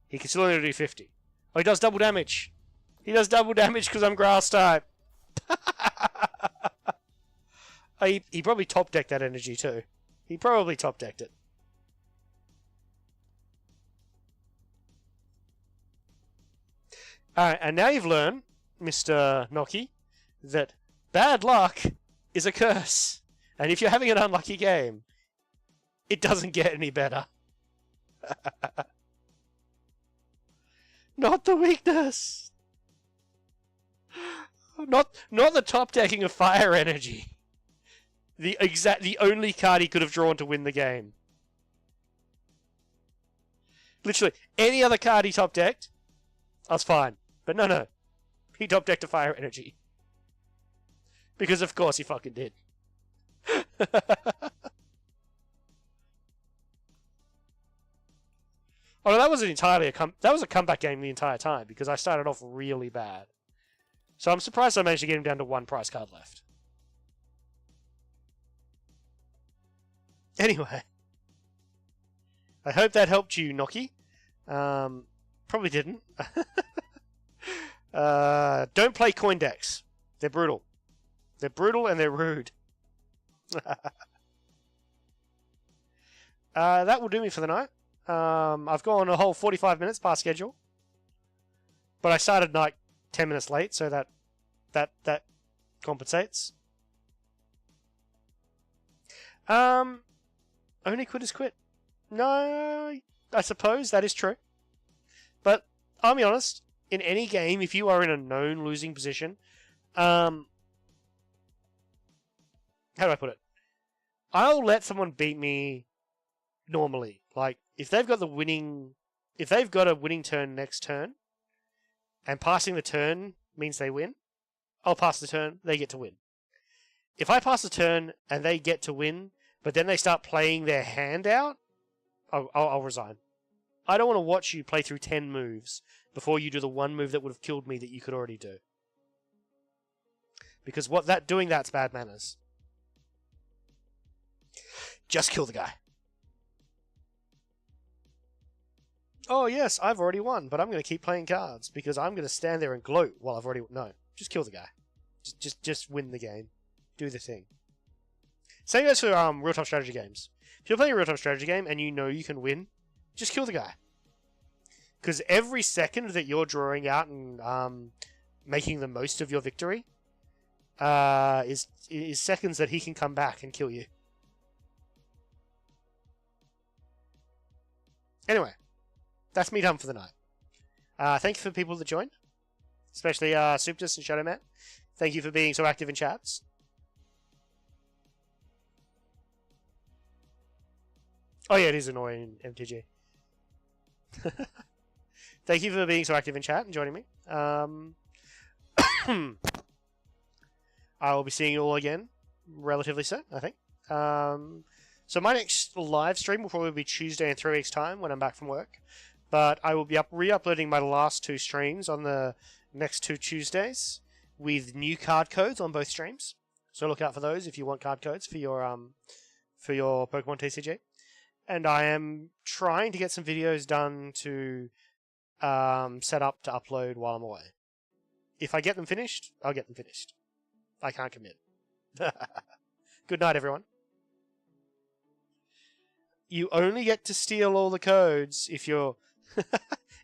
He can still only do 50. Oh, he does double damage. He does double damage because I'm grass type. Oh, he probably top decked that energy too. He probably top decked it. Alright, and now you've learned, Mr. Noki, that bad luck is a curse. And if you're having an unlucky game, it doesn't get any better. Not the weakness! Not the top decking of fire energy. The only card he could have drawn to win the game. Literally, any other card he top decked, I was fine. But no. He top decked a fire energy. Because of course he fucking did. Oh no, that wasn't entirely that was a comeback game the entire time because I started off really bad. So I'm surprised I managed to get him down to 1 prize card left. Anyway. I hope that helped you, Noki. Probably didn't. Don't play coin decks. They're brutal. They're brutal and they're rude. That will do me for the night. I've gone a whole 45 minutes past schedule. But I started like 10 minutes late, so that compensates. Only quit is quit. No, I suppose that is true. But I'll be honest, in any game, if you are in a known losing position, how do I put it? I'll let someone beat me normally. Like, if they've got a winning turn next turn, and passing the turn means they win, I'll pass the turn, they get to win. If I pass the turn and they get to win, but then they start playing their hand out, I'll resign. I don't want to watch you play through 10 moves before you do the one move that would have killed me that you could already do. Because doing that's bad manners. Just kill the guy. Oh yes, I've already won, but I'm going to keep playing cards because I'm going to stand there and gloat while I've already... No, just kill the guy. Just win the game. Do the thing. Same goes for real-time strategy games. If you're playing a real-time strategy game and you know you can win, just kill the guy. Because every second that you're drawing out and making the most of your victory is seconds that he can come back and kill you. Anyway, that's me done for the night. Thank you for people that joined, especially Suptus and Shadowman. Thank you for being so active in chats. Oh yeah, it is annoying, MTG. Thank you for being so active in chat and joining me. I will be seeing you all again relatively soon, I think. So my next live stream will probably be Tuesday in 3 weeks' time when I'm back from work. But I will be re-uploading my last 2 streams on the next 2 Tuesdays with new card codes on both streams. So look out for those if you want card codes for your Pokemon TCG. And I am trying to get some videos done to set up to upload while I'm away. If I get them finished, I'll get them finished. I can't commit. Good night, everyone. You only get to steal all the codes if you're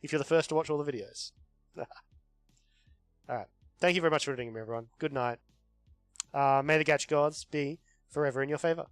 if you're the first to watch all the videos. Alright. Thank you very much for reading me, everyone. Good night. May the Gacha gods be forever in your favor.